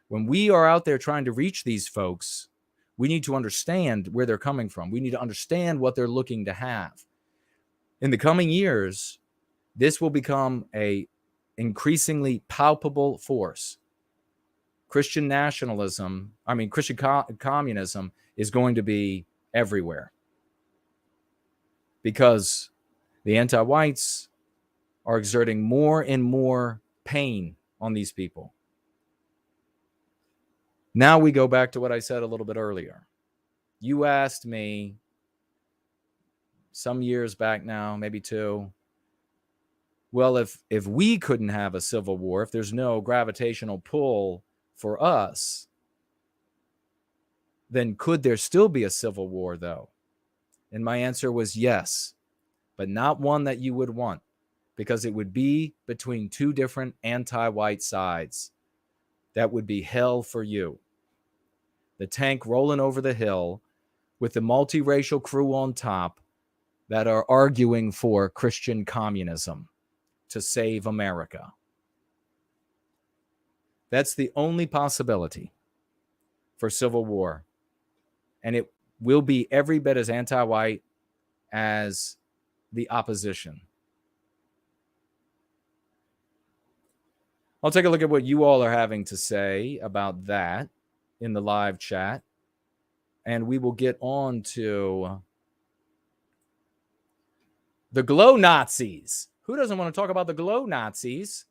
When we are out there trying to reach these folks, we need to understand where they're coming from. We need to understand what they're looking to have. In the coming years, this will become a increasingly palpable force. Christian nationalism, Christian communism is going to be everywhere because the anti-whites are exerting more and more pain on these people. Now we go back to what I said a little bit earlier. You asked me some years back now, maybe 2, well, if we couldn't have a civil war, if there's no gravitational pull for us, then could there still be a civil war, though? And my answer was yes, but not one that you would want, because it would be between 2 different anti-white sides. That would be hell for you. The tank rolling over the hill with the multiracial crew on top that are arguing for Christian communism to save America. That's the only possibility for civil war. And it will be every bit as anti-white as the opposition. I'll take a look at what you all are having to say about that in the live chat. And we will get on to the glow Nazis. Who doesn't want to talk about the glow Nazis?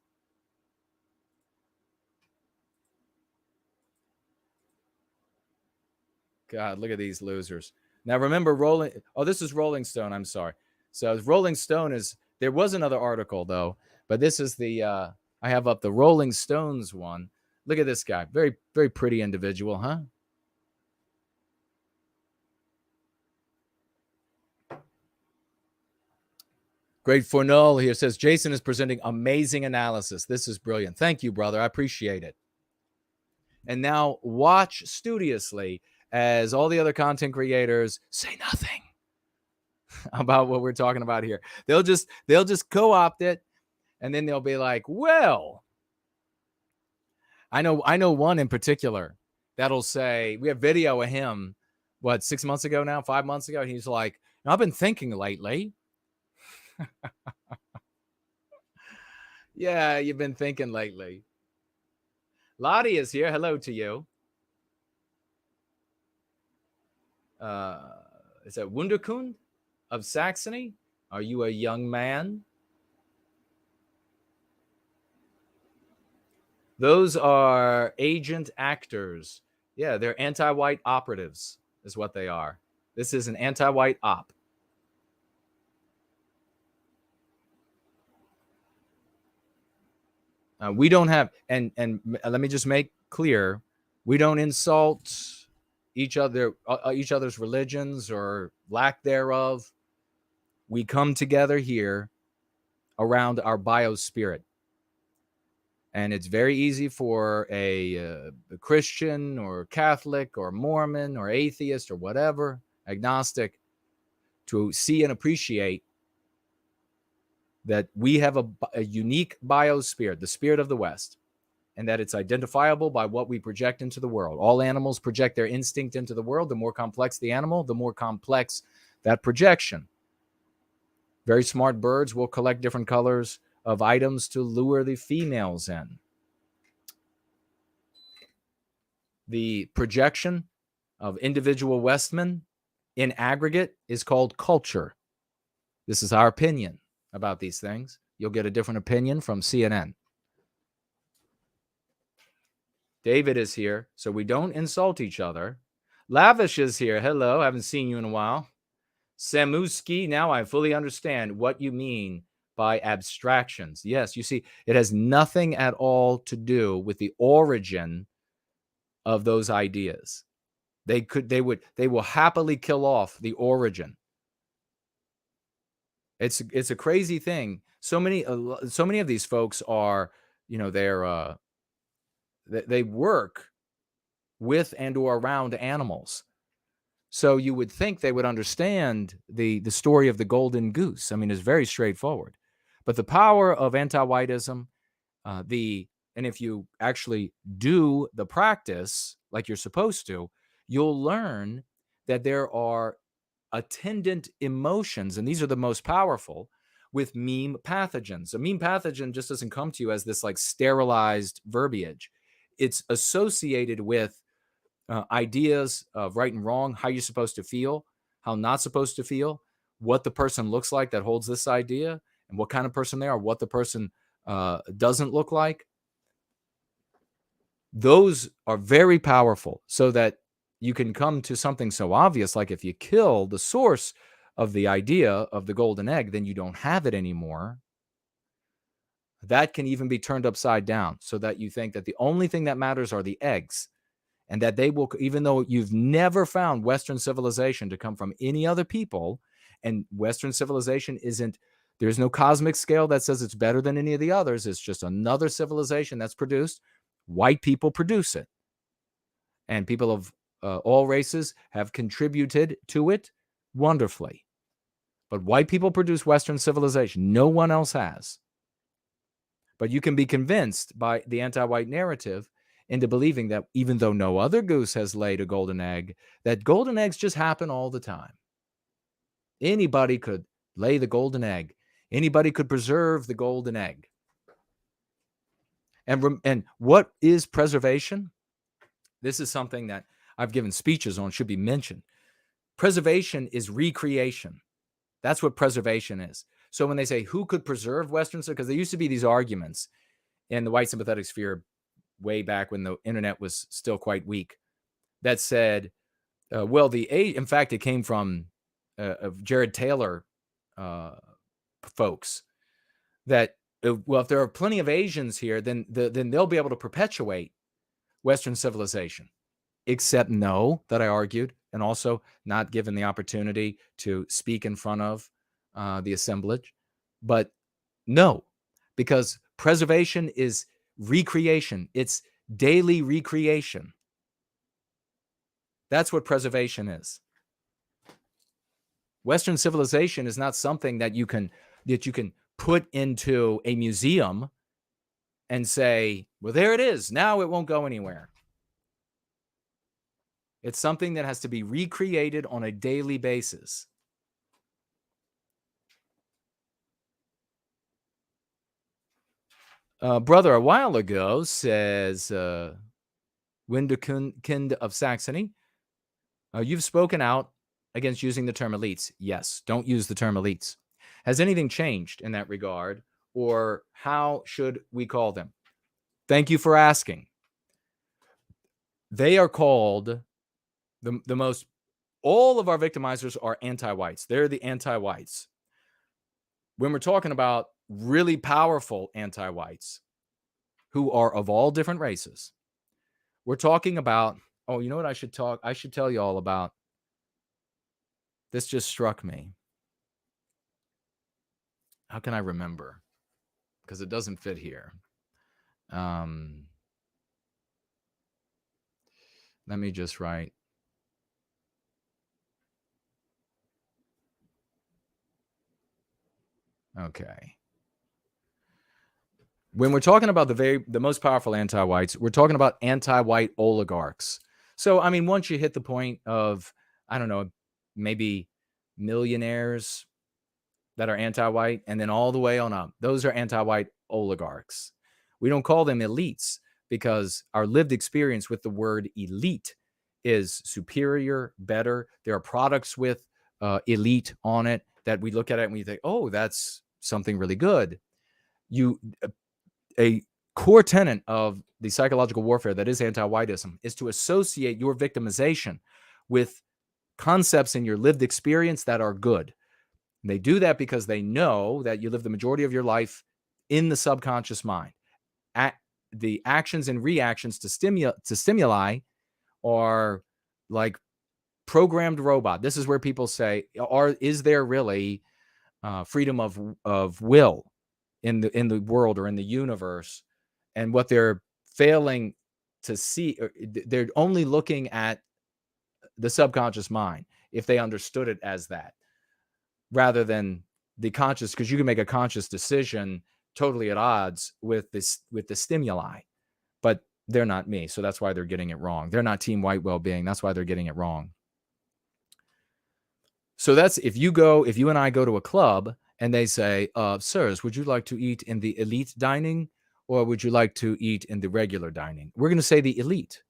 God, look at these losers. Now remember this is Rolling Stone, I'm sorry. So Rolling Stone there was another article though, but this is I have up the Rolling Stones one. Look at this guy. Very, very pretty individual, huh? Great Fornell here says, Jason is presenting amazing analysis. This is brilliant. Thank you, brother. I appreciate it. And now watch studiously as all the other content creators say nothing about what we're talking about here. They'll just co-opt it, and then they'll be like, well, I know one in particular that'll say, we have video of him, 6 months ago now, 5 months ago. He's like, I've been thinking lately. Yeah, you've been thinking lately. Lottie is here. Hello to you. Is that Wunderkund of Saxony? Are you a young man? Those are agent actors. Yeah, they're anti-white operatives is what they are. This is an anti-white op. We don't have, and let me just make clear, we don't insult each other's religions or lack thereof. We come together here around our biospirit. And it's very easy for a Christian or Catholic or Mormon or atheist or whatever, agnostic, to see and appreciate that we have a unique biospirit, the spirit of the West, and that it's identifiable by what we project into the world. All animals project their instinct into the world. The more complex the animal, the more complex that projection. Very smart birds will collect different colors of items to lure the females in. The projection of individual Westmen in aggregate is called culture. This is our opinion about these things. You'll get a different opinion from CNN. David is here, so we don't insult each other. Lavish is here. Hello, haven't seen you in a while. Samuski, now I fully understand what you mean by abstractions. Yes, you see, it has nothing at all to do with the origin of those ideas. They will happily kill off the origin. It's a crazy thing. So many of these folks are, they work with and or around animals. So you would think they would understand the story of the golden goose. I mean, it's very straightforward. But the power of anti-whiteism, the and if you actually do the practice like you're supposed to, you'll learn that there are attendant emotions, and these are the most powerful, with meme pathogens. A meme pathogen just doesn't come to you as this like sterilized verbiage. It's associated with ideas of right and wrong, how you're supposed to feel, how not supposed to feel, what the person looks like that holds this idea, and what kind of person they are, what the person doesn't look like. Those are very powerful, so that you can come to something so obvious, like if you kill the source of the idea of the golden egg, then you don't have it anymore. That can even be turned upside down, so that you think that the only thing that matters are the eggs, and that they will, even though you've never found Western civilization to come from any other people, and Western civilization isn't, there's no cosmic scale that says it's better than any of the others. It's just another civilization that's produced. White people produce it, and people of all races have contributed to it wonderfully. But white people produce Western civilization. No one else has. But you can be convinced by the anti-white narrative into believing that even though no other goose has laid a golden egg, that golden eggs just happen all the time. Anybody could lay the golden egg. Anybody could preserve the golden egg. And what is preservation? This is something that I've given speeches on, should be mentioned. Preservation is recreation. That's what preservation is. So when they say, who could preserve Western, because there used to be these arguments in the white sympathetic sphere way back when the internet was still quite weak, that said, well, in fact, it came from Jared Taylor folks, that, well, if there are plenty of Asians here, then they'll be able to perpetuate Western civilization. Except no, that I argued, and also not given the opportunity to speak in front of the assemblage. But no, because preservation is recreation. It's daily recreation. That's what preservation is. Western civilization is not something that you can put into a museum and say, well, there it is. Now it won't go anywhere. It's something that has to be recreated on a daily basis. Brother, a while ago, says Windekind of Saxony, you've spoken out against using the term elites. Yes, don't use the term elites. Has anything changed in that regard, or how should we call them? Thank you for asking. They are called the most, all of our victimizers are anti-whites. They're the anti-whites. When we're talking about really powerful anti-whites who are of all different races, we're talking about, oh, you know what I should tell you all about? This just struck me. How can I remember? Because it doesn't fit here. Let me just write. Okay. When we're talking about the most powerful anti-whites, we're talking about anti-white oligarchs. So, I mean, once you hit the point of, I don't know, maybe millionaires that are anti-white, and then all the way on up, those are anti-white oligarchs. We don't call them elites because our lived experience with the word elite is superior, better. There are products with elite on it that we look at it and we think, oh, that's something really good. A core tenet of the psychological warfare that is anti-whiteism is to associate your victimization with concepts in your lived experience that are good. And they do that because they know that you live the majority of your life in the subconscious mind. The actions and reactions to stimuli are like programmed robot. This is where people say, is there really freedom of will in the world or in the universe? And what they're failing to see, they're only looking at the subconscious mind if they understood it as that, rather than the conscious, because you can make a conscious decision totally at odds with the stimuli, but they're not me. So that's why they're getting it wrong. They're not team white well-being. That's why they're getting it wrong. So that's if you and I go to a club and they say, sirs, would you like to eat in the elite dining or would you like to eat in the regular dining? We're going to say the elite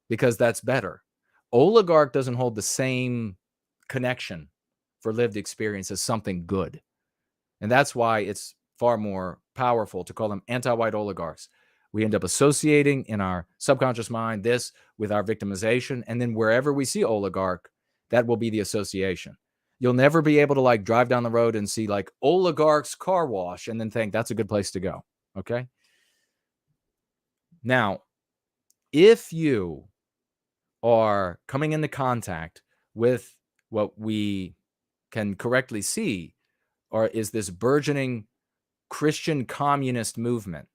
because that's better. Oligarch doesn't hold the same connection for lived experience as something good. And that's why it's far more powerful to call them anti-white oligarchs. We end up associating in our subconscious mind this with our victimization. And then wherever we see oligarch, that will be the association. You'll never be able to like drive down the road and see like oligarch's car wash and then think that's a good place to go. Okay. Now, if you are coming into contact with what we can correctly see or is this burgeoning Christian communist movement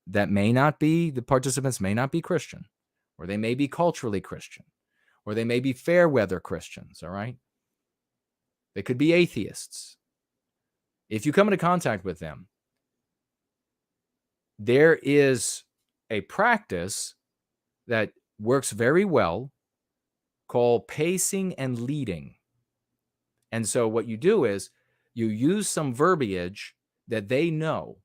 that may not be, the participants may not be Christian, or they may be culturally Christian, or they may be fair weather Christians, all right? They could be atheists. If you come into contact with them, there is a practice that works very well called pacing and leading. And so what you do is you use some verbiage that they know,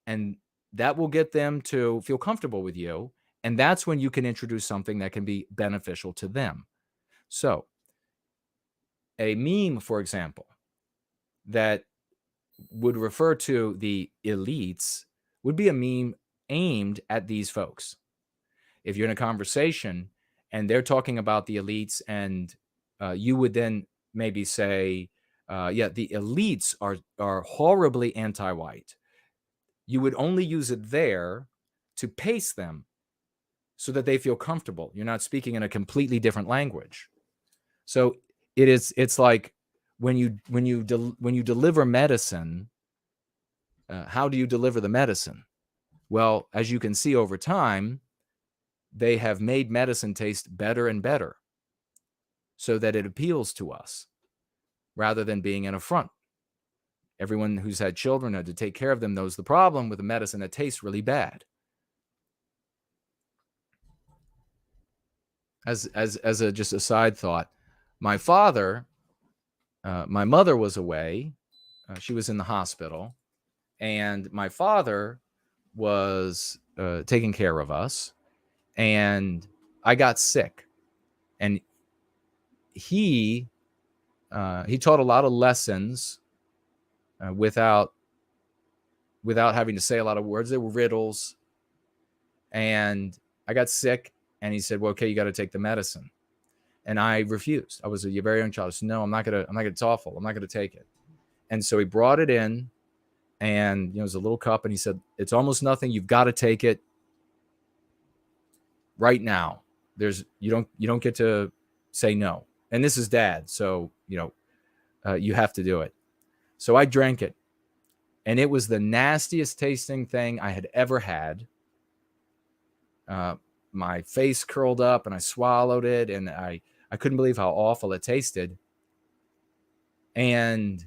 and that will get them to feel comfortable with you. And that's when you can introduce something that can be beneficial to them. So a meme, for example, that would refer to the elites would be a meme aimed at these folks. If you're in a conversation and they're talking about the elites and you would then maybe say, yeah, the elites are horribly anti-white. You would only use it there to pace them so that they feel comfortable. You're not speaking in a completely different language. So it's like when you deliver medicine, how do you deliver the medicine? Well, as you can see over time, they have made medicine taste better and better so that it appeals to us rather than being an affront. Everyone who's had children had to take care of them knows the problem with a medicine that tastes really bad. As a just a side thought, my mother was away. She was in the hospital, and my father was taking care of us, and I got sick, and he taught a lot of lessons without having to say a lot of words. They were riddles, and I got sick, and he said, well, okay, you got to take the medicine. And I refused. I was a very young child. I said, no, I'm not gonna, it's awful. I'm not gonna take it. And so he brought it in, and it was a little cup, and he said, it's almost nothing. You've got to take it right now. You don't get to say no. And this is Dad, so you have to do it. So I drank it, and it was the nastiest tasting thing I had ever had. My face curled up, and I swallowed it, and I couldn't believe how awful it tasted. And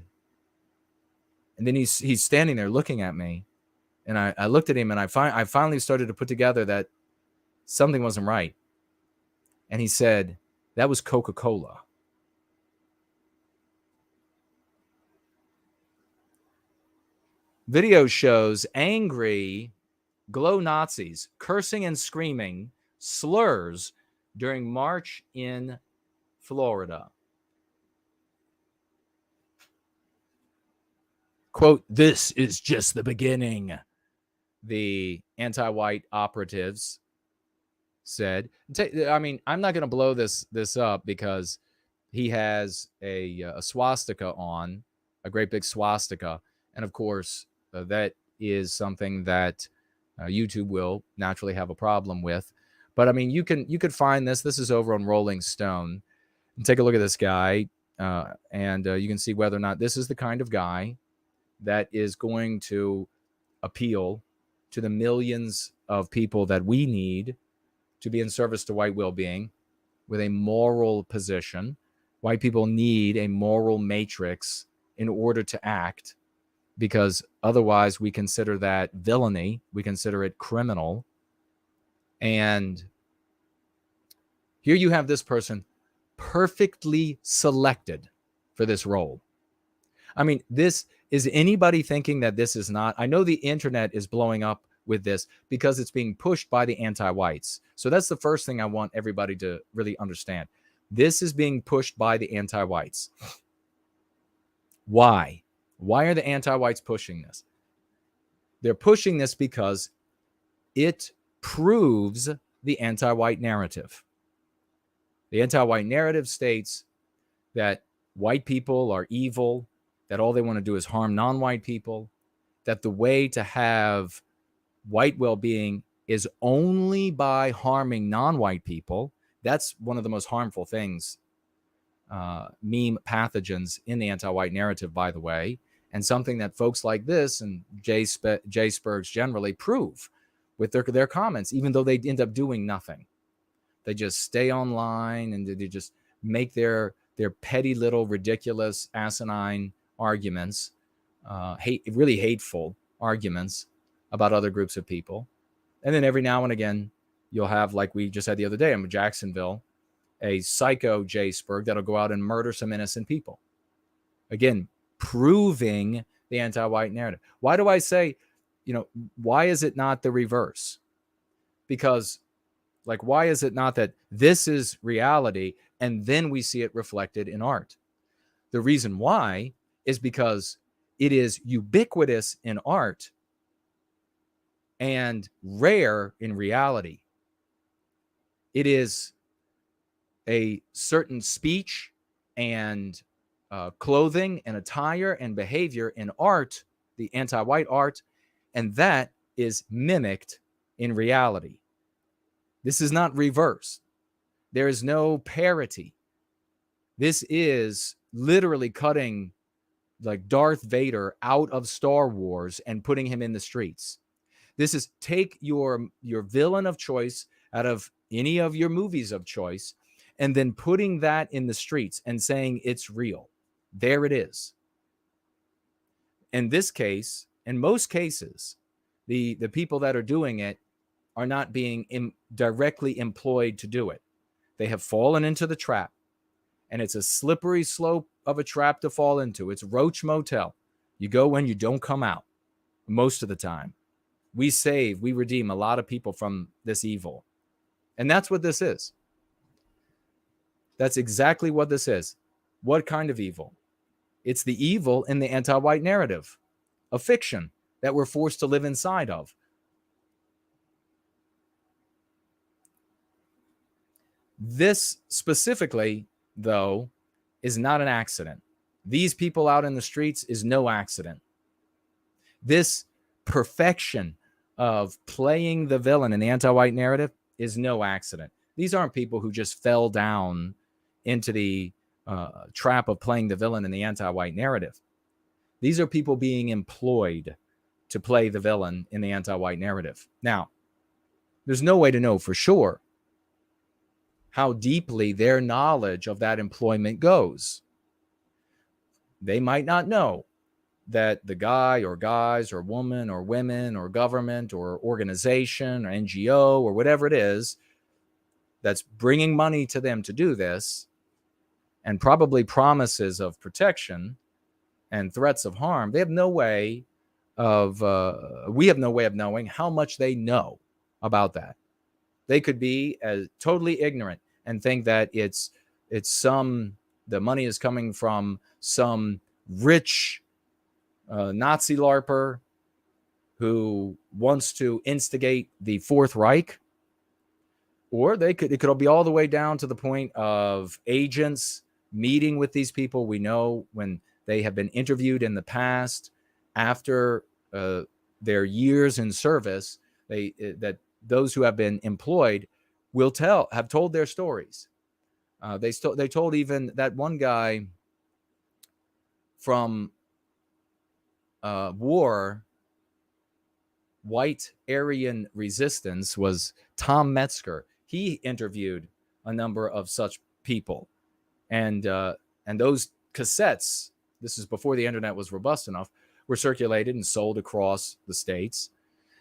then he's standing there looking at me, and I looked at him, and I finally started to put together that something wasn't right. And he said, that was Coca-Cola. Video shows angry glow Nazis cursing and screaming slurs during march in Florida. Quote, this is just the beginning, the anti-white operatives said. I mean, I'm not going to blow this up because he has a swastika on, a great big swastika. And of course, that is something that YouTube will naturally have a problem with. But I mean, you could find this. This is over on Rolling Stone. And take a look at this guy, and you can see whether or not this is the kind of guy that is going to appeal to the millions of people that we need to be in service to white well-being with a moral position. White people need a moral matrix in order to act. because otherwise we consider that villainy, we consider it criminal. And here you have this person perfectly selected for this role. I mean, this is anybody thinking that this is not? I know the internet is blowing up with this because it's being pushed by the anti-whites. So that's the first thing I want everybody to really understand. This is being pushed by the anti-whites. Why? Why are the anti-whites pushing this? They're pushing this because it proves the anti-white narrative. The anti-white narrative states that white people are evil, that all they want to do is harm non-white people, that the way to have white well-being is only by harming non-white people. That's one of the most harmful things, meme pathogens in the anti-white narrative, by the way, and something that folks like this and Jay Spurgs generally prove with their comments, even though they end up doing nothing. They just stay online and they just make their petty little ridiculous asinine arguments, really hateful arguments about other groups of people. And then every now and again, you'll have, like we just had the other day in Jacksonville, a psycho Jay Spurg that'll go out and murder some innocent people. Again, proving the anti-white narrative. Why do I say, why is it not the reverse? Because, why is it not that this is reality and then we see it reflected in art? The reason why is because it is ubiquitous in art and rare in reality. It is a certain speech and clothing and attire and behavior in art, the anti-white art, and that is mimicked in reality. This is not reverse. There is no parity. This is literally cutting like Darth Vader out of Star Wars and putting him in the streets. This is take your villain of choice out of any of your movies of choice and then putting that in the streets and saying it's real. There it is. In this case, in most cases, the people that are doing it are not being directly employed to do it. They have fallen into the trap, and it's a slippery slope of a trap to fall into. It's Roach Motel. You go in, you don't come out most of the time. We redeem a lot of people from this evil. And that's what this is. That's exactly what this is. What kind of evil? It's the evil in the anti-white narrative, a fiction that we're forced to live inside of. This specifically, though, is not an accident. These people out in the streets is no accident. This perfection of playing the villain in the anti-white narrative is no accident. These aren't people who just fell down into the trap of playing the villain in the anti-white narrative. These are people being employed to play the villain in the anti-white narrative. Now, there's no way to know for sure how deeply their knowledge of that employment goes. They might not know that the guy or guys or woman or women or government or organization or NGO or whatever it is that's bringing money to them to do this, and probably promises of protection and threats of harm, they have no way of, we have no way of knowing how much they know about that. They could be totally ignorant and think that the money is coming from some rich Nazi LARPer who wants to instigate the Fourth Reich. Or it could be all the way down to the point of agents meeting with these people. We know when they have been interviewed in the past after their years in service, that those who have been employed have told their stories. They told even that one guy from war, White Aryan Resistance, was Tom Metzger. He interviewed a number of such people, and those cassettes, this is before the internet was robust enough, were circulated and sold across the states,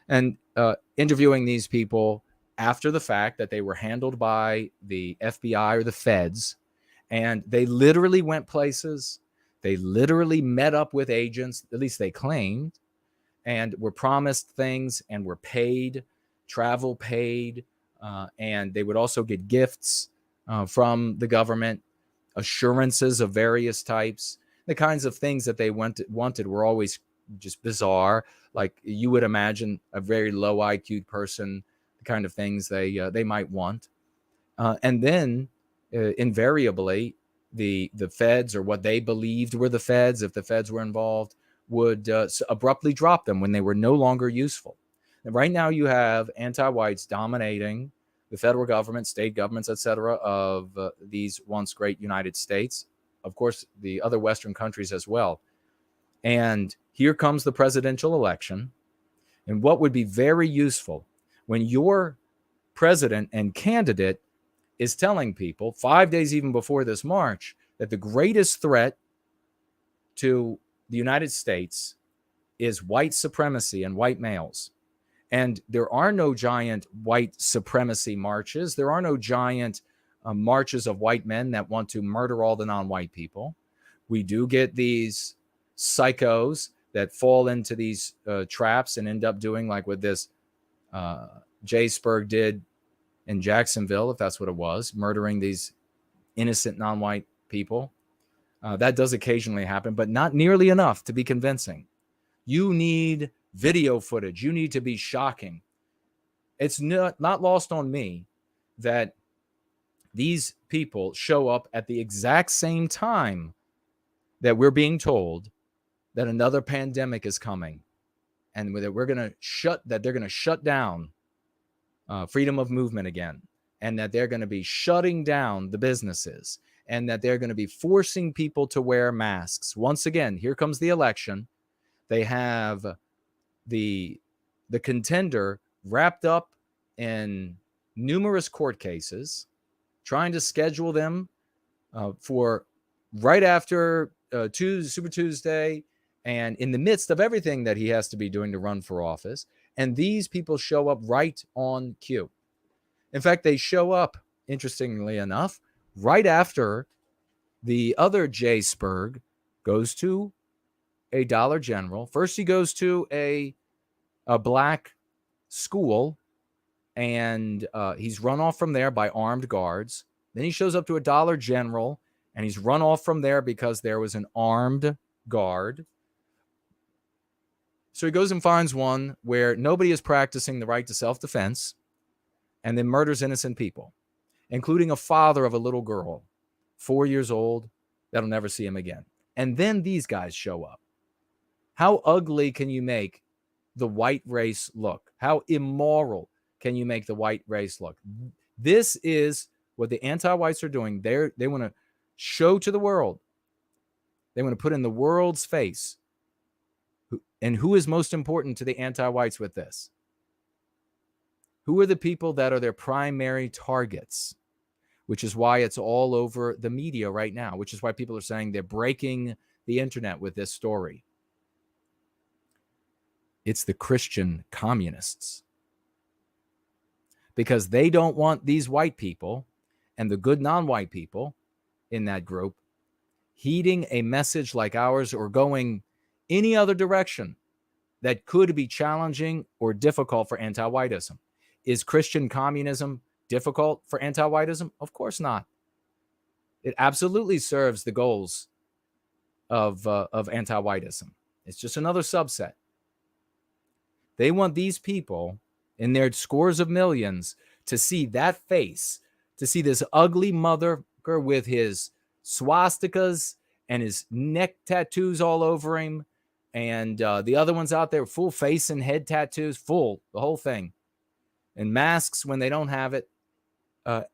and interviewing these people after the fact that they were handled by the FBI or the feds, and they literally went places. They literally met up with agents, at least they claimed, and were promised things and were paid, travel paid, and they would also get gifts from the government, assurances of various types. The kinds of things that they wanted were always just bizarre. Like you would imagine a very low IQ person, the kind of things they might want. And then invariably, the feds, or what they believed were the feds, if the feds were involved, would abruptly drop them when they were no longer useful. And right now you have anti-whites dominating the federal government, state governments, etc., of these once great United States, of course, the other Western countries as well. And here comes the presidential election. And what would be very useful when your president and candidate is telling people 5 days even before this march that the greatest threat to the United States is white supremacy and white males. And there are no giant white supremacy marches. There are no giant marches of white men that want to murder all the non-white people. We do get these psychos that fall into these traps and end up doing like what this Jay Spurg did in Jacksonville, if that's what it was, murdering these innocent non-white people. That does occasionally happen, but not nearly enough to be convincing. You need video footage. You need to be shocking. It's not lost on me that these people show up at the exact same time that we're being told that another pandemic is coming, and that they're going to shut down freedom of movement again, and that they're going to be shutting down the businesses, and that they're going to be forcing people to wear masks. Once again, here comes the election. They have the contender wrapped up in numerous court cases, trying to schedule them for right after Super Tuesday, and in the midst of everything that he has to be doing to run for office. And these people show up right on cue. In fact, they show up, interestingly enough, right after the other Jay Spurg goes to a Dollar General. First, he goes to a black school, and he's run off from there by armed guards. Then he shows up to a Dollar General, and he's run off from there because there was an armed guard. So he goes and finds one where nobody is practicing the right to self-defense, and then murders innocent people, including a father of a little girl, 4 years old, that'll never see him again. And then these guys show up. How ugly can you make the white race look? How immoral can you make the white race look? This is what the anti-whites are doing. They want to show to the world. They want to put in the world's face. And who is most important to the anti-whites with this? Who are the people that are their primary targets? Which is why it's all over the media right now, which is why people are saying they're breaking the internet with this story. It's the Christian communists. Because they don't want these white people and the good non-white people in that group heeding a message like ours or going any other direction that could be challenging or difficult for anti-whiteism. Is Christian communism difficult for anti-whiteism? Of course not. It absolutely serves the goals of anti-whiteism. It's just another subset. They want these people in their scores of millions to see that face, to see this ugly motherfucker with his swastikas and his neck tattoos all over him, and the other ones out there, full face and head tattoos, full, the whole thing, and masks when they don't have it,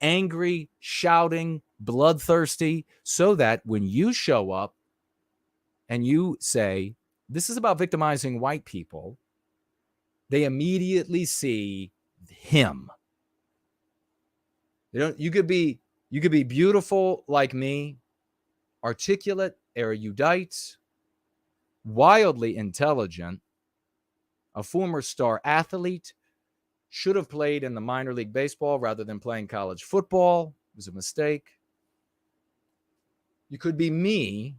angry, shouting, bloodthirsty, so that when you show up and you say, this is about victimizing white people, they immediately see him. You could be beautiful like me, articulate, erudite, wildly intelligent, a former star athlete, should have played in the minor league baseball rather than playing college football. It was a mistake. You could be me,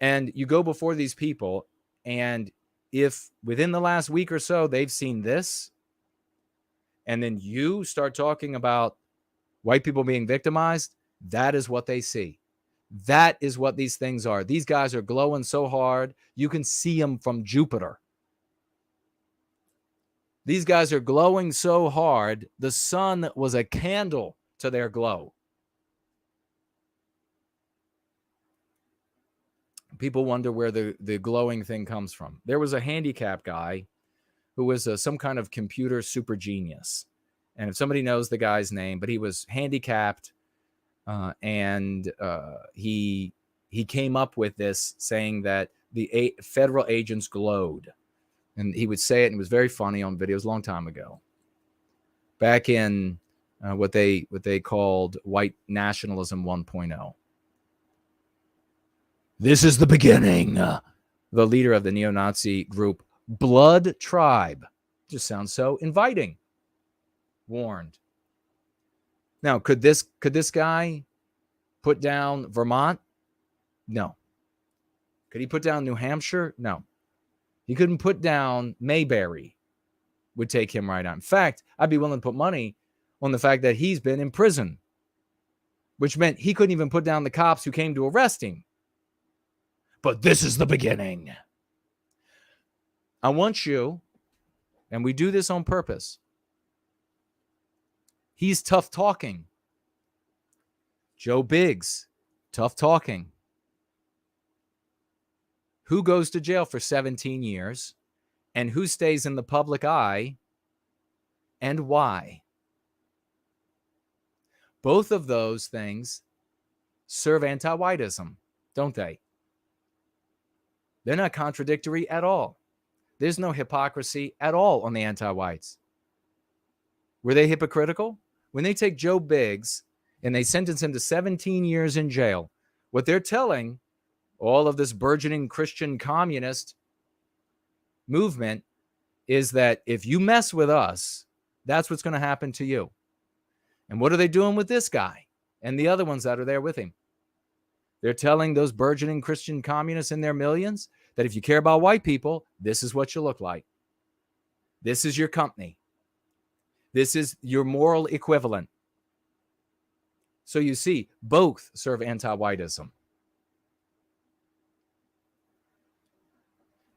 and you go before these people, and if within the last week or so they've seen this, and then you start talking about white people being victimized, that is what they see. That is what these things are. These guys are glowing so hard, you can see them from Jupiter. These guys are glowing so hard, the sun was a candle to their glow. People wonder where the glowing thing comes from. There was a handicapped guy who was some kind of computer super genius. And if somebody knows the guy's name, but he was handicapped, and he came up with this, saying that the federal agents glowed. And he would say it, and it was very funny on videos a long time ago. Back in what they called white nationalism 1.0. This is the beginning. The leader of the neo-Nazi group Blood Tribe. Just sounds so inviting. Warned. Now, could this guy put down Vermont? No. Could he put down New Hampshire? No. He couldn't put down Mayberry. Would take him right on. In fact, I'd be willing to put money on the fact that he's been in prison, which meant he couldn't even put down the cops who came to arrest him. But this is the beginning. I want you, and we do this on purpose. He's tough talking. Joe Biggs, tough talking. Who goes to jail for 17 years and who stays in the public eye and why? Both of those things serve anti-whiteism, don't they? They're not contradictory at all. There's no hypocrisy at all on the anti-whites. Were they hypocritical? When they take Joe Biggs and they sentence him to 17 years in jail, what they're telling all of this burgeoning Christian communist movement is that if you mess with us, that's what's going to happen to you. And what are they doing with this guy and the other ones that are there with him? They're telling those burgeoning Christian communists in their millions that if you care about white people, this is what you look like. This is your company. This is your moral equivalent. So you see, both serve anti-whiteism.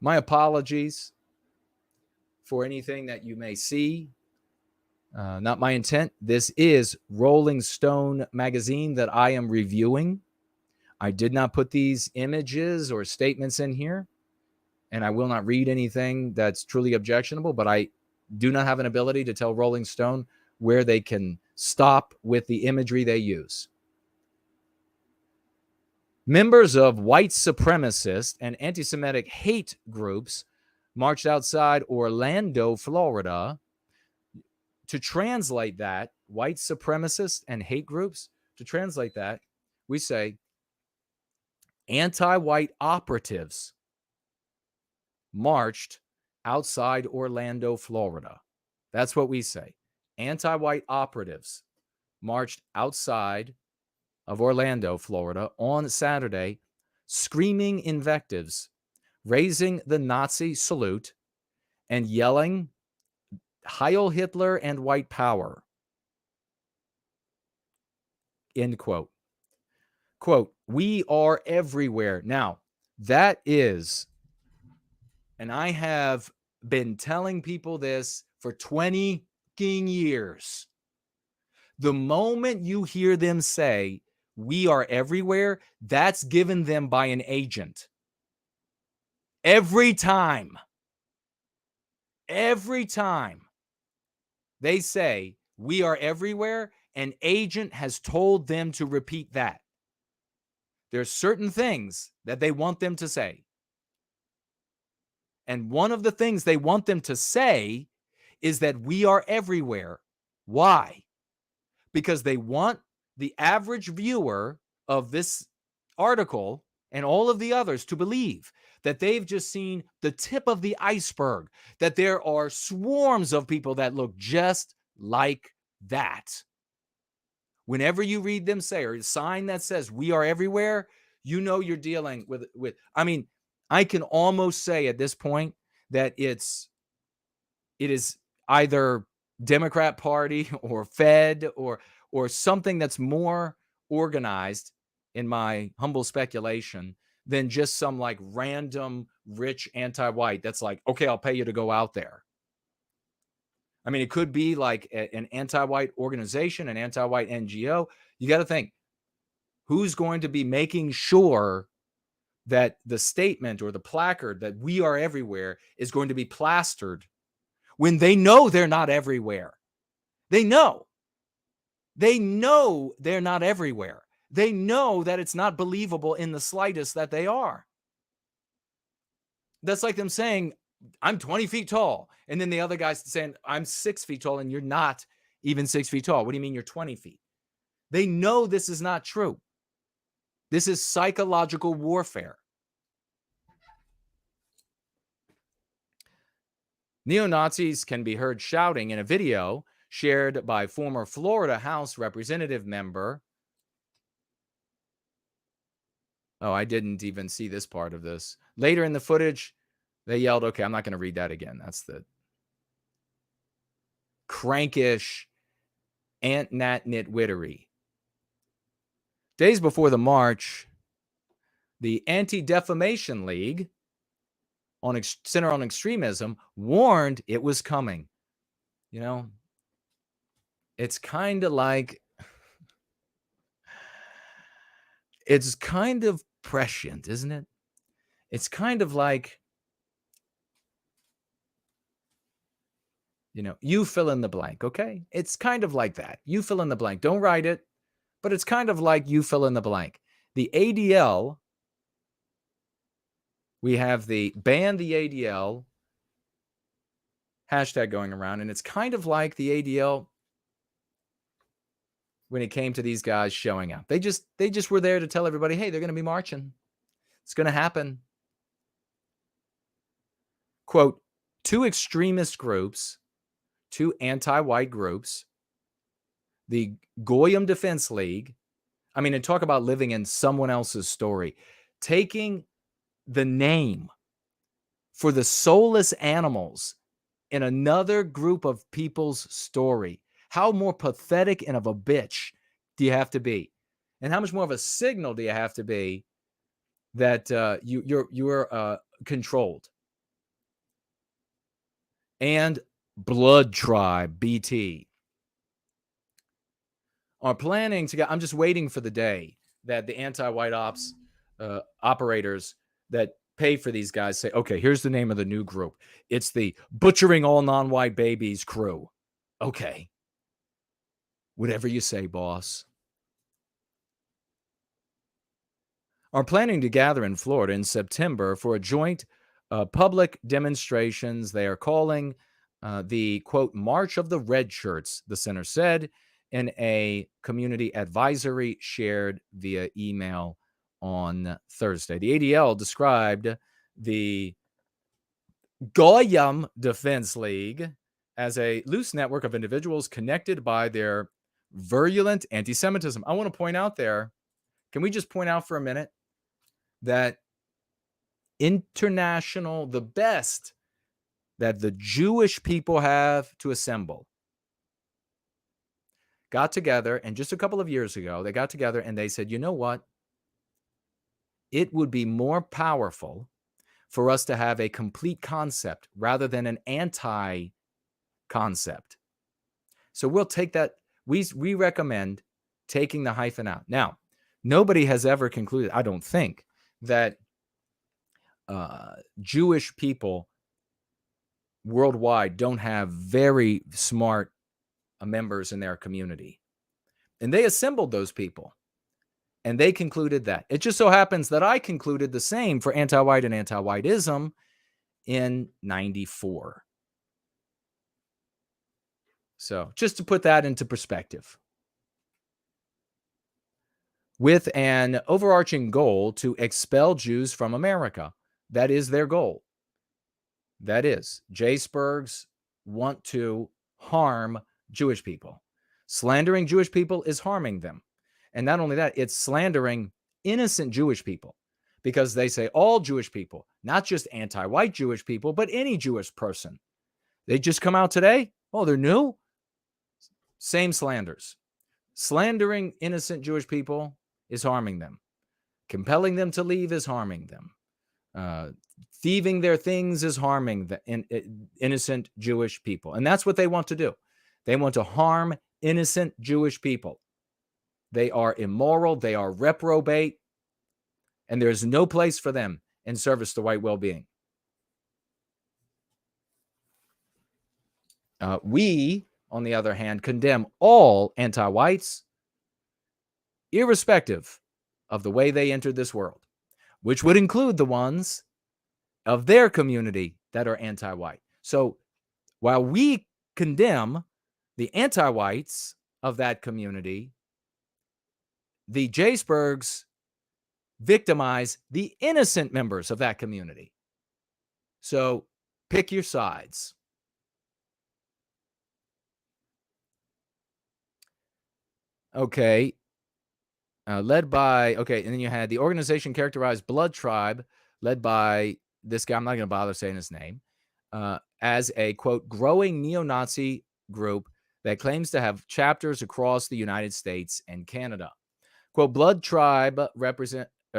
My apologies for anything that you may see. Not my intent. This is Rolling Stone magazine that I am reviewing. I did not put these images or statements in here, and I will not read anything that's truly objectionable, but I do not have an ability to tell Rolling Stone where they can stop with the imagery they use. Members of white supremacist and anti-Semitic hate groups marched outside Orlando, Florida. To translate that, white supremacist and hate groups, to translate that, we say anti-white operatives marched outside Orlando, Florida. That's what we say. Anti-white operatives marched outside of Orlando, Florida on Saturday, screaming invectives, raising the Nazi salute, and yelling, Heil Hitler and white power. End quote. Quote, we are everywhere. Now, that is, and I have been telling people this for 20 years. The moment you hear them say, we are everywhere, that's given them by an agent. Every time they say, we are everywhere, an agent has told them to repeat that. There's certain things that they want them to say. And one of the things they want them to say is that we are everywhere. Why? Because they want the average viewer of this article and all of the others to believe that they've just seen the tip of the iceberg, that there are swarms of people that look just like that. Whenever you read them say, or a sign that says we are everywhere, you know you're dealing with I mean, I can almost say at this point that it is either Democrat Party or Fed or something that's more organized, in my humble speculation, than just some like random rich anti-white that's like, okay, I'll pay you to go out there. I mean, it could be like an anti-white organization, an anti-white NGO. You got to think, who's going to be making sure that the statement or the placard that we are everywhere is going to be plastered when they know they're not everywhere? They know. They know they're not everywhere. They know that it's not believable in the slightest that they are. That's like them saying, I'm 20 feet tall. And then the other guy's saying, I'm 6 feet tall, and you're not even 6 feet tall. What do you mean you're 20 feet? They know this is not true. This is psychological warfare. Neo-Nazis can be heard shouting in a video shared by former Florida House Representative member. Oh, I didn't even see this part of this. Later in the footage, they yelled, okay, I'm not going to read that again. That's the crankish Ant Nat Nitwittery. Days before the march, the Anti-Defamation League, Center on Extremism, warned it was coming. You know, it's kind of like, it's kind of prescient, isn't it? It's kind of like, you know, you fill in the blank, okay? It's kind of like that. You fill in the blank. Don't write it, but it's kind of like you fill in the blank. The ADL, we have the ban the ADL hashtag going around, and it's kind of like the ADL when it came to these guys showing up. They just were there to tell everybody, hey, they're going to be marching. It's going to happen. Quote, two extremist groups, two anti-white groups, the Goyim Defense League. I mean, and talk about living in someone else's story. Taking the name for the soulless animals in another group of people's story. How more pathetic and of a bitch do you have to be? And how much more of a signal do you have to be that you're controlled? And Blood Tribe, BT, are planning to get, I'm just waiting for the day that the anti-white ops operators that pay for these guys say, okay, here's the name of the new group. It's the Butchering All Non-White Babies Crew. Okay. Whatever you say, boss. Are planning to gather in Florida in September for a joint public demonstrations. They are calling the, quote, March of the Red Shirts, the center said in a community advisory shared via email on Thursday. The ADL described the Goyim Defense League as a loose network of individuals connected by their virulent anti-Semitism. I want to point out there, can we just point out for a minute that the best that the Jewish people have to assemble got together, and just a couple of years ago, they got together and they said, you know what? It would be more powerful for us to have a complete concept rather than an anti-concept. So we'll take that. We recommend taking the hyphen out. Now, nobody has ever concluded, I don't think, that Jewish people worldwide don't have very smart members in their community. And they assembled those people. And they concluded that. It just so happens that I concluded the same for anti-white and anti-whiteism in 94. So just to put that into perspective. With an overarching goal to expel Jews from America. That is their goal. That is, J-Spurgs want to harm Jewish people. Slandering Jewish people is harming them. And not only that, it's slandering innocent Jewish people, because they say all Jewish people, not just anti-white Jewish people, but any Jewish person. They just come out today. Oh, they're new. Same slanders. Slandering innocent Jewish people is harming them. Compelling them to leave is harming them. Thieving their things is harming the innocent Jewish people. And that's what they want to do. They want to harm innocent Jewish people. They are immoral. They are reprobate. And there's no place for them in service to white well-being. We, on the other hand, condemn all anti-whites, irrespective of the way they entered this world, which would include the ones of their community that are anti-white. So while we condemn the anti-whites of that community, the J-Spurgs victimize the innocent members of that community. So pick your sides. Okay. And then you had the organization characterized Blood Tribe, led by this guy, I'm not going to bother saying his name, as a, quote, growing neo-Nazi group that claims to have chapters across the United States and Canada. Quote, Blood Tribe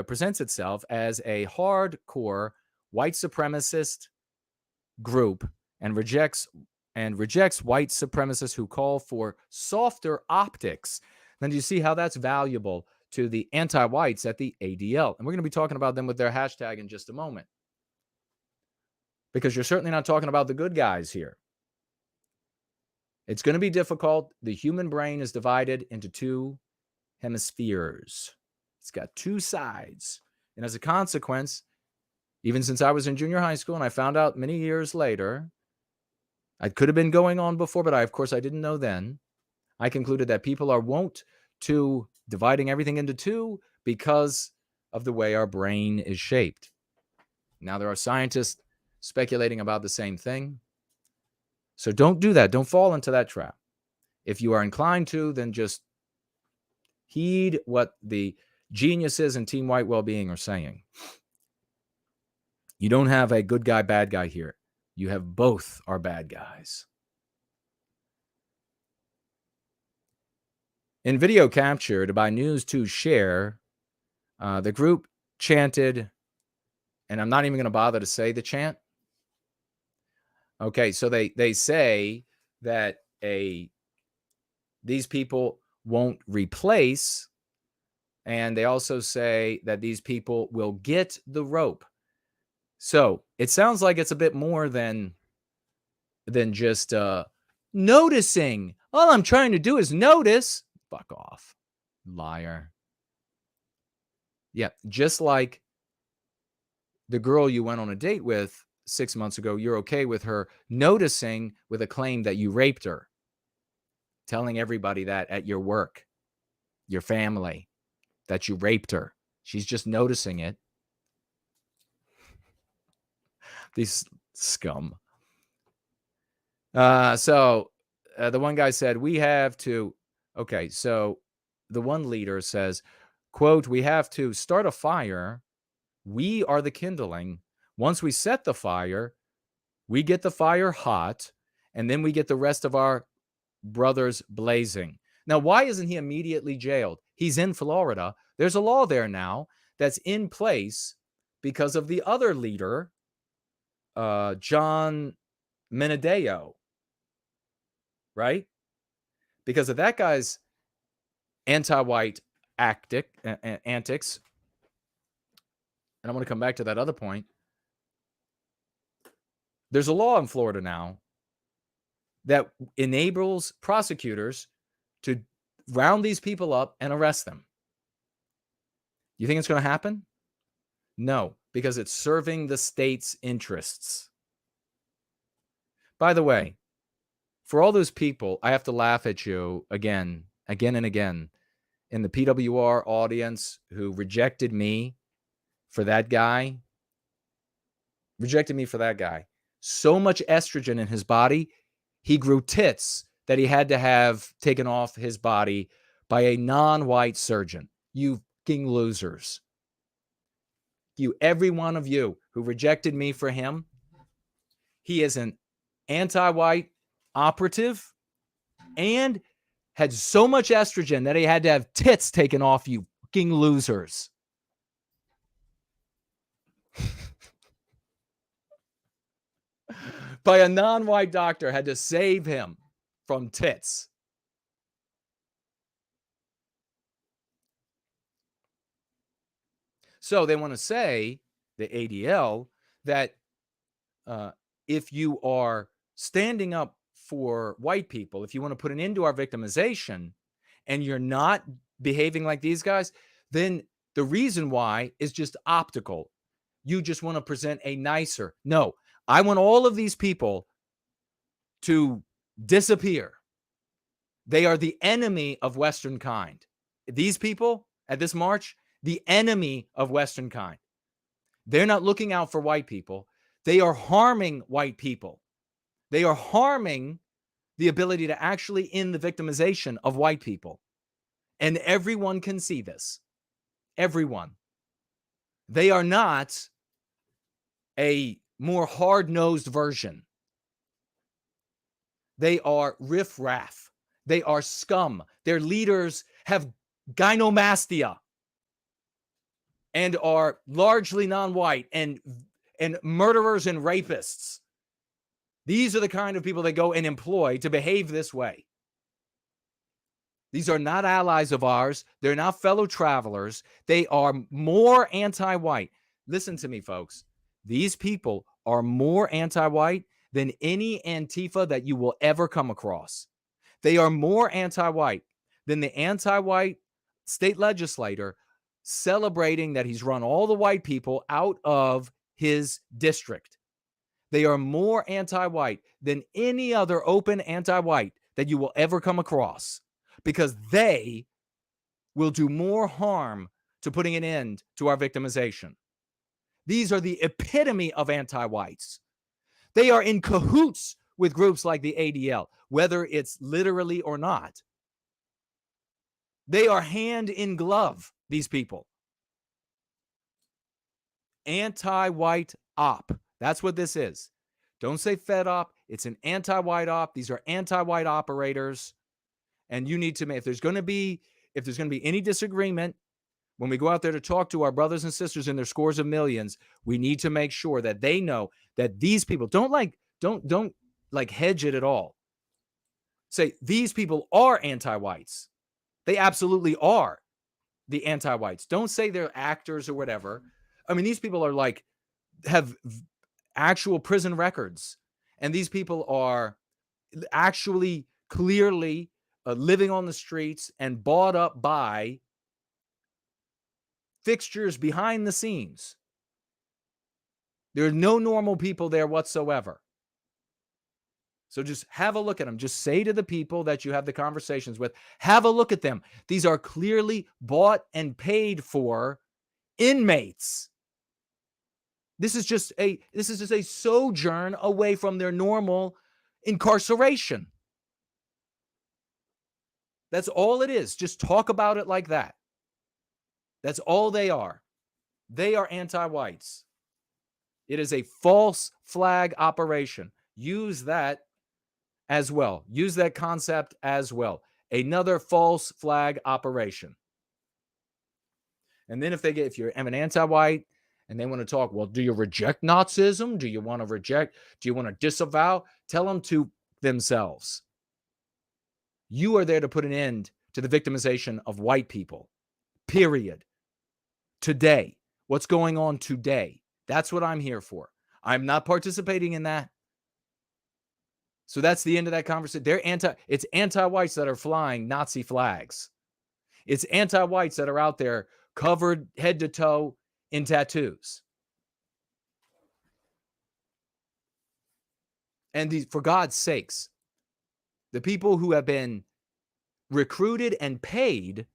presents itself as a hardcore white supremacist group and rejects white supremacists who call for softer optics. Then do you see how that's valuable to the anti-whites at the ADL? And we're going to be talking about them with their hashtag in just a moment, because you're certainly not talking about the good guys here. It's going to be difficult. The human brain is divided into two hemispheres. It's got two sides. And as a consequence, even since I was in junior high school, and I found out many years later, I could have been going on before, but of course I didn't know then. I concluded that people are wont to dividing everything into two because of the way our brain is shaped. Now there are scientists speculating about the same thing. So don't do that. Don't fall into that trap. If you are inclined to, then just heed what the geniuses in Team White Wellbeing are saying. You don't have a good guy, bad guy here. You have both are bad guys. In video captured by News 2 Share, the group chanted, and I'm not even going to bother to say the chant. Okay, so they say that these people won't replace, and they also say that these people will get the rope. So it sounds like it's a bit more than just noticing. All I'm trying to do is notice. Fuck off, liar. Yeah, just like the girl you went on a date with 6 months ago, you're okay with her noticing with a claim that you raped her, telling everybody that at your work, your family, that you raped her. She's just noticing it. These scum. So the one guy said, we have to, okay, so the one leader says, quote, we have to start a fire. We are the kindling. Once we set the fire, we get the fire hot, and then we get the rest of our brothers blazing. Now, why isn't he immediately jailed? He's in Florida. There's a law there now that's in place because of the other leader, John Menadeo, right? Because of that guy's anti-white antics. And I want to come back to that other point. There's a law in Florida now that enables prosecutors to round these people up and arrest them. You think it's going to happen? No, because it's serving the state's interests. By the way, for all those people, I have to laugh at you again and again in the PWR audience who rejected me for that guy. Rejected me for that guy. So much estrogen in his body, he grew tits that he had to have taken off his body by a non-white surgeon. You fucking losers. You, every one of you who rejected me for him, he is an anti-white operative and had so much estrogen that he had to have tits taken off, you fucking losers. By a non-white doctor, had to save him from tits. So they want to say, the ADL, that if you are standing up for white people, if you want to put an end to our victimization and you're not behaving like these guys, then the reason why is just optical. You just want to present a nicer. No, I want all of these people to disappear. They are the enemy of Western kind. These people at this march, the enemy of Western kind. They're not looking out for white people. They are harming white people. They are harming the ability to actually end the victimization of white people. And everyone can see this. Everyone. They are not a more hard-nosed version. They are riffraff. They are scum. Their leaders have gynomastia and are largely non-white and murderers and rapists. These are the kind of people they go and employ to behave this way. These are not allies of ours. They're not fellow travelers. They are more anti-white. Listen to me, folks. These people are more anti-white than any Antifa that you will ever come across. They are more anti-white than the anti-white state legislator celebrating that he's run all the white people out of his district. They are more anti-white than any other open anti-white that you will ever come across, because they will do more harm to putting an end to our victimization. These are the epitome of anti-whites. They are in cahoots with groups like the ADL, whether it's literally or not. They are hand in glove, these people. Anti-white op. That's what this is. Don't say Fed op. It's an anti-white op. These are anti-white operators. And you need to make, if there's going to be any disagreement, when we go out there to talk to our brothers and sisters in their scores of millions, we need to make sure that they know that these people don't hedge it at all. Say these people are anti-whites. They absolutely are the anti-whites. Don't say they're actors or whatever. I mean, these people are have actual prison records, and these people are actually clearly living on the streets and bought up by fixtures behind the scenes. There are no normal people there whatsoever. So just have a look at them. Just say to the people that you have the conversations with, have a look at them. These are clearly bought and paid for inmates. This is just a sojourn away from their normal incarceration. That's all it is. Just talk about it like that. That's all they are. They are anti-whites. It is a false flag operation. Use that as well. Use that concept as well. Another false flag operation. And then if you're an anti-white and they want to talk, well, do you reject Nazism? Do you want to disavow? Tell them to themselves. You are there to put an end to the victimization of white people. Period. Today. What's going on today? That's what I'm here for. I'm not participating in that. So that's the end of that conversation. It's anti-whites that are flying Nazi flags. It's anti-whites that are out there covered head to toe in tattoos. And for God's sakes, the people who have been recruited and paid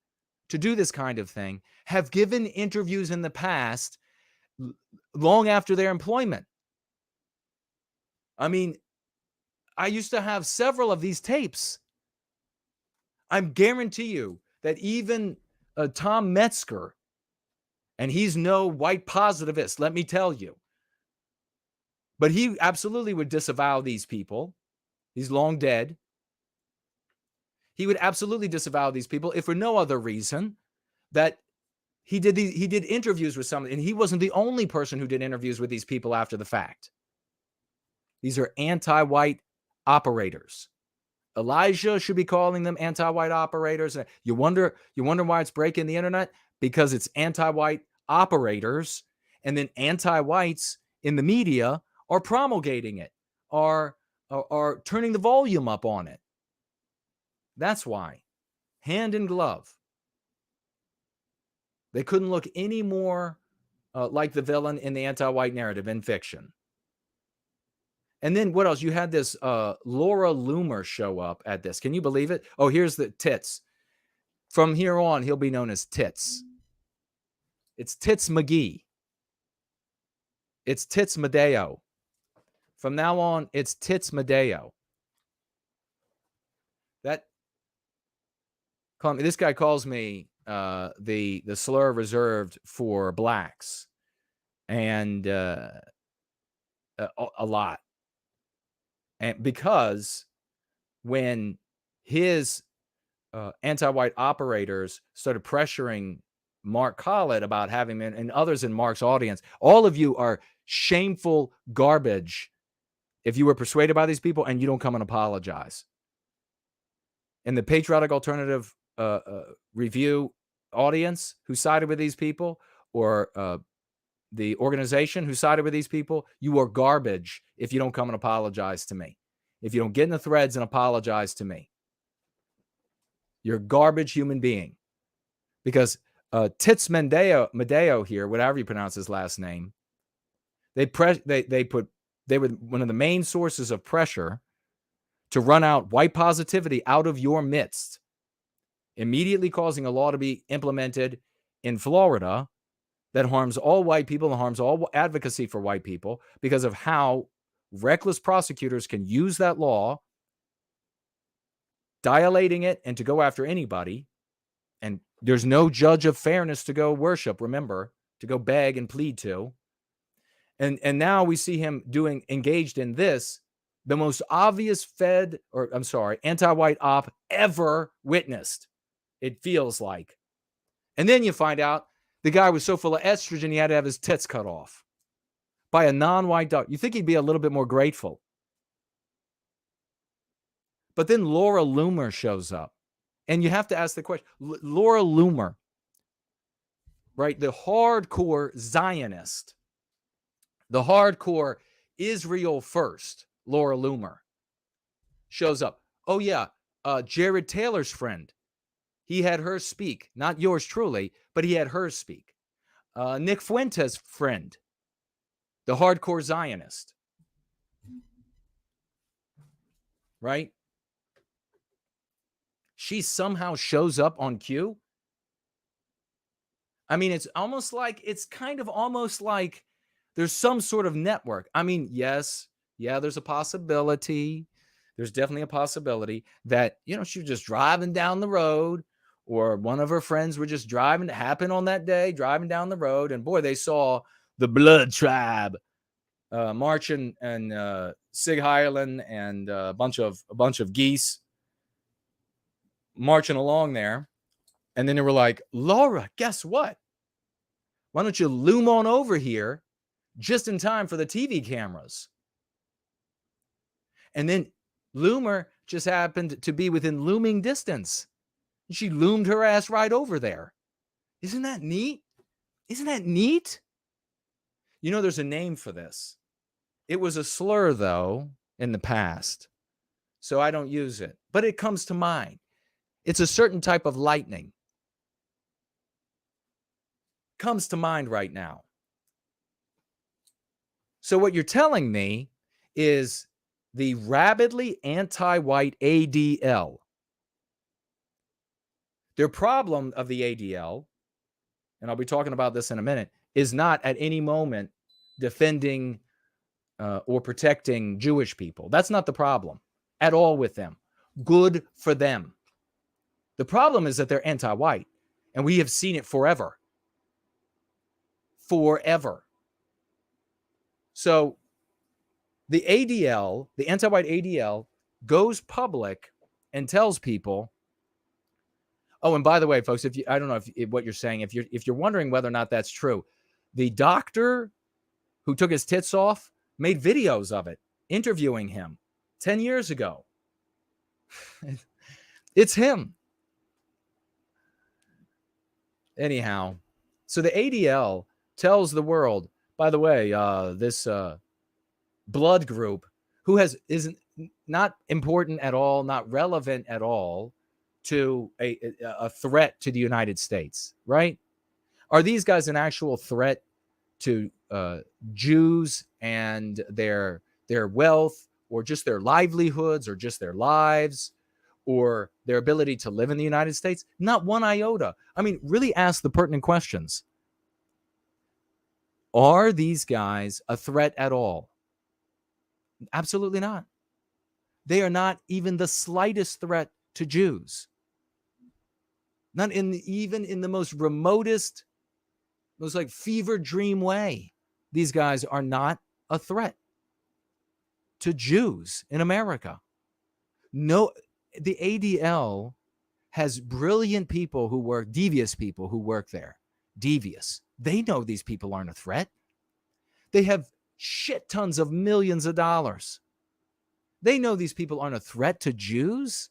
to do this kind of thing have given interviews in the past long after their employment. I mean, I used to have several of these tapes. I guarantee you that even Tom Metzger, and he's no white positivist, let me tell you, but he absolutely would disavow these people. He's long dead. He would absolutely disavow these people if for no other reason that he did interviews with some, and he wasn't the only person who did interviews with these people after the fact. These are anti-white operators. Elijah should be calling them anti-white operators. You wonder why it's breaking the internet? Because it's anti-white operators, and then anti-whites in the media are promulgating it, are turning the volume up on it. That's why. Hand in glove. They couldn't look any more like the villain in the anti-white narrative in fiction. And then what else? You had this Laura Loomer show up at this. Can you believe it? Oh, here's the Tits. From here on, he'll be known as Tits. It's Tits McGee. It's Tits Madeo. From now on, it's Tits Madeo. This guy calls me the slur reserved for blacks, and a lot. And because when his anti-white operators started pressuring Mark Collett about having him and others in Mark's audience, all of you are shameful garbage if you were persuaded by these people and you don't come and apologize. And the Patriotic Alternative Review audience who sided with these people, or the organization who sided with these people, you are garbage if you don't come and apologize to me. If you don't get in the threads and apologize to me, you're a garbage human being. Because Tits Madeo here, whatever you pronounce his last name, they were one of the main sources of pressure to run out white positivity out of your midst, immediately causing a law to be implemented in Florida that harms all white people and harms all advocacy for white people because of how reckless prosecutors can use that law, dilating it and to go after anybody. And there's no judge of fairness to go worship, remember, to go beg and plead to. And now we see him engaged in this, the most obvious anti-white op ever witnessed, it feels like. And then you find out the guy was so full of estrogen, he had to have his tits cut off by a non-white doctor. You think he'd be a little bit more grateful. But then Laura Loomer shows up. And you have to ask the question, Laura Loomer, right? The hardcore Zionist, the hardcore Israel first, Laura Loomer shows up. Oh, yeah, Jared Taylor's friend. He had her speak, not yours truly, but he had her speak. Nick Fuentes' friend, the hardcore Zionist, right? She somehow shows up on cue. I mean, it's kind of almost like there's some sort of network. I mean, yes, there's a possibility. There's definitely a possibility that, she was just driving down the road, or one of her friends were just driving down the road, and boy, they saw the Blood Tribe marching, and Sig Heilin and a bunch of geese marching along there. And then they were like, Laura, guess what? Why don't you loom on over here just in time for the TV cameras? And then Loomer just happened to be within looming distance. She loomed her ass right over there. Isn't that neat? There's a name for this. It was a slur, though, in the past, so I don't use it. But it comes to mind. It's a certain type of lightning. Comes to mind right now. So what you're telling me is the rabidly anti-white ADL. Their problem of the ADL, and I'll be talking about this in a minute, is not at any moment defending or protecting Jewish people. That's not the problem at all with them. Good for them. The problem is that they're anti-white, and we have seen it forever. Forever. So the ADL, the anti-white ADL, goes public and tells people, oh, and by the way, folks, I don't know if what you're saying, if you're wondering whether or not that's true, the doctor who took his tits off made videos of it, interviewing him 10 years ago. It's him. Anyhow, so the ADL tells the world, by the way, this blood group who isn't not important at all, not relevant at all to a threat to the United States, right? Are these guys an actual threat to Jews and their wealth, or just their livelihoods, or just their lives, or their ability to live in the United States? Not one iota. I mean, really ask the pertinent questions. Are these guys a threat at all? Absolutely not. They are not even the slightest threat to Jews. Not even in the most remotest, most like fever dream way. These guys are not a threat to Jews in America. No, the ADL has brilliant people who work, devious people who work there. Devious. They know these people aren't a threat. They have shit tons of millions of dollars. They know these people aren't a threat to Jews.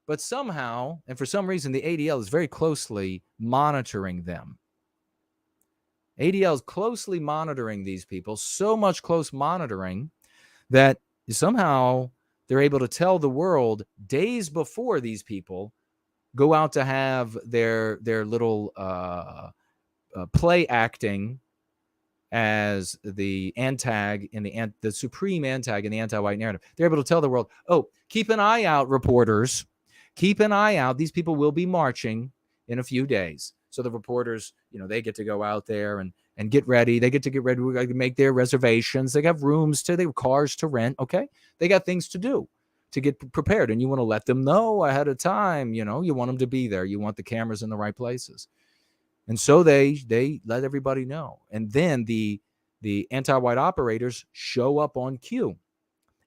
But somehow, and for some reason, the ADL is very closely monitoring them. ADL is closely monitoring these people, so much close monitoring that somehow they're able to tell the world days before these people go out to have their little play acting as the antag in the supreme antag in the anti-white narrative. They're able to tell the world, oh, keep an eye out, reporters. Keep an eye out. These people will be marching in a few days. So the reporters, they get to go out there and get ready. They get to get ready. We got to make their reservations. They have rooms they have cars to rent. Okay. They got things to do to get prepared. And you want to let them know ahead of time. You want them to be there. You want the cameras in the right places. And so they let everybody know. And then the anti-white operators show up on cue.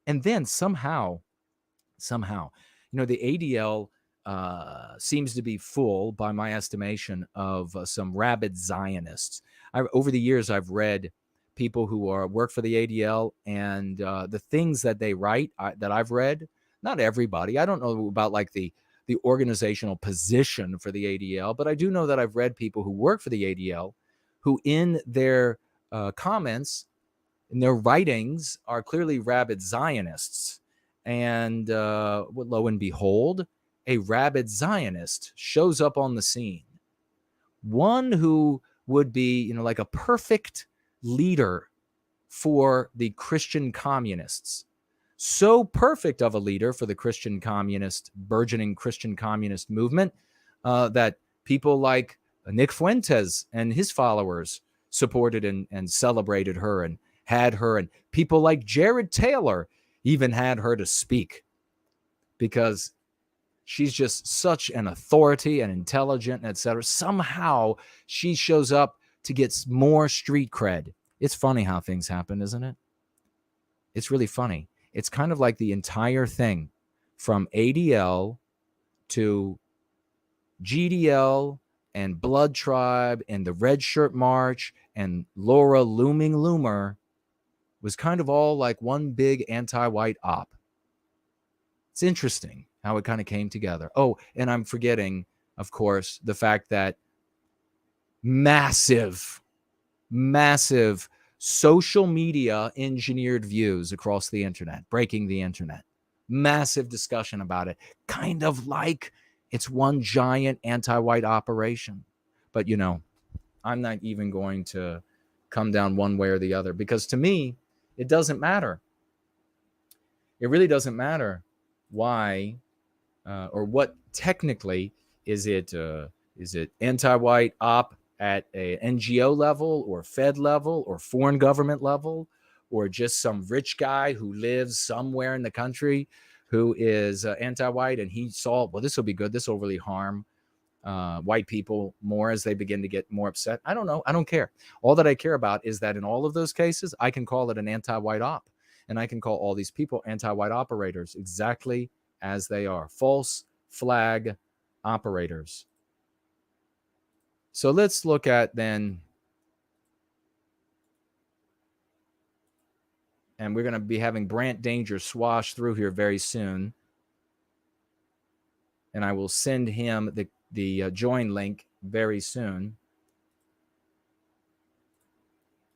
And then somehow, the ADL seems to be full, by my estimation, of some rabid Zionists. Over the years, I've read people who work for the ADL, and the things that they write that I've read, not everybody. I don't know about like the organizational position for the ADL, but I do know that I've read people who work for the ADL who in their comments, in their writings, are clearly rabid Zionists. And lo and behold, a rabid Zionist shows up on the scene. One who would be, like a perfect leader for the Christian communists. So perfect of a leader for the Christian communist, burgeoning Christian communist movement that people like Nick Fuentes and his followers supported and celebrated her and had her. And people like Jared Taylor even had her to speak because she's just such an authority and intelligent, etc. Somehow she shows up to get more street cred. It's funny how things happen, isn't it? It's really funny. It's kind of like the entire thing from ADL to GDL and Blood Tribe and the Red Shirt March and Laura Looming Loomer was kind of all like one big anti-white op. It's interesting how it kind of came together. Oh, and I'm forgetting, of course, the fact that massive social media engineered views across the internet, breaking the internet. Massive discussion about it. Kind of like it's one giant anti-white operation. But, I'm not even going to come down one way or the other because to me, it doesn't matter. It really doesn't matter why or what technically is it anti-white op at a NGO level or Fed level or foreign government level or just some rich guy who lives somewhere in the country who is anti-white, and he saw, well, this will be good. This will really harm white people more as they begin to get more upset. I don't know. I don't care. All that I care about is that in all of those cases, I can call it an anti-white op, and I can call all these people anti-white operators exactly as they are, false flag operators. So let's look at then, and we're going to be having Brant Danger swash through here very soon, and I will send him the join link very soon.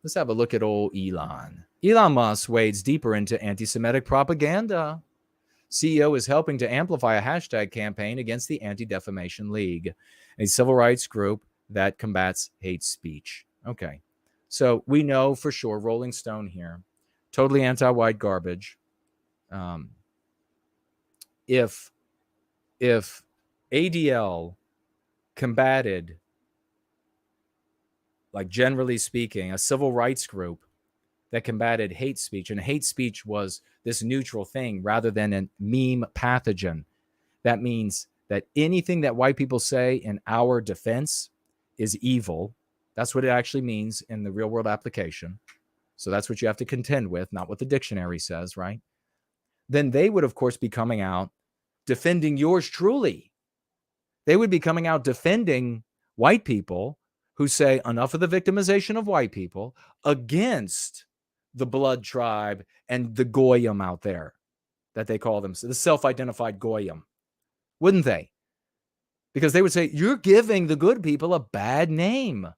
Let's have a look at old Elon. Elon Musk wades deeper into anti-Semitic propaganda. CEO is helping to amplify a hashtag campaign against the Anti-Defamation League, a civil rights group that combats hate speech. Okay, so we know for sure, Rolling Stone here, totally anti-white garbage. If ADL combated, like generally speaking, a civil rights group that combated hate speech, and hate speech was this neutral thing rather than a meme pathogen. That means that anything that white people say in our defense is evil. That's what it actually means in the real world application. So that's what you have to contend with, not what the dictionary says, right? Then they would, of course, be coming out defending yours truly. They would be coming out defending white people who say enough of the victimization of white people against the blood tribe and the goyim out there that they call them, the self-identified goyim, wouldn't they? Because they would say, you're giving the good people a bad name.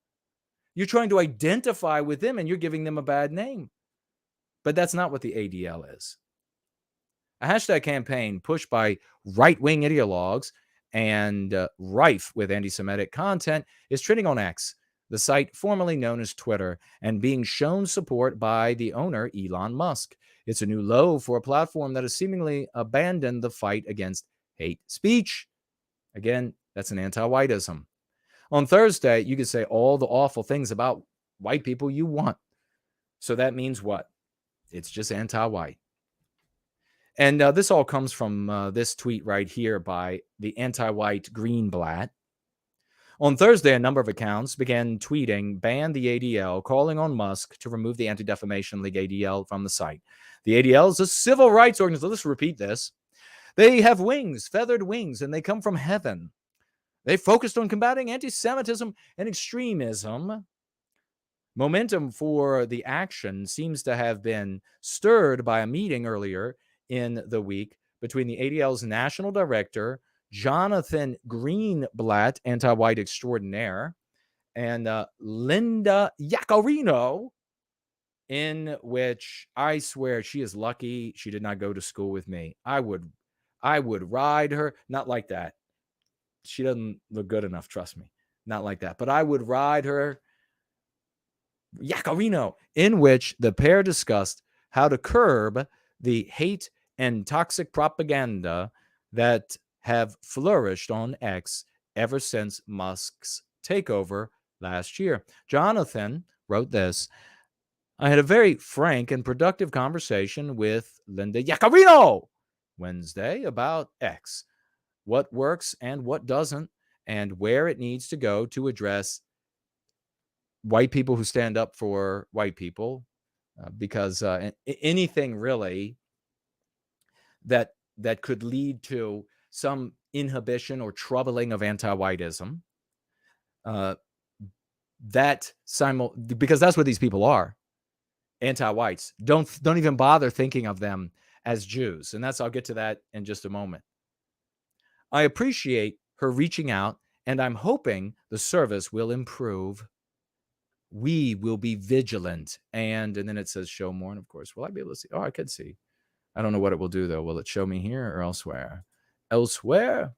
You're trying to identify with them and you're giving them a bad name. But that's not what the ADL is. A hashtag campaign pushed by right-wing ideologues and rife with anti-Semitic content is trending on X, the site formerly known as Twitter, and being shown support by the owner, Elon Musk. It's a new low for a platform that has seemingly abandoned the fight against hate speech. Again, that's an anti-whiteism. On Thursday, you could say all the awful things about white people you want. So that means what? It's just anti-white. And this all comes from this tweet right here by the anti-white Greenblatt. On Thursday, a number of accounts began tweeting, ban the ADL, calling on Musk to remove the Anti-Defamation League ADL from the site. The ADL is a civil rights organization. Let's repeat this. They have wings, feathered wings, and they come from heaven. They focused on combating anti-Semitism and extremism. Momentum for the action seems to have been stirred by a meeting earlier in the week between the ADL's national director, Jonathan Greenblatt, anti-white extraordinaire, and Linda Yaccarino, in which I swear she is lucky she did not go to school with me. I would ride her, not like that. She doesn't look good enough, trust me. Not like that. But I would ride her, Yaccarino, in which the pair discussed how to curb the hate and toxic propaganda that have flourished on X ever since Musk's takeover last year. Jonathan wrote this: I had a very frank and productive conversation with Linda Yaccarino Wednesday about X, what works and what doesn't, and where it needs to go to address white people who stand up for white people, because anything really that could lead to some inhibition or troubling of anti-whiteism, because that's what these people are, anti-whites. Don't even bother thinking of them as Jews, and I'll get to that in just a moment. I appreciate her reaching out, and I'm hoping the service will improve. We will be vigilant. And then it says show more. And of course, will I be able to see? Oh, I could see. I don't know what it will do, though. Will it show me here or elsewhere? Elsewhere.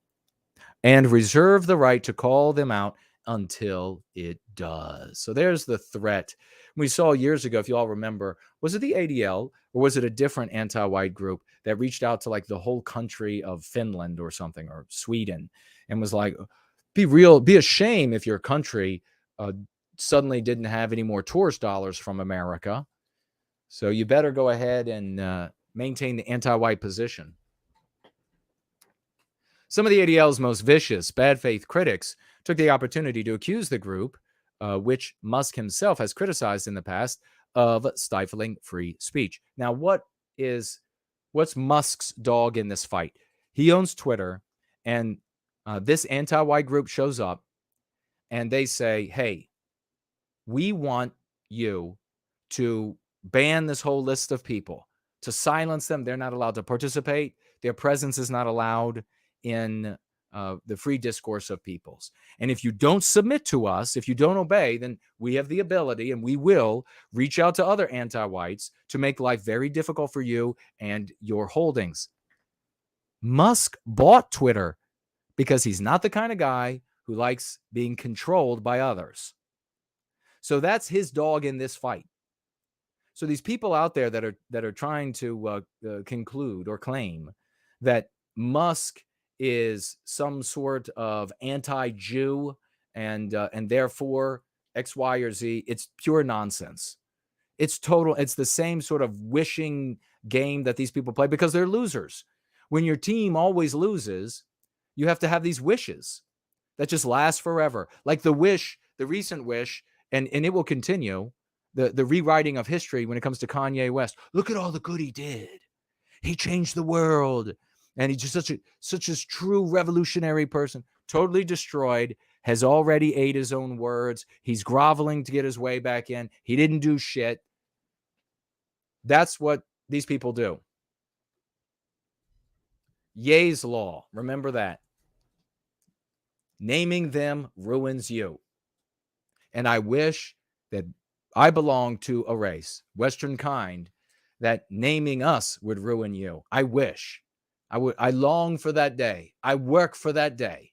And reserve the right to call them out until it does. So there's the threat. We saw years ago, if you all remember, was it the ADL or was it a different anti-white group that reached out to like the whole country of Finland or something, or Sweden, and was like, be a shame if your country suddenly didn't have any more tourist dollars from America. So you better go ahead and maintain the anti-white position. Some of the ADL's most vicious, bad faith critics took the opportunity to accuse the group, which Musk himself has criticized in the past, of stifling free speech. Now, what's Musk's dog in this fight? He owns Twitter, and this anti-white group shows up, and they say, hey, we want you to ban this whole list of people, to silence them. They're not allowed to participate. Their presence is not allowed in the free discourse of peoples. And if you don't submit to us, if you don't obey, then we have the ability, and we will reach out to other anti-whites to make life very difficult for you and your holdings. Musk bought Twitter because he's not the kind of guy who likes being controlled by others. So that's his dog in this fight. So these people out there that are trying to conclude or claim that Musk is some sort of anti-Jew and therefore X, Y, or Z, it's pure nonsense. It's the same sort of wishing game that these people play because they're losers. When your team always loses, you have to have these wishes that just last forever. Like the recent wish, and it will continue, the rewriting of history when it comes to Kanye West. Look at all the good he did. He changed the world. And he's just such a true revolutionary person. Totally destroyed, has already ate his own words. He's groveling to get his way back in. He didn't do shit. That's what these people do. Ye's law. Remember that. Naming them ruins you. And I wish that I belong to a race, Western kind, that naming us would ruin you. I wish. I long for that day. I work for that day.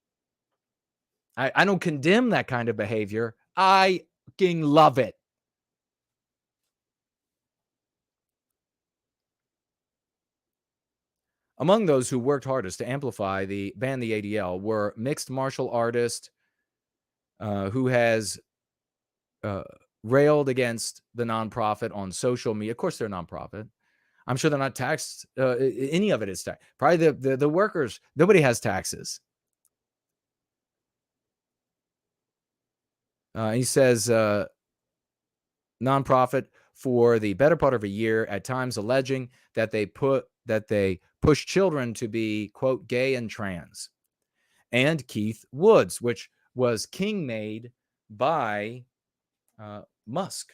I don't condemn that kind of behavior. I fucking love it. Among those who worked hardest to amplify ban the ADL were mixed martial artist who has railed against the nonprofit on social media. Of course, they're a nonprofit. I'm sure they're not taxed. Any of it is taxed. Probably the workers. Nobody has taxes. He says nonprofit for the better part of a year, at times alleging that they push children to be, quote, gay and trans. And Keith Woods, which was king made by Musk,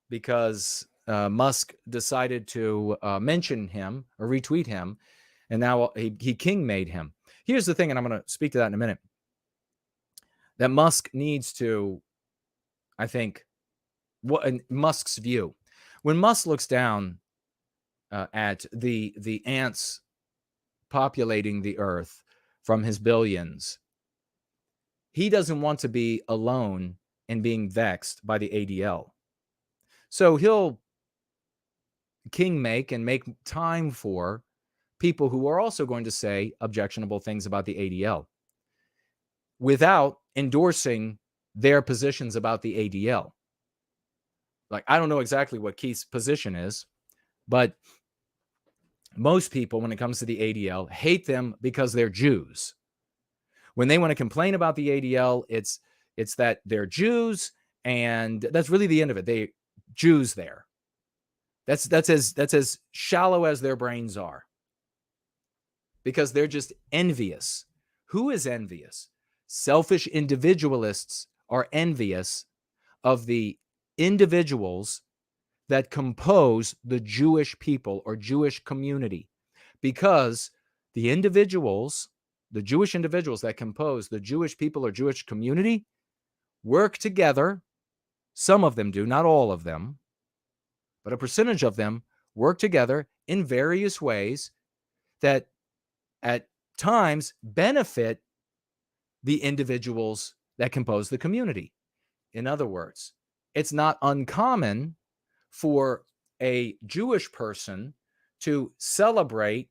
because Musk decided to mention him or retweet him, and now he king made him. Here's the thing, and I'm going to speak to that in a minute, that Musk needs to, I think, what in Musk's view, when Musk looks down at the ants populating the earth from his billions, he doesn't want to be alone in being vexed by the ADL. So he'll king make time for people who are also going to say objectionable things about the ADL without endorsing their positions about the ADL. Like, I don't know exactly what Keith's position is, but most people, when it comes to the ADL, hate them because they're Jews. When they want to complain about the ADL, it's that they're Jews, and that's really the end of it. They Jews there. That's as shallow as their brains are, because they're just envious. Who is envious? Selfish individualists are envious of the individuals that compose the Jewish people or Jewish community, because the Jewish individuals that compose the Jewish people or Jewish community work together. Some of them do, not all of them, but a percentage of them work together in various ways that at times benefit the individuals that compose the community. In other words, it's not uncommon for a Jewish person to celebrate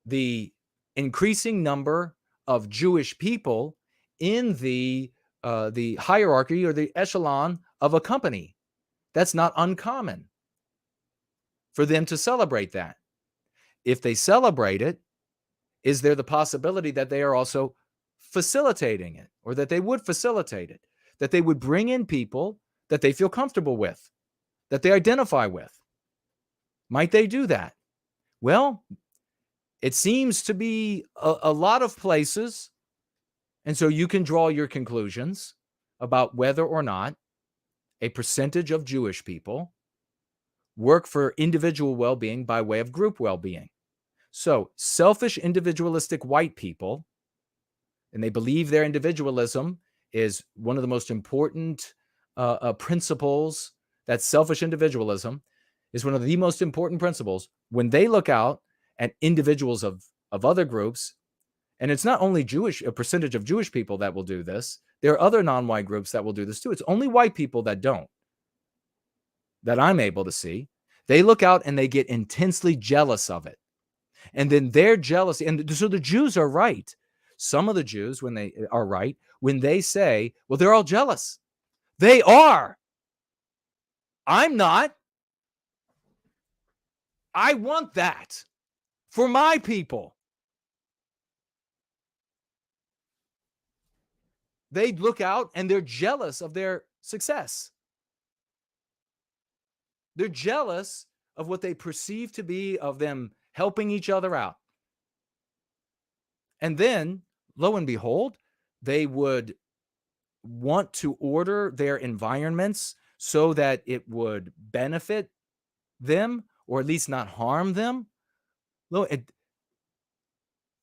the increasing number of Jewish people in the hierarchy or the echelon of a company. That's not uncommon. for them to celebrate that. If they celebrate it, is there the possibility that they are also facilitating it, or that they would facilitate it, that they would bring in people that they feel comfortable with, that they identify with? Might they do that? Well, it seems to be a lot of places. And so you can draw your conclusions about whether or not a percentage of Jewish people work for individual well-being by way of group well-being. So selfish, individualistic white people, and they believe their individualism is one of the most important principles, that selfish individualism is one of the most important principles. When they look out at individuals of other groups, and it's not only a percentage of Jewish people that will do this, there are other non-white groups that will do this too. It's only white people that don't, that I'm able to see. They look out and they get intensely jealous of it. And then their jealousy, and so the Jews are right. Some of the Jews, when they are right, when they say, well, they're all jealous. They are. I'm not. I want that for my people. They look out and they're jealous of their success. They're jealous of what they perceive to be of them helping each other out. And then, lo and behold, they would want to order their environments so that it would benefit them, or at least not harm them.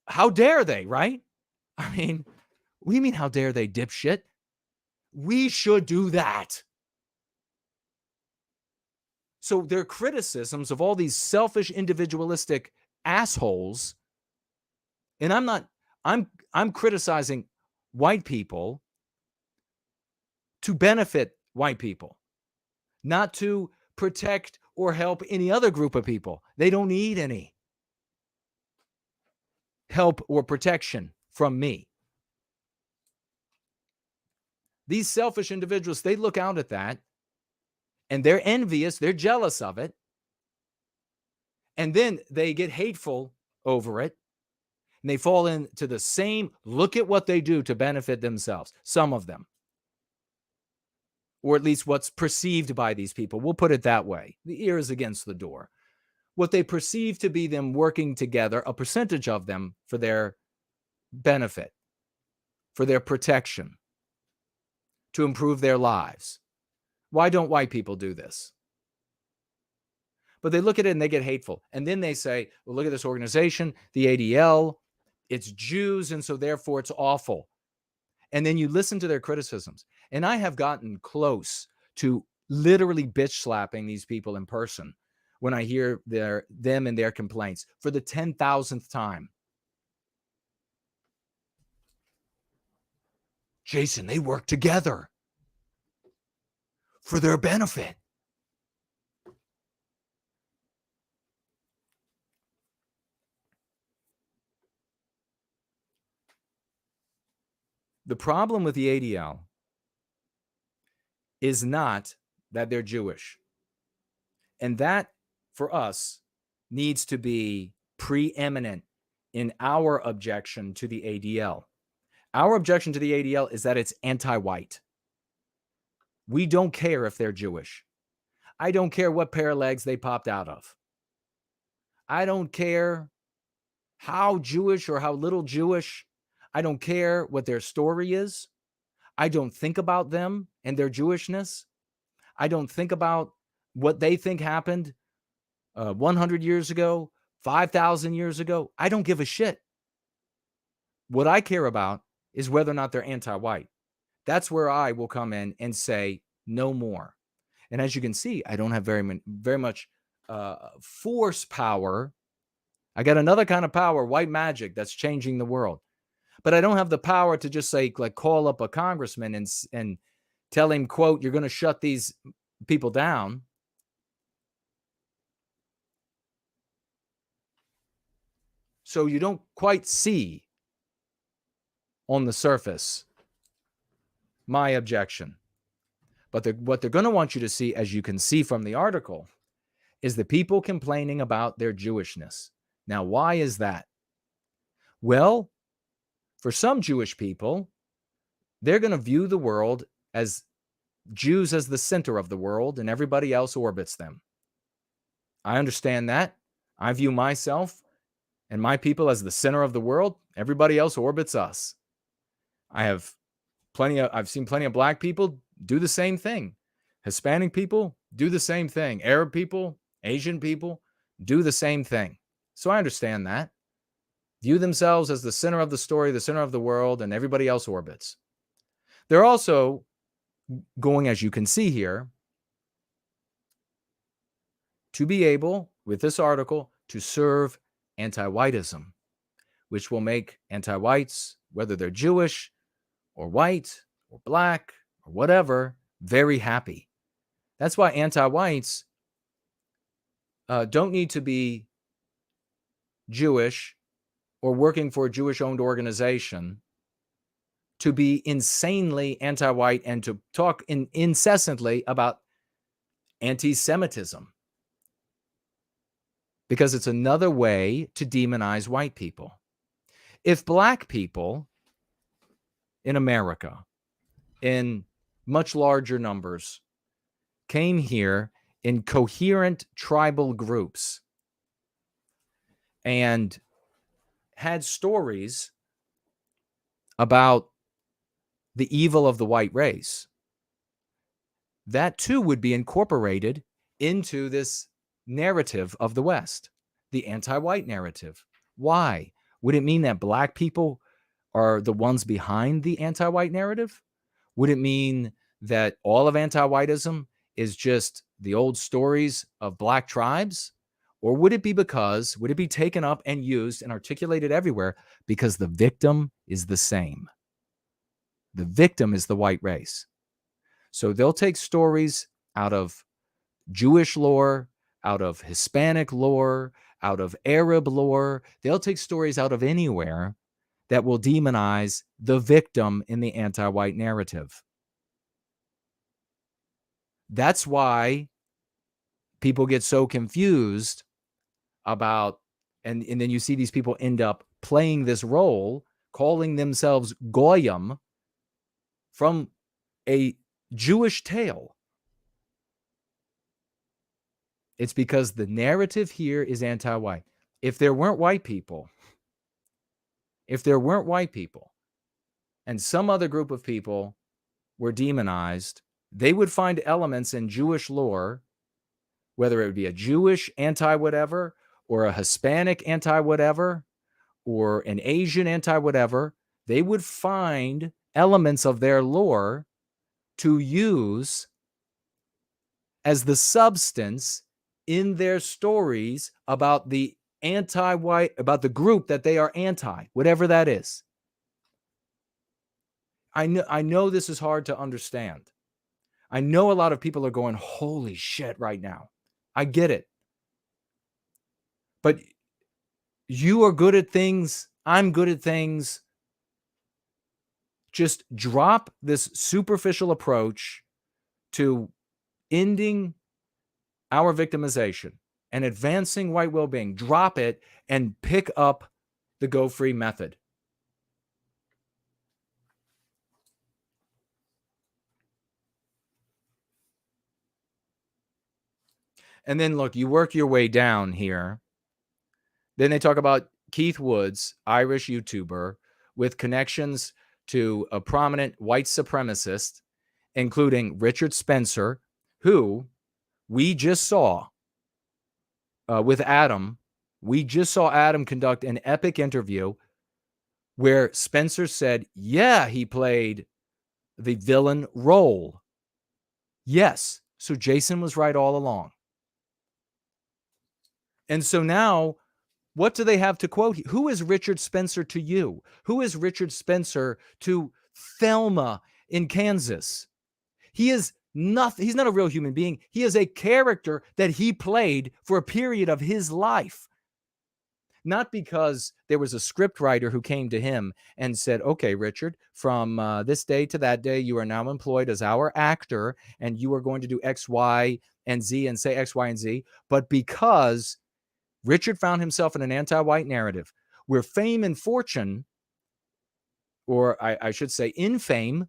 How dare they, right? I mean, what do you mean, how dare they, dipshit? We should do that. So their criticisms of all these selfish, individualistic assholes, and I'm criticizing white people to benefit white people, not to protect or help any other group of people. They don't need any help or protection from me. These selfish individuals, they look out at that and they're envious, they're jealous of it. And then they get hateful over it. And they fall into the same, look at what they do to benefit themselves, some of them. Or at least what's perceived by these people. We'll put it that way. The ear is against the door. What they perceive to be them working together, a percentage of them for their benefit, for their protection, to improve their lives. Why don't white people do this? But they look at it and they get hateful. And then they say, well, look at this organization, the ADL, it's Jews, and so therefore it's awful. And then you listen to their criticisms. And I have gotten close to literally bitch slapping these people in person when I hear them and their complaints for the 10,000th time. Jason, they work together for their benefit. The problem with the ADL is not that they're Jewish. And that, for us, needs to be preeminent in our objection to the ADL. Our objection to the ADL is that it's anti-white. We don't care if they're Jewish. I don't care what pair of legs they popped out of. I don't care how Jewish or how little Jewish. I don't care what their story is. I don't think about them and their Jewishness. I don't think about what they think happened 100 years ago, 5,000 years ago. I don't give a shit. What I care about is whether or not they're anti-white. That's where I will come in and say no more. And as you can see, I don't have very much force power. I got another kind of power, white magic, that's changing the world. But I don't have the power to just say, like, call up a congressman and tell him, quote, you're going to shut these people down. So you don't quite see on the surface my objection. But what they're going to want you to see, as you can see from the article, is the people complaining about their Jewishness. Now, why is that? Well, for some Jewish people, they're going to view the world as Jews as the center of the world and everybody else orbits them. I understand that. I view myself and my people as the center of the world. Everybody else orbits us. I've seen plenty of black people do the same thing. Hispanic people do the same thing. Arab people, Asian people do the same thing. So I understand that. View themselves as the center of the story, the center of the world, and everybody else orbits. They're also going, as you can see here, to be able, with this article, to serve anti-whiteism, which will make anti-whites, whether they're Jewish or white or black or whatever, very happy. That's why anti-whites don't need to be Jewish or working for a Jewish-owned organization to be insanely anti-white and to talk incessantly about anti-Semitism, because it's another way to demonize white people. If black people in America, in much larger numbers, came here in coherent tribal groups and had stories about the evil of the white race, that too would be incorporated into this narrative of the West, the anti-white narrative. Why? Would it mean that black people are the ones behind the anti-white narrative? Would it mean that all of anti-whiteism is just the old stories of black tribes? Or would it be taken up and used and articulated everywhere because the victim is the same? The victim is the white race. So they'll take stories out of Jewish lore, out of Hispanic lore, out of Arab lore. They'll take stories out of anywhere that will demonize the victim in the anti-white narrative. That's why people get so confused about, and then you see these people end up playing this role, calling themselves Goyim from a Jewish tale. It's because the narrative here is anti-white. If there weren't white people, and some other group of people were demonized, they would find elements in Jewish lore, whether it would be a Jewish anti-whatever, or a Hispanic anti-whatever, or an Asian anti-whatever. They would find elements of their lore to use as the substance in their stories about the anti-white, about the group that they are anti, whatever that is. I know this is hard to understand. I know a lot of people are going, holy shit, right now. I get it. But you are good at things. I'm good at things. Just drop this superficial approach to ending our victimization and advancing white well-being. Drop it and pick up the Go Free method. And then look, you work your way down here. Then they talk about Keith Woods, Irish YouTuber, with connections to a prominent white supremacist, including Richard Spencer, who we just saw with Adam. We just saw Adam conduct an epic interview where Spencer said, yeah, he played the villain role. Yes. So Jason was right all along. And so now, what do they have to quote? Who is Richard Spencer to you? Who is Richard Spencer to Thelma in Kansas? He is nothing. He's not a real human being. He is a character that he played for a period of his life. not because there was a script writer who came to him and said, okay, Richard, from this day to that day, you are now employed as our actor, and you are going to do X, Y, and Z and say X, Y, and Z. But because Richard found himself in an anti-white narrative where fame and fortune, or I should say infame,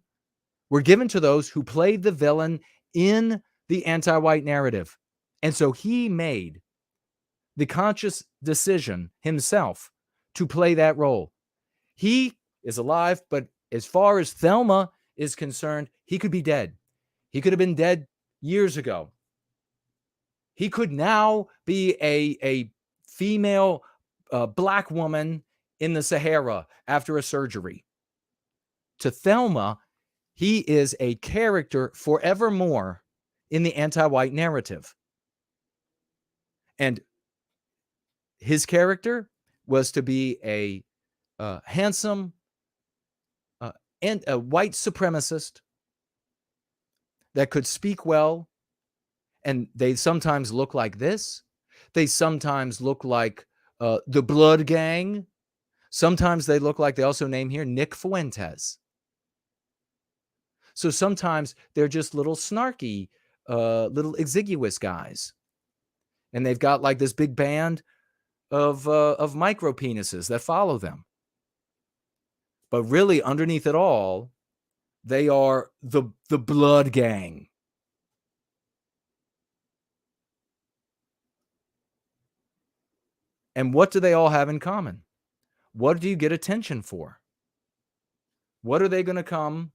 were given to those who played the villain in the anti-white narrative. And so he made the conscious decision himself to play that role. He is alive, but as far as Thelma is concerned, he could be dead. He could have been dead years ago. He could now be a female black woman in the Sahara after a surgery. To Thelma, he is a character forevermore in the anti-white narrative. And his character was to be a handsome and a white supremacist that could speak well. And they sometimes look like this. They sometimes look like the Blood Gang. Sometimes they look like, they also name here, Nick Fuentes. So sometimes they're just little snarky, little exiguous guys. And they've got like this big band of micro penises that follow them. But really, underneath it all, they are the Blood Gang. And what do they all have in common? What do you get attention for? What are they going to come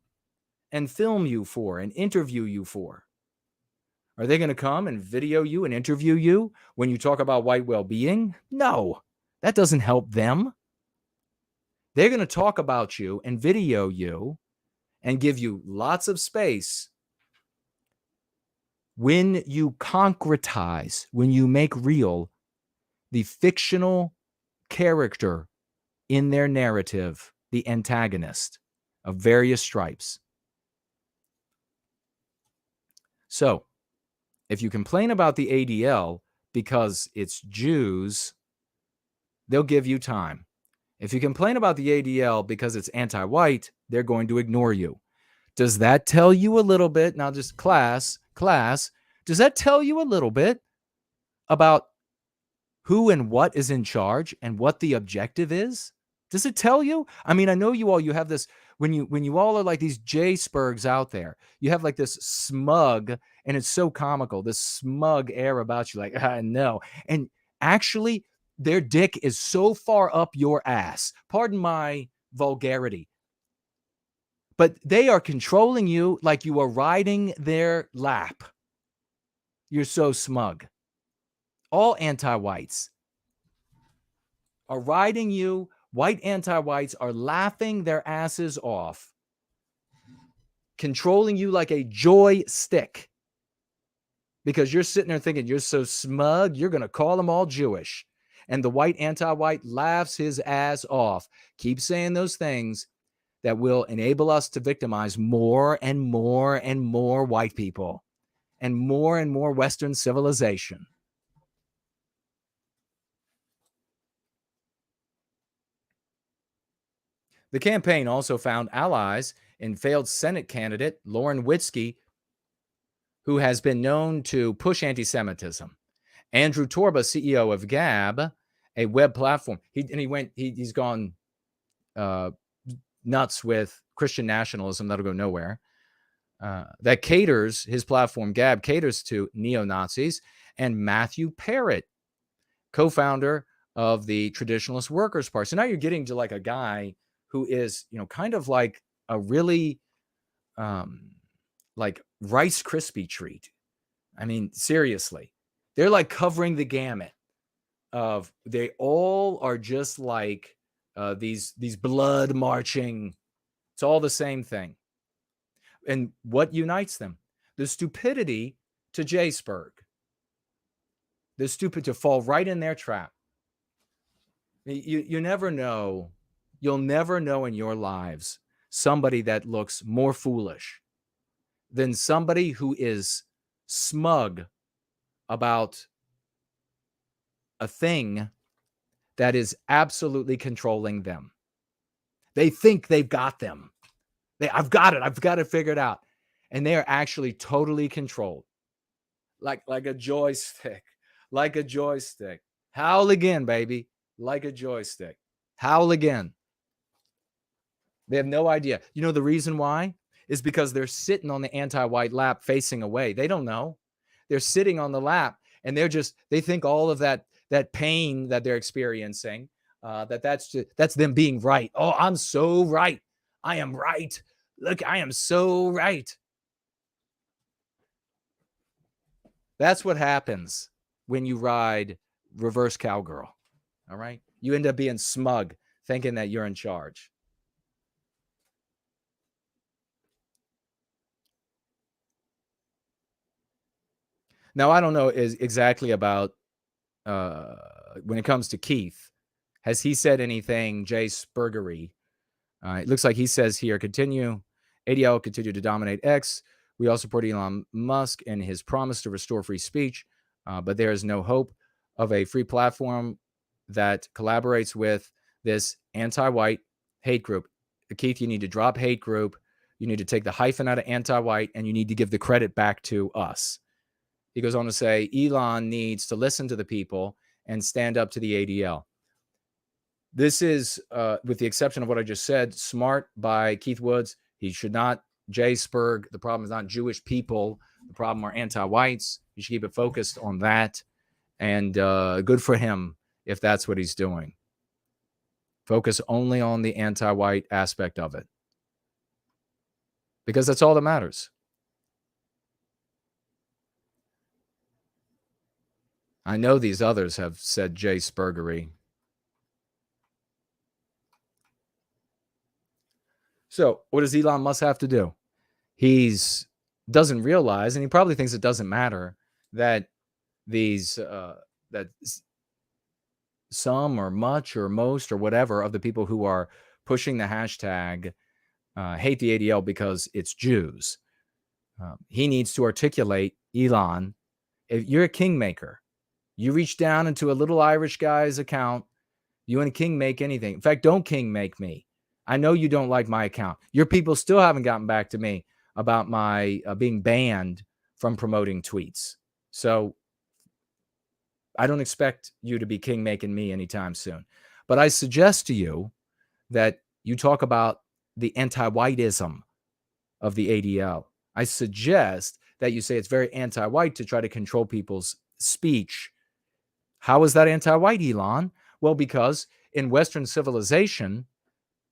and film you for and interview you for? Are they going to come and video you and interview you when you talk about white well-being? No, that doesn't help them. They're going to talk about you and video you and give you lots of space when you concretize, when you make real the fictional character in their narrative, the antagonist of various stripes. So, if you complain about the ADL because it's Jews, they'll give you time. If you complain about the ADL because it's anti-white, they're going to ignore you. Does that tell you a little bit? Now, just class, does that tell you a little bit about who and what is in charge and what the objective is? Does it tell you? I mean, I know you have this, when you all are like these J-Spurgs out there, you have like this smug, and it's so comical, this smug air about you, like, I know. And actually, their dick is so far up your ass. Pardon my vulgarity. But they are controlling you like you are riding their lap. You're so smug. All anti-whites are riding you. White anti-whites are laughing their asses off, controlling you like a joystick, because you're sitting there thinking you're so smug, you're going to call them all Jewish. And the white anti-white laughs his ass off. Keep saying those things that will enable us to victimize more and more and more white people and more Western civilization. The campaign also found allies in failed Senate candidate Lauren Witzke, who has been known to push anti-Semitism. Andrew Torba, CEO of Gab, a web platform, he's gone nuts with Christian nationalism that'll go nowhere. That caters, his platform Gab caters to neo-Nazis, and Matthew Parrott, co-founder of the Traditionalist Workers' Party. So now you're getting to like a guy who is, kind of like a really like Rice Krispie treat. I mean, seriously, they're like covering the gamut of, they all are just like these blood marching. It's all the same thing. And what unites them? The stupidity to J-Spurg. The stupid to fall right in their trap. You never know. You'll never know in your lives somebody that looks more foolish than somebody who is smug about a thing that is absolutely controlling them. They think they've got them. I've got it figured out. And they are actually totally controlled. Like a joystick. Like a joystick. Howl again, baby. Like a joystick. Howl again. They have no idea. You know the reason why? Is because they're sitting on the anti-white lap facing away. They don't know. They're sitting on the lap and they think all of that pain that they're experiencing, that's them being right. Oh, I'm so right. I am right. Look, I am so right. That's what happens when you ride reverse cowgirl. All right. You end up being smug, thinking that you're in charge. Now, I don't know exactly about when it comes to Keith. Has he said anything, Jay Spurgery? It looks like he says here, ADL continue to dominate X. We all support Elon Musk and his promise to restore free speech, but there is no hope of a free platform that collaborates with this anti-white hate group. Keith, you need to drop hate group. You need to take the hyphen out of anti-white, and you need to give the credit back to us. He goes on to say, Elon needs to listen to the people and stand up to the ADL. This is, with the exception of what I just said, smart by Keith Woods. He should not, Jay Spurg, the problem is not Jewish people. The problem are anti-whites. You should keep it focused on that. And good for him if that's what he's doing. Focus only on the anti-white aspect of it. Because that's all that matters. I know these others have said Jay Spurgery. So what does Elon Musk have to do? He doesn't realize, and he probably thinks it doesn't matter, that that some or much or most or whatever of the people who are pushing the hashtag hate the ADL because it's Jews. He needs to articulate, Elon, if you're a kingmaker, you reach down into a little Irish guy's account, you and a king make anything. In fact, don't king make me. I know you don't like my account. Your people still haven't gotten back to me about my being banned from promoting tweets. So I don't expect you to be king making me anytime soon. But I suggest to you that you talk about the anti-whiteism of the ADL. I suggest that you say it's very anti-white to try to control people's speech. How is that anti-white, Elon? Well, because in Western civilization,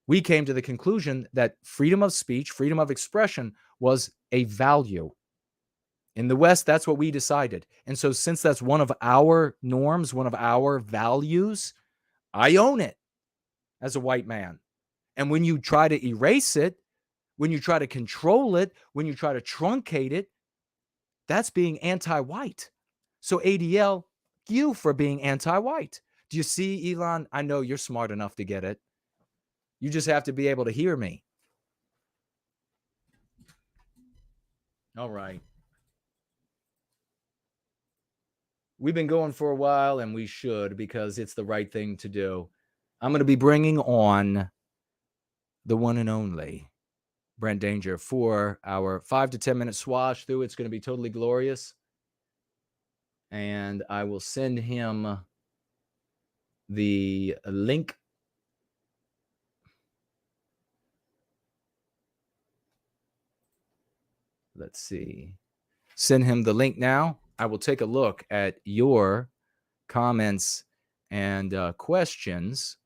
we came to the conclusion that freedom of speech, freedom of expression was a value. In the West, that's what we decided. And so since that's one of our norms, one of our values, I own it as a white man. And when you try to erase it, when you try to control it, when you try to truncate it, that's being anti-white. So ADL, you for being anti-white. Do you see, Elon? I know you're smart enough to get it. You just have to be able to hear me. All right. We've been going for a while, and we should, because it's the right thing to do. I'm going to be bringing on the one and only Brant Danger for our 5 to 10 minute swash through. It's going to be totally glorious. And I will send him the link. Let's see. Send him the link now. I will take a look at your comments and questions.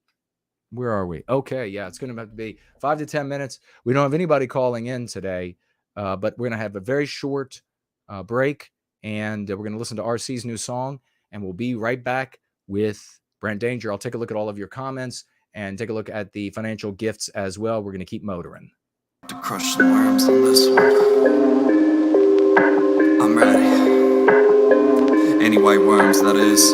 Where are we? Okay, yeah, it's going to have to be 5 to 10 minutes. We don't have anybody calling in today, but we're going to have a very short break, and we're going to listen to RC's new song, and we'll be right back with Brant Danger. I'll take a look at all of your comments and take a look at the financial gifts as well. We're going to keep motoring. To crush some worms on this one. I'm ready. Any white worms, that is.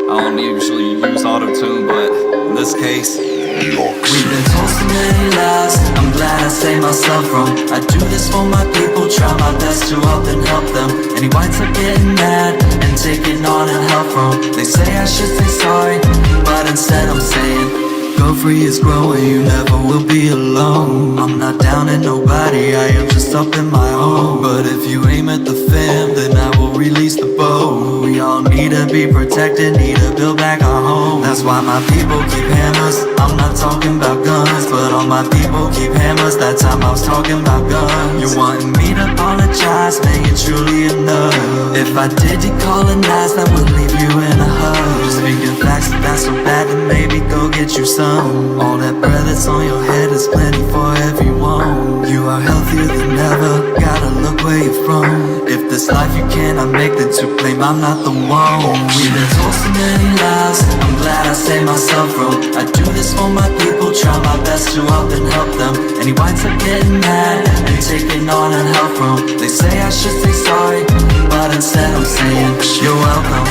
I don't usually use auto-tune, but in this case, we've been told so many lies. I'm glad I saved myself from. I do this for my people, try my best to up and help them. Any whites are getting mad and taking on and help from. They They say I should say sorry, but instead I'm saying go free is growing, you never will be alone. I'm not down at nobody, I am just up in my own. But if you aim at the fam, then I will release the bow. We all need to be protected, need to build back our home. That's why my people keep hammers. I'm not talking about guns, but all my people keep hammers. That time I was talking about guns. You wanting me to apologize, man, you're truly enough. If I did decolonize, that would leave you in a hush. Speaking facts, if that's so bad, then maybe go get you some. All that bread that's on your head is plenty for everyone. You are healthier than ever, gotta look where you're from. If this life you cannot make, then to blame I'm not the one. We've been told so many lies, I'm glad I saved myself from. I do this for my people, try my best to up and help them. Any whites are getting mad and taking on and help from. They say I should say sorry, but instead I'm saying you're welcome.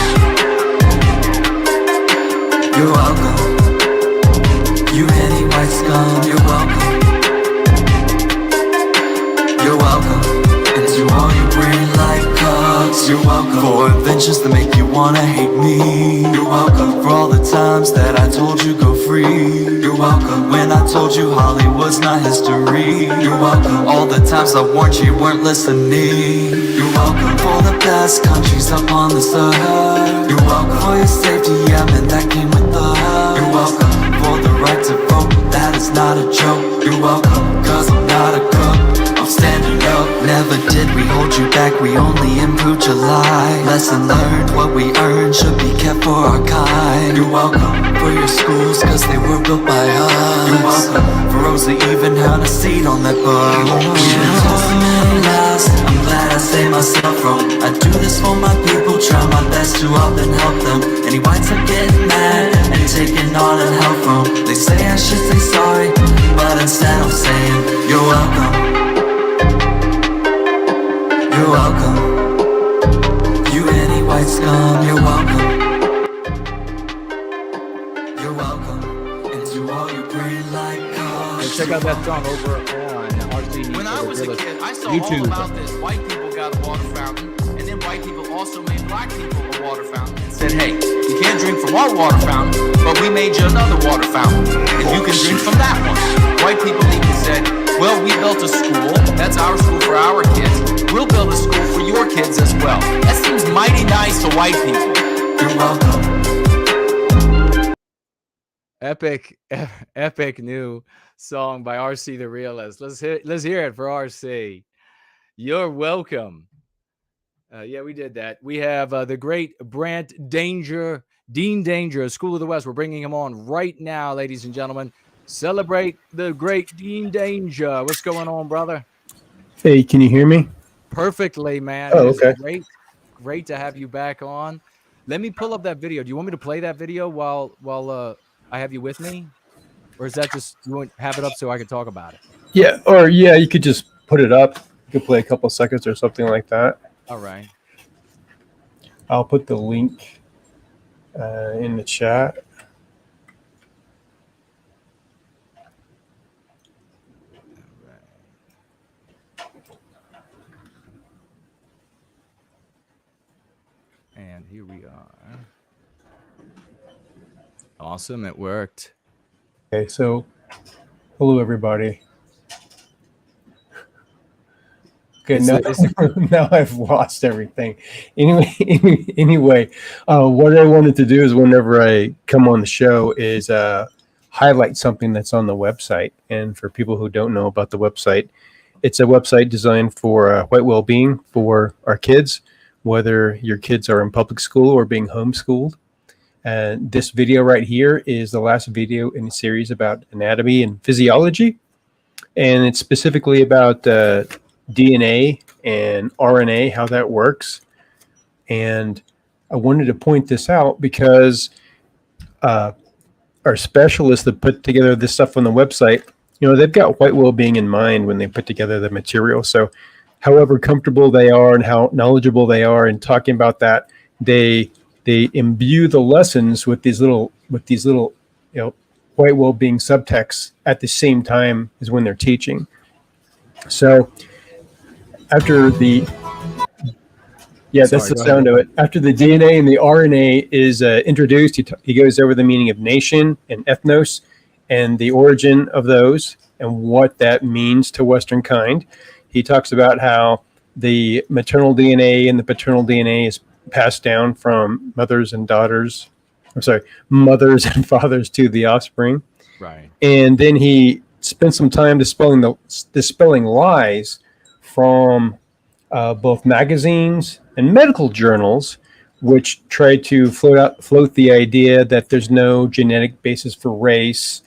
You're welcome. You any white scum, you're welcome. You're welcome. And to all you brain like cucks, you're welcome. For inventions that make you wanna hate me, you're welcome. For all the times that I told you go free, you're welcome. When I told you Hollywood's not history, you're welcome. All the times I warned you weren't listening, you're welcome. For the best countries up on the side, you're welcome. For your safety, yeah man, that came with the high, you're welcome. For the right to vote, that is not a joke. You're welcome, cause I'm not a cook, I'm standing up. Never did we hold you back, we only improved your life. Lesson learned, what we earned should be kept for our kind. You're welcome for your schools, cause they were built by us. You're welcome for those that even had a seat on that bus. We've been told so many lies, I'm glad I saved myself from. I do this for my people, try my best to up and help them. Any whites are getting mad and taking on and help from. They say I should say sorry, but instead I'm saying you're welcome. You're welcome. You any white scum, you're welcome. You're welcome. And to all you brain like cars. Check out that song over on RC. When I was a kid, I saw YouTube. all about this. White people got a water fountain, and then white people also made black people a water fountain and said, hey, you can't drink from our water fountain, but we made you another water fountain, and you can drink from that one. White people even said, well, we built a school, that's our school for our kids, we'll build a school for your kids as well. That seems mighty nice to white people. You're welcome. Epic new song by RC the Realist. Let's hear it for RC. You're welcome. Yeah, we did that. We have the great Brant Danger, Dean Danger, School of the West. We're bringing him on right now, ladies and gentlemen. Celebrate the great Dean Danger. What's going on, brother? Hey, can you hear me? Perfectly, man. Oh, okay. Great to have you back on. Let me pull up that video. Do you want me to play that video while I have you with me? Or is that just, you want to have it up so I can talk about it? Yeah, or yeah, you could just put it up. You could play a couple seconds or something like that. All right. I'll put the link in the chat. And here we are. Awesome, it worked. Okay, so hello everybody. Okay, now I've lost everything. Anyway, what I wanted to do is whenever I come on the show is highlight something that's on the website. And for people who don't know about the website, it's a website designed for white well-being for our kids, whether your kids are in public school or being homeschooled. And this video right here is the last video in a series about anatomy and physiology. And it's specifically about DNA and RNA, how that works. And I wanted to point this out because our specialists that put together this stuff on the website, you know, they've got white well-being in mind when they put together the material. So however comfortable they are and how knowledgeable they are in talking about that, they imbue the lessons with these little, you know, white well-being subtexts at the same time as when they're teaching. So after the Yeah, Sorry, that's the go sound ahead. of it. After the DNA and the RNA is introduced, he goes over the meaning of nation and ethnos and the origin of those and what that means to Western kind. He talks about how the maternal DNA and the paternal DNA is passed down from mothers and daughters. I'm sorry, mothers and fathers to the offspring. Right. And then he spent some time dispelling lies from both magazines and medical journals, which try to float the idea that there's no genetic basis for race,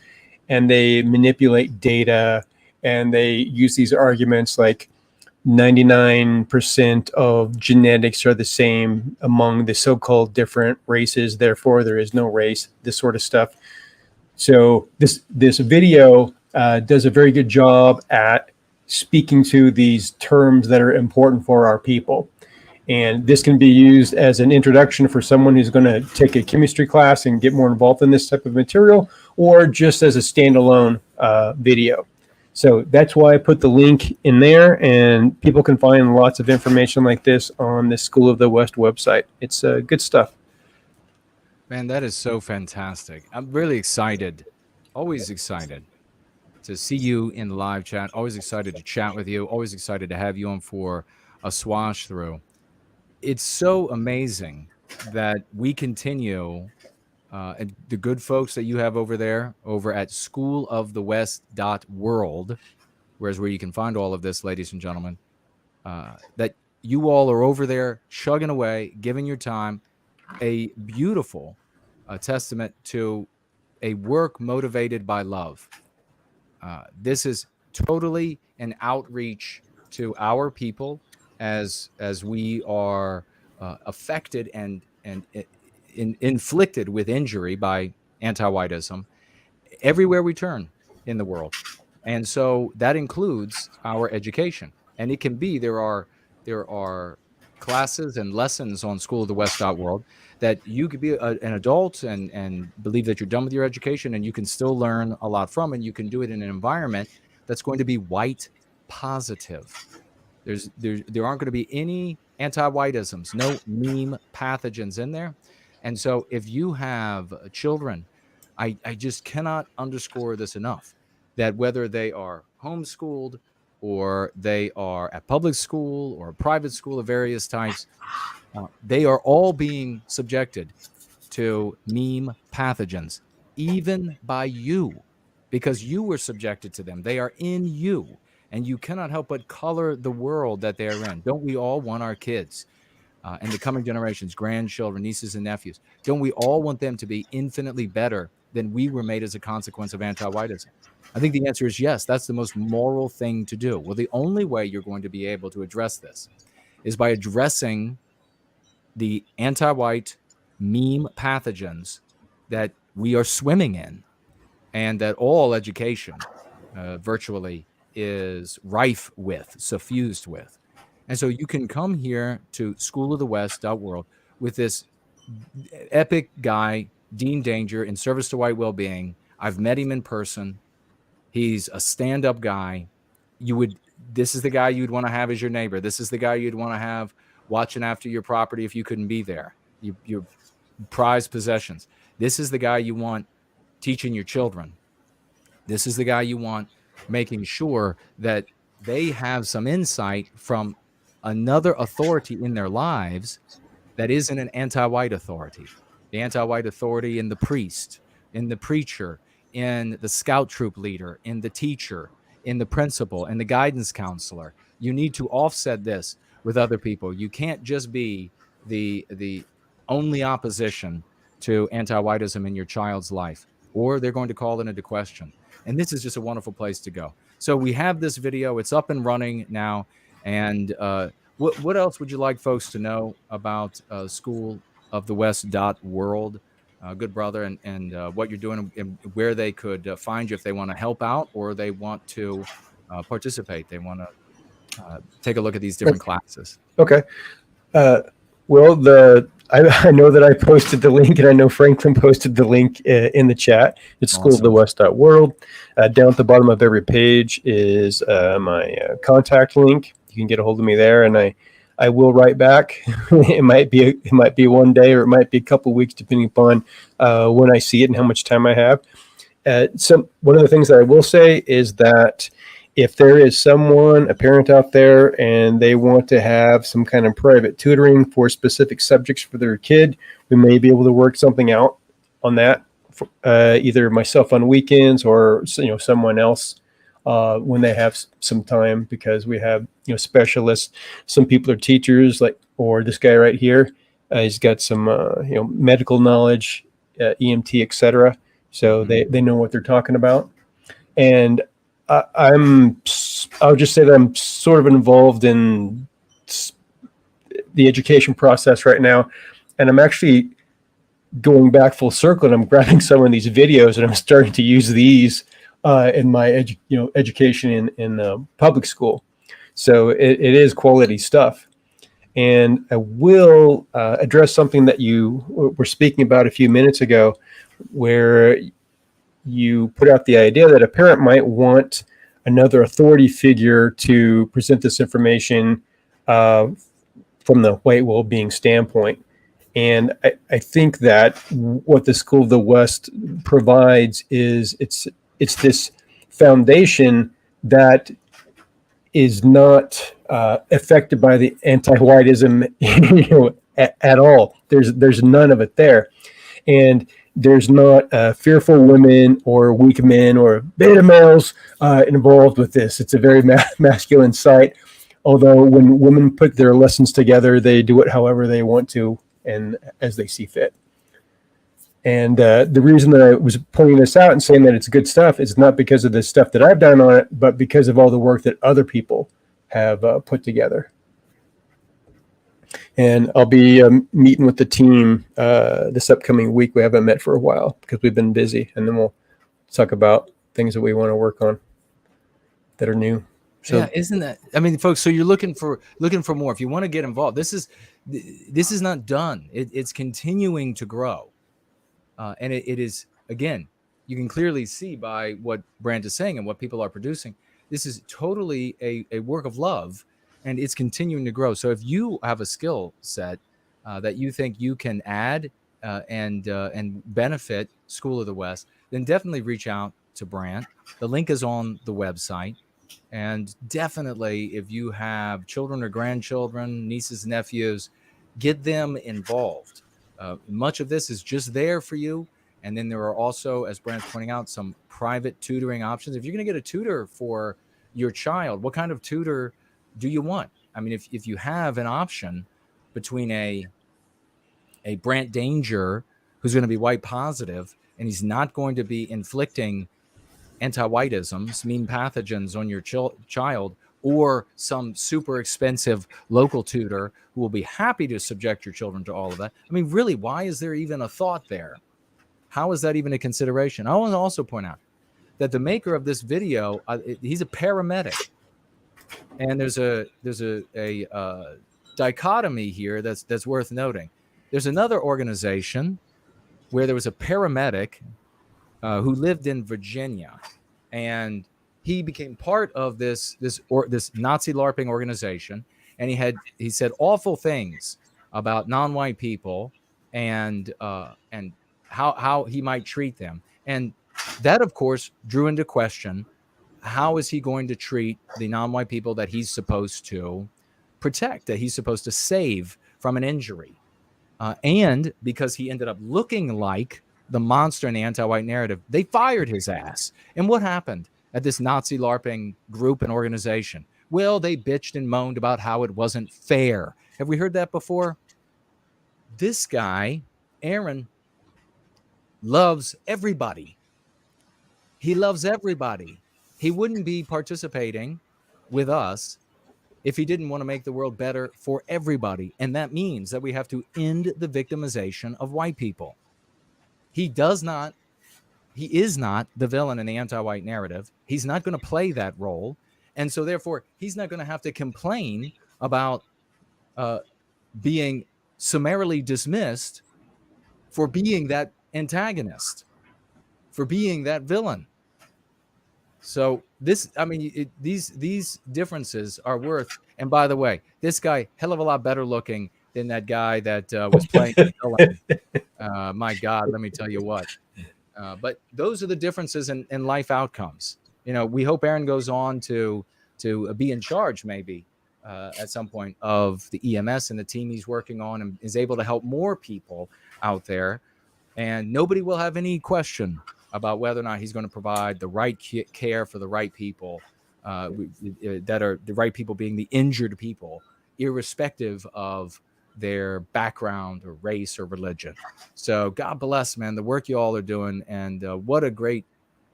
and they manipulate data, and they use these arguments like 99% of genetics are the same among the so-called different races, therefore there is no race, this sort of stuff. So this video does a very good job at speaking to these terms that are important for our people. And this can be used as an introduction for someone who's going to take a chemistry class and get more involved in this type of material, or just as a standalone video. So that's why I put the link in there, and people can find lots of information like this on the School of the West website. It's good stuff. Man, that is so fantastic. I'm really excited, always excited to see you in the live chat, always excited to chat with you, always excited to have you on for a swash through. It's so amazing that we continue, and the good folks that you have over there, over at schoolofthewest.world, whereas where you can find all of this, ladies and gentlemen, that you all are over there chugging away, giving your time, a beautiful testament to a work motivated by love. This is totally an outreach to our people as we are affected and inflicted with injury by anti-whiteism everywhere we turn in the world. And so that includes our education. And it can be, there are classes and lessons on schoolofthewest.world that you could be an adult and believe that you're done with your education, and you can still learn a lot from, and you can do it in an environment that's going to be white positive. There aren't going to be any anti-whiteisms, no meme pathogens in there. And so if you have children, I just cannot underscore this enough, that whether they are homeschooled or they are at public school or private school of various types, they are all being subjected to meme pathogens, even by you, because you were subjected to them. They are in you, and you cannot help but color the world that they are in. Don't we all want our kids and the coming generations, grandchildren, nieces and nephews, don't we all want them to be infinitely better than we were made as a consequence of anti-whiteism? I think the answer is yes. That's the most moral thing to do. Well, the only way you're going to be able to address this is by addressing the anti-white meme pathogens that we are swimming in, and that all education virtually is rife with, suffused with. And so you can come here to schoolofthewest.world with this epic guy, Dean Danger, in service to white well-being. I've met him in person. He's a stand-up guy. This is the guy you'd want to have as your neighbor. This is the guy you'd want to have watching after your property if you couldn't be there, your prized possessions. This is the guy you want teaching your children. This is the guy you want making sure that they have some insight from another authority in their lives that isn't an anti-white authority. The anti-white authority in the priest, in the preacher, in the scout troop leader, in the teacher, in the principal, in the guidance counselor. You need to offset this with other people. You can't just be the only opposition to anti-whiteism in your child's life, or they're going to call it into question. And this is just a wonderful place to go. So we have this video. It's up and running now. And what else would you like folks to know about schoolofthewest.world, good brother, and what you're doing and where they could find you if they want to help out or they want to participate? They want to take a look at these different classes. Okay. Well, I know that I posted the link, and I know Franklin posted the link in the chat. It's Awesome. schoolofthewest.world. Down at the bottom of every page is my contact link. You can get a hold of me there, and I I will write back. It might be one day, or it might be a couple of weeks, depending upon when I see it and how much time I have. One of the things that I will say is that if there is someone, a parent out there, and they want to have some kind of private tutoring for specific subjects for their kid, we may be able to work something out on that. Either myself on weekends, or someone else when they have some time, because we have specialists. Some people are teachers, or this guy right here. He's got some medical knowledge, EMT, etc. So they know what they're talking about. And I'll just say that I'm sort of involved in the education process right now, and I'm actually going back full circle, and I'm grabbing some of these videos, and I'm starting to use these in my education in public school. So it is quality stuff. And I will address something that you were speaking about a few minutes ago, where you put out the idea that a parent might want another authority figure to present this information from the white well-being standpoint. And I think that what the School of the West provides is it's this foundation that is not affected by the anti-whiteism at all. There's none of it there. And there's not fearful women or weak men or beta males involved with this. It's a very masculine site. Although when women put their lessons together, they do it however they want to and as they see fit. And the reason that I was pointing this out and saying that it's good stuff is not because of the stuff that I've done on it, but because of all the work that other people have put together. And I'll be meeting with the team this upcoming week. We haven't met for a while because we've been busy, and then we'll talk about things that we want to work on that are new. So, yeah, isn't that? I mean, folks. So you're looking for more. If you want to get involved, this is not done. It's continuing to grow, and it is, again. You can clearly see by what Brant is saying and what people are producing. This is totally a work of love, and it's continuing to grow. So if you have a skill set that you think you can add and benefit School of the West, then definitely reach out to Brant. The link is on the website. And definitely, if you have children or grandchildren, nieces, nephews, get them involved. Much of this is just there for you. And then there are also, as Brant's pointing out, some private tutoring options. If you're going to get a tutor for your child, what kind of tutor do you want? I mean, if you have an option between a Brant Danger, who's going to be white positive, and he's not going to be inflicting anti-whiteisms, mean pathogens on your child, or some super expensive local tutor who will be happy to subject your children to all of that. I mean, really, why is there even a thought there? How is that even a consideration? I want to also point out that the maker of this video, he's a paramedic, and there's a dichotomy here that's worth noting. There's another organization where there was a paramedic who lived in Virginia, and he became part of this Nazi LARPing organization, and he said awful things about non-white people and how he might treat them. And that, of course, drew into question, how is he going to treat the non-white people that he's supposed to protect, that he's supposed to save from an injury? And because he ended up looking like the monster in the anti-white narrative, they fired his ass. And what happened at this Nazi LARPing group and organization? Well, they bitched and moaned about how it wasn't fair. Have we heard that before? This guy, Aaron, loves everybody. He loves everybody. He wouldn't be participating with us if he didn't want to make the world better for everybody. And that means that we have to end the victimization of white people. He is not the villain in the anti-white narrative. He's not going to play that role. And so therefore, he's not going to have to complain about being summarily dismissed for being that antagonist, for being that villain. So these differences are worth. And by the way, this guy hell of a lot better looking than that guy that was playing the villain. My God, let me tell you what. But those are the differences in life outcomes. We hope Aaron goes on to be in charge maybe at some point of the EMS and the team he's working on, and is able to help more people out there. And nobody will have any question about whether or not he's going to provide the right care for the right people, that are the right people being the injured people, irrespective of their background or race or religion. So God bless, man, the work you all are doing. And what a great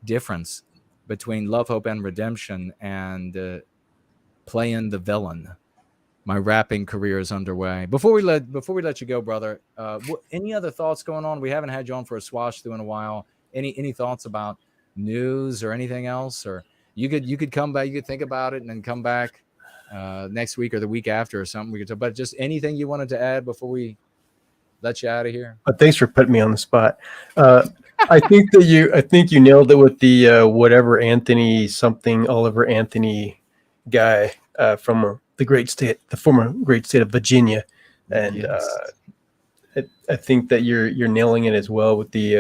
difference between Love, Hope, and Redemption and playing the villain. My rapping career is underway. Before we let you go, brother, any other thoughts going on? We haven't had you on for a swash through in a while. Any thoughts about news or anything else? Or you could come back, you could think about it and then come back next week or the week after or something. We could talk about just anything you wanted to add before we let you out of here. Thanks for putting me on the spot. I think you nailed it with the whatever Anthony something Oliver Anthony guy from the former great state of Virginia, and Yes. I think that you're nailing it as well with the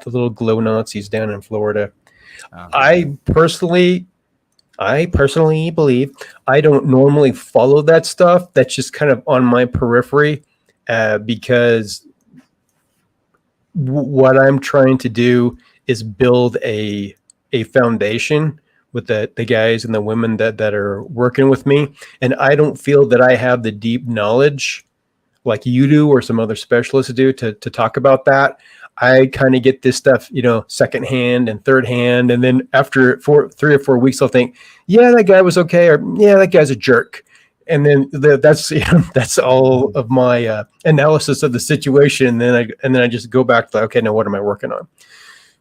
little glow Nazis down in Florida. I personally believe I don't normally follow that stuff. That's just kind of on my periphery, because what I'm trying to do is build a foundation with the guys and the women that are working with me. And I don't feel that I have the deep knowledge like you do or some other specialists do to talk about that. I kind of get this stuff, secondhand and third hand. And then after 3 or 4 weeks, I'll think, yeah, that guy was okay. Or yeah, that guy's a jerk. And then that's all of my analysis of the situation. And then I just go back to, okay, now what am I working on?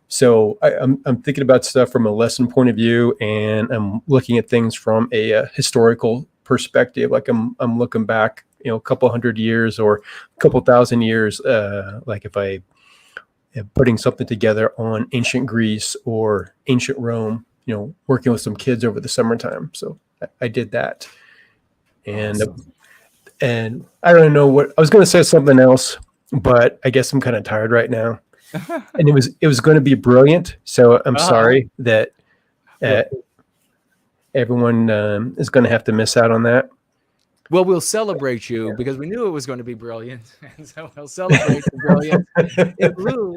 So I'm thinking about stuff from a lesson point of view, and I'm looking at things from a historical perspective. Like I'm looking back, a couple hundred years or a couple thousand years. Like if I am putting something together on ancient Greece or ancient Rome, working with some kids over the summertime. So I did that. And Awesome. And I don't know what I was going to say, something else, but I guess I'm kind of tired right now. And it was going to be brilliant. So I'm sorry that everyone is going to have to miss out on that. Well, we'll celebrate you because we knew it was going to be brilliant. And so we'll celebrate the brilliance in lieu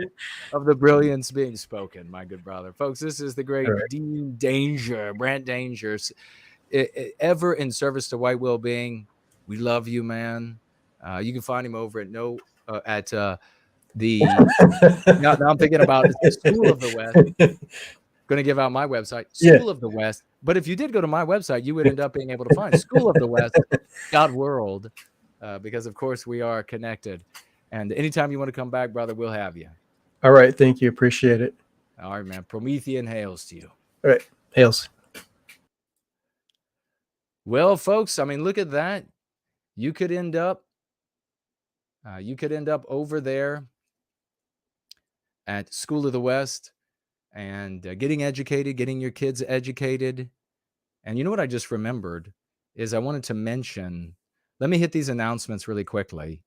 of the brilliance being spoken, my good brother. Folks, this is the great Dean Danger, Brant Danger, ever in service to white well-being. We love you, man. You can find him over at now I'm thinking about the School of the West. Going to give out my website, School of the West. But if you did go to my website, you would end up being able to find School of the West, .world, because of course we are connected. And anytime you want to come back, brother, we'll have you. All right, thank you, appreciate it. All right, man. Promethean hails to you. All right, hails. Well, folks, I mean, look at that. You could end up over there at School of the West and getting educated, getting your kids educated. And you know what I just remembered is I wanted to mention, let me hit these announcements really quickly.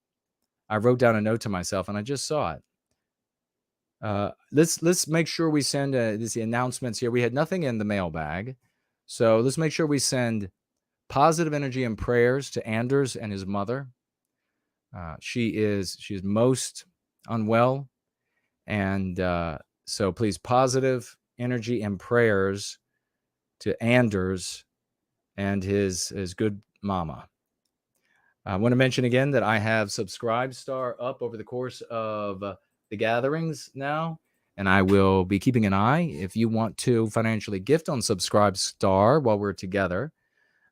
I wrote down a note to myself and I just saw it. Let's make sure we send the announcements here. We had nothing in the mailbag. So let's make sure we send positive energy and prayers to Anders and his mother. She's most unwell. And so please, positive energy and prayers to Anders and his good mama. I want to mention again that I have Subscribestar up over the course of the gatherings now, and I will be keeping an eye. If you want to financially gift on Subscribestar while we're together,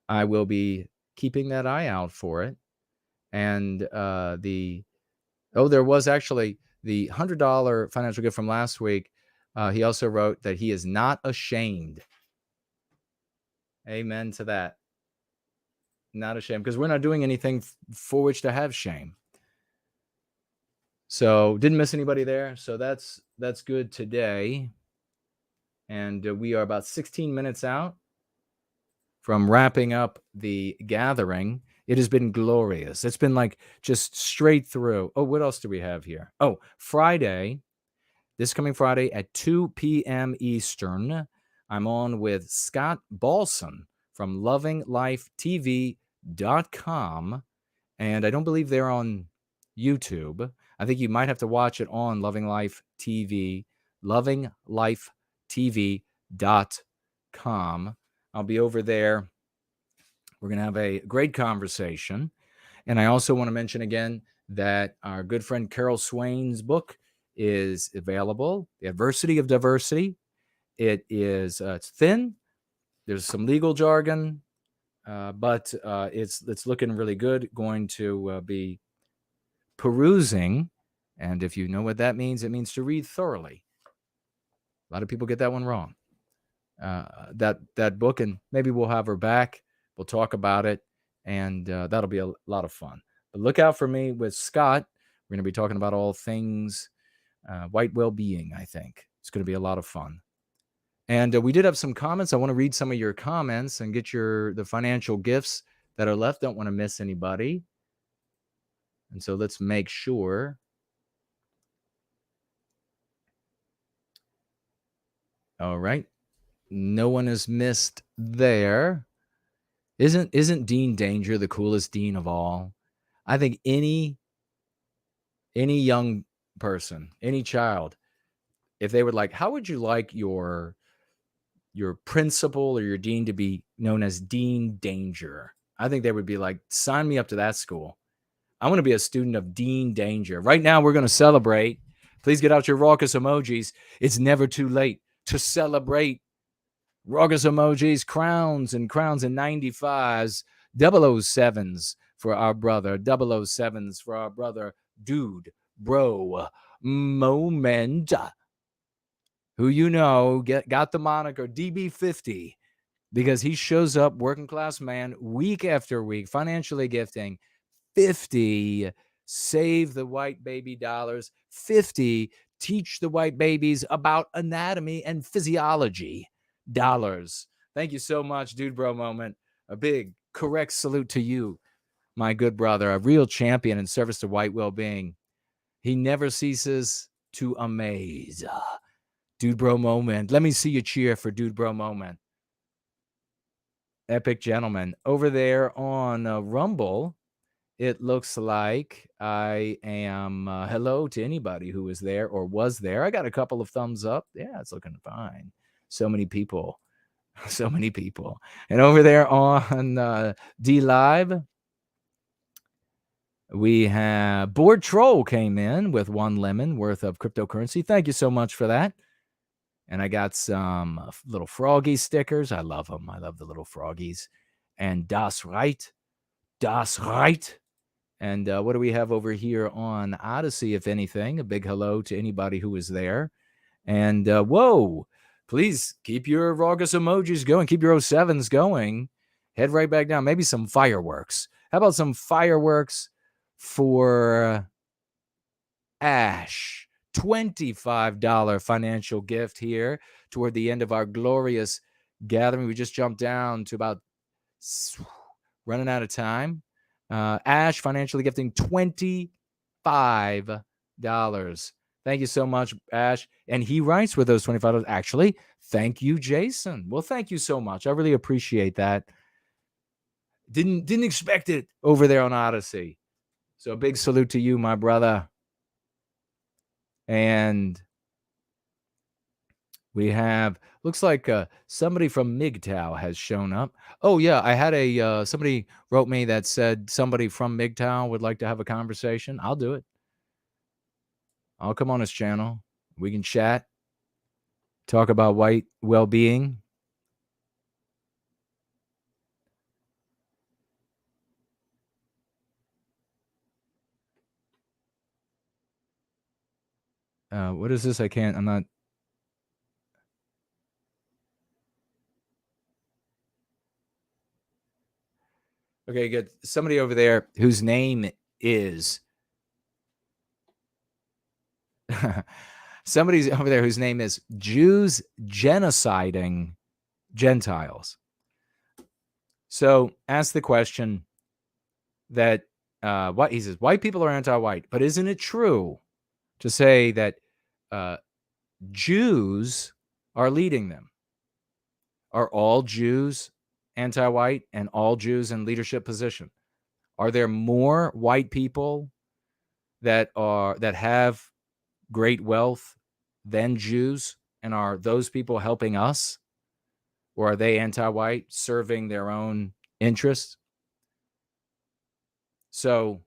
I will be keeping that eye out for it. And there was actually the $100 financial gift from last week. He also wrote that he is not ashamed. Amen to that. Not ashamed, because we're not doing anything for which to have shame. So didn't miss anybody there. So that's good today. And we are about 16 minutes out from wrapping up the gathering. It has been glorious. It's been like just straight through. Oh, what else do we have here? Oh, Friday, this coming Friday at 2 p.m. Eastern, I'm on with Scott Balson from lovinglifetv.com. And I don't believe they're on YouTube. I think you might have to watch it on Loving Life TV, lovinglifetv.com. I'll be over there. We're going to have a great conversation. And I also want to mention again that our good friend Carol Swain's book is available, The Adversity of Diversity. It is it's thin. There's some legal jargon, but it's looking really good. Going to be perusing, and if you know what that means, it means to read thoroughly. A lot of people get that one wrong. That book, and maybe we'll have her back. We'll talk about it, and that'll be a lot of fun. But look out for me with Scott. We're going to be talking about all things white well-being, I think. It's going to be a lot of fun. And we did have some comments. I want to read some of your comments and get the financial gifts that are left. Don't want to miss anybody. And so let's make sure. All right. No one is missed there. Isn't Dean Danger the coolest dean of all? I think any young person, any child, if they would like, how would you like your principal or your dean to be known as Dean Danger? I think they would be like, sign me up to that school. I want to be a student of Dean Danger. Right now, we're going to celebrate. Please get out your raucous emojis. It's never too late to celebrate. Raucous emojis, crowns and 95s, 007s for our brother, 007s for our brother, Dude Bro Moment, who got the moniker DB50 because he shows up, working class man, week after week, financially gifting 50, save the white baby dollars, 50, teach the white babies about anatomy and physiology dollars. Thank you so much, Dude Bro Moment. A big correct salute to you, my good brother, a real champion in service to white well-being. He never ceases to amaze. Dude Bro Moment. Let me see you cheer for Dude Bro Moment. Epic gentleman. Over there on Rumble, it looks like I am hello to anybody who is there or was there. I got a couple of thumbs up. Yeah, it's looking fine. So many people. So many people. And over there on D Live, we have Board Troll came in with 1 lemon worth of cryptocurrency. Thank you so much for that. And I got some little froggy stickers. I love them. I love the little froggies. And Das Right. Das Right. And what do we have over here on Odyssey, if anything? A big hello to anybody who was there. And whoa, please keep your raucous emojis going. Keep your 07s going. Head right back down. Maybe some fireworks. How about some fireworks for Ash? $25 financial gift here toward the end of our glorious gathering. We just jumped down to about running out of time. Ash financially gifting $25. Thank you so much, Ash. And he writes with those $25. Actually, thank you, Jason. Well, thank you so much. I really appreciate that. Didn't expect it over there on Odyssey. So a big salute to you, my brother. And we have, looks like somebody from MGTOW has shown up. Oh, yeah, I had somebody wrote me that said somebody from MGTOW would like to have a conversation. I'll do it. I'll come on his channel. We can chat, talk about white well-being. What is this? I'm not. Okay, good. Somebody over there whose name is Somebody's over there whose name is Jews Genociding Gentiles. So ask the question that what he says, white people are anti-white, but isn't it true to say that Jews are leading them? Are all Jews anti-white and all Jews in leadership position? Are there more white people that have great wealth than Jews, and are those people helping us? Or are they anti-white, serving their own interests? So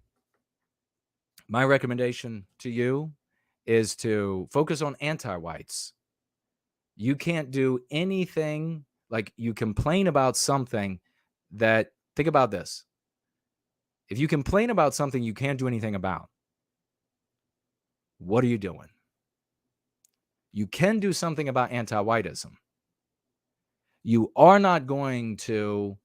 my recommendation to you is to focus on anti-whites. You can't do anything, like you complain about something that, think about this. If you complain about something you can't do anything about, what are you doing? You can do something about anti-whiteism. You are not going to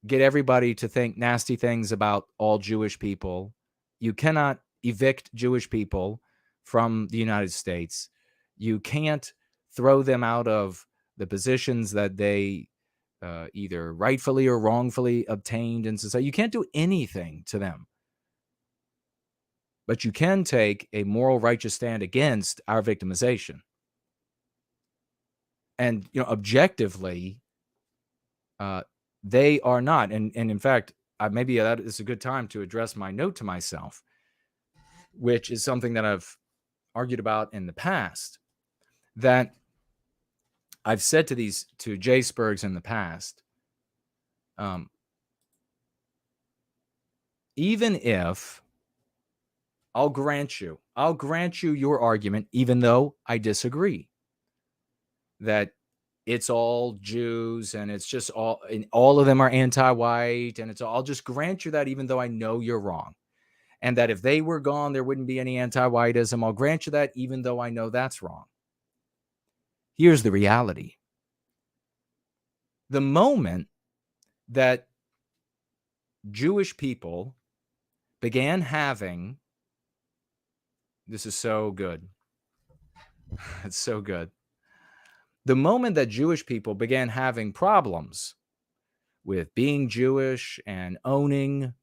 get everybody to think nasty things about all Jewish people. You cannot evict Jewish people from the United States. You can't throw them out of the positions that they either rightfully or wrongfully obtained in society. You can't do anything to them. But you can take a moral, righteous stand against our victimization. And, objectively, they are not. And in fact, maybe that is a good time to address my note to myself, which is something that I've argued about in the past, that I've said to Jay Spurgs in the past, even if I'll grant you your argument, even though I disagree, that it's all Jews and it's just all of them are anti-white, and I'll just grant you that, even though I know you're wrong. And that if they were gone, there wouldn't be any anti-whiteism. I'll grant you that, even though I know that's wrong. Here's the reality. The moment that Jewish people began having, this is so good. It's so good. The moment that Jewish people began having problems with being Jewish and owning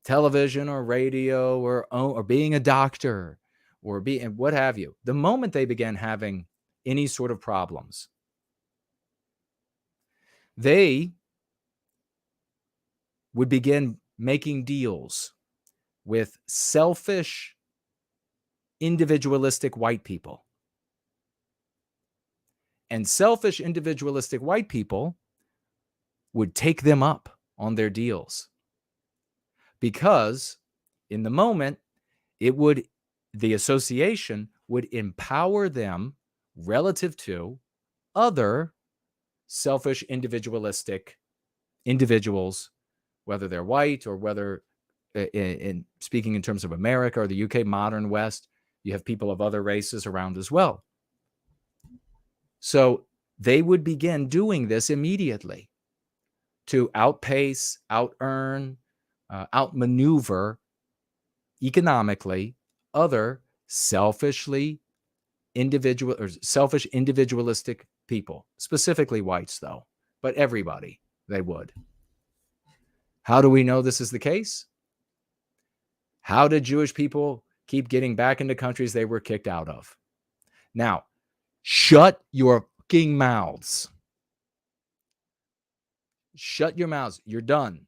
television or radio or being a doctor or being what have you, the moment they began having any sort of problems, they would begin making deals with selfish, individualistic white people. And selfish, individualistic white people would take them up on their deals. Because in the moment, the association would empower them relative to other selfish, individualistic individuals, whether they're white or whether, in speaking in terms of America or the UK, modern West, you have people of other races around as well. So they would begin doing this immediately to outpace, out-earn, outmaneuver economically other selfish, individualistic people, specifically whites, though, but everybody, they would. How do we know this is the case? How did Jewish people keep getting back into countries they were kicked out of? Now, shut your fucking mouths. Shut your mouths. You're done.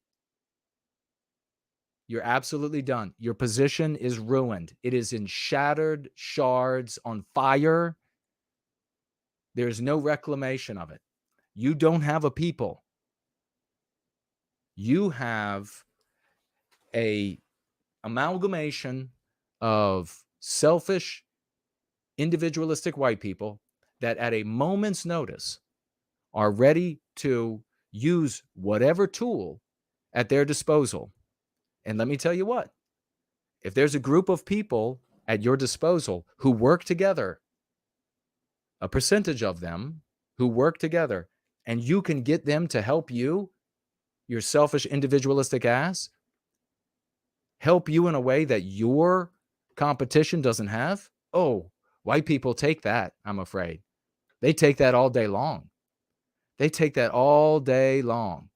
You're absolutely done. Your position is ruined. It is in shattered shards, on fire. There's no reclamation of it. You don't have a people. You have a amalgamation of selfish, individualistic white people that at a moment's notice are ready to use whatever tool at their disposal. And let me tell you what, if there's a group of people at your disposal who work together, a percentage of them who work together, and you can get them to help you, your selfish, individualistic ass, help you in a way that your competition doesn't have? Oh, white people take that, I'm afraid. They take that all day long. They take that all day long.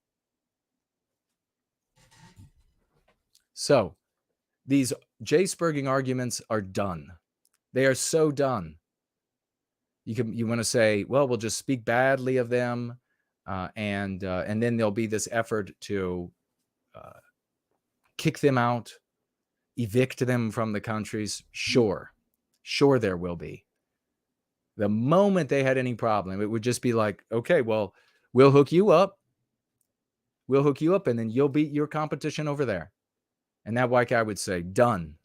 So these J-spurging arguments are done. They are so done. You want to say, well, we'll just speak badly of them, and then there'll be this effort to kick them out, evict them from the countries. Sure there will be. The moment they had any problem, it would just be like, okay, well, we'll hook you up, and then you'll beat your competition over there. And that white guy would say, done.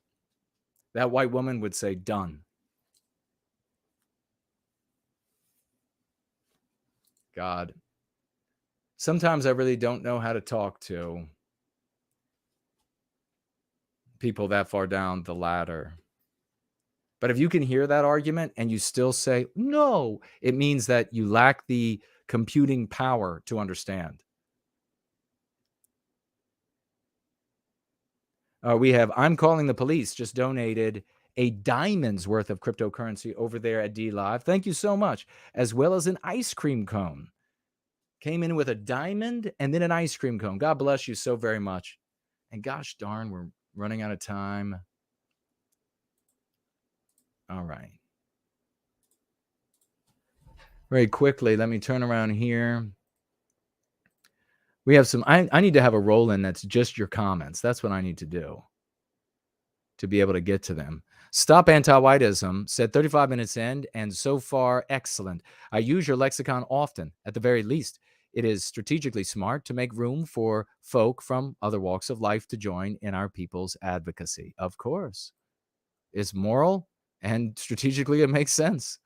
That white woman would say, done. God. Sometimes I really don't know how to talk to people that far down the ladder. But if you can hear that argument and you still say, no, it means that you lack the computing power to understand. We have, I'm calling the police, just donated a diamond's worth of cryptocurrency over there at D Live. Thank you so much. As well as an ice cream cone. Came in with a diamond and then an ice cream cone. God bless you so very much. And gosh darn, we're running out of time. All right. Very quickly, let me turn around here. We have some, I need to have a roll-in that's just your comments. That's what I need to do to be able to get to them. Stop Anti-Whiteism said 35 minutes in, and so far, excellent. I use your lexicon often. At the very least, it is strategically smart to make room for folk from other walks of life to join in our people's advocacy. Of course. It's moral, and strategically it makes sense.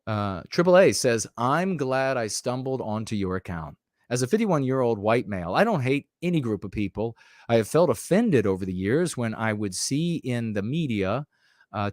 AAA says, I'm glad I stumbled onto your account. As a 51-year-old white male, I don't hate any group of people. I have felt offended over the years when I would see in the media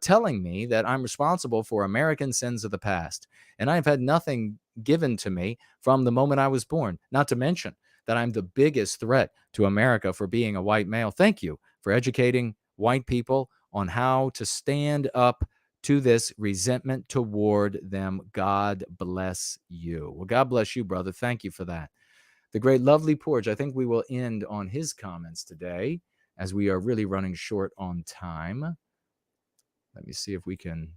telling me that I'm responsible for American sins of the past. And I've had nothing given to me from the moment I was born, not to mention that I'm the biggest threat to America for being a white male. Thank you for educating white people on how to stand up to this resentment toward them. God bless you. Well, God bless you, brother. Thank you for that. The great Lovely Porch, I think we will end on his comments today as we are really running short on time. Let me see if we can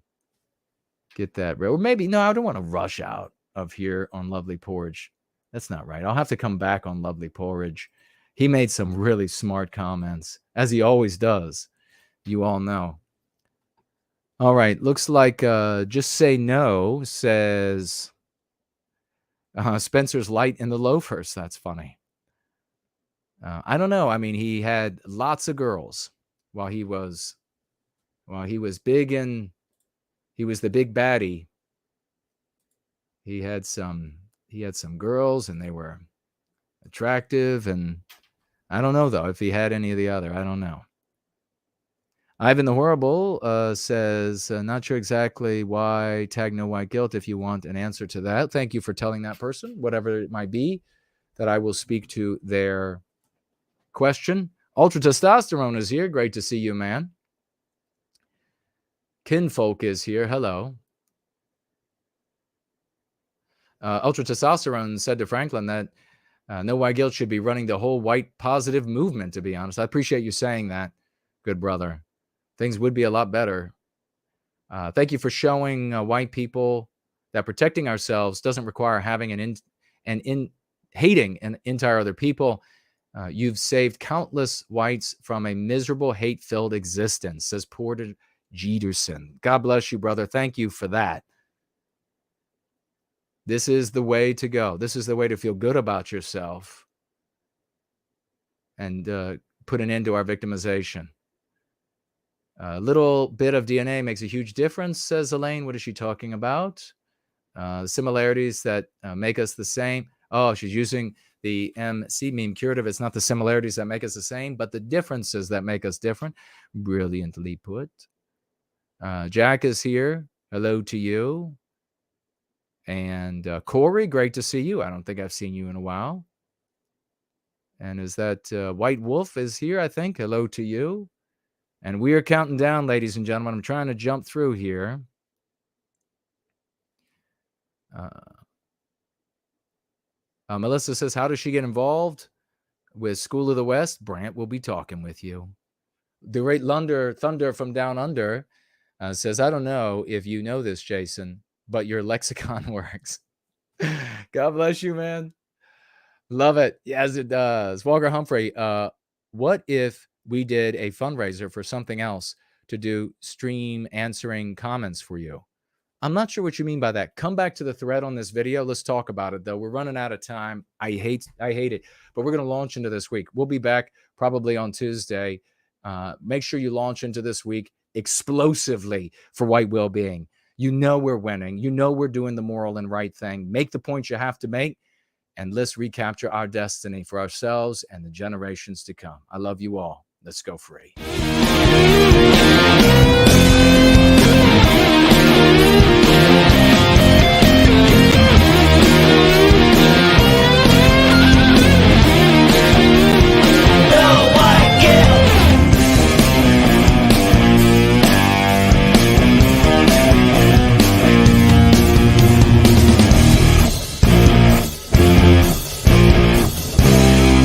get that. Or maybe, no, I don't want to rush out of here on Lovely Porch. That's not right. I'll have to come back on Lovely Porridge. He made some really smart comments, as he always does. You all know. All right. Looks like Just Say No says Spencer's light in the loafers. That's funny. I don't know. I mean, he had lots of girls while he was big, and he was the big baddie. He had some girls, and they were attractive, and I don't know though if he had any of the other. I don't know. Ivan the Horrible says, not sure exactly why tag no white guilt. If you want an answer to that, thank you for telling that person, whatever it might be, that I will speak to their question. Ultra Testosterone is here. Great to see you, man. Kinfolk is here. Hello. Ultra Testosterone said to Franklin that no white guilt should be running the whole white positive movement, to be honest. I appreciate you saying that, good brother. Things would be a lot better. Thank you for showing white people that protecting ourselves doesn't require having hating an entire other people. You've saved countless whites from a miserable, hate-filled existence, says Porter Jeterson. God bless you, brother. Thank you for that. This is the way to go. This is the way to feel good about yourself and put an end to our victimization. A little bit of DNA makes a huge difference, says Elaine. What is she talking about? Similarities that make us the same. Oh, she's using the MC meme curative. It's not the similarities that make us the same, but the differences that make us different. Brilliantly put. Jack is here. Hello to you. And Corey, great to see you. I don't think I've seen you in a while. And is that White Wolf is here, I think. Hello to you. And we are counting down, ladies and gentlemen. I'm trying to jump through here. Melissa says, how does she get involved with School of the West? Brant will be talking with you. The great Thunder from Down Under says, I don't know if you know this, Jason, but your lexicon works. God bless you, man. Love it. Yes, it does. Walker Humphrey, what if we did a fundraiser for something else to do stream answering comments for you? I'm not sure what you mean by that. Come back to the thread on this video. Let's talk about it, though. We're running out of time. I hate it, but we're going to launch into this week. We'll be back probably on Tuesday. Make sure you launch into this week explosively for white well-being. You know we're winning. You know we're doing the moral and right thing. Make the points you have to make, and let's recapture our destiny for ourselves and the generations to come. I love you all. Let's go free.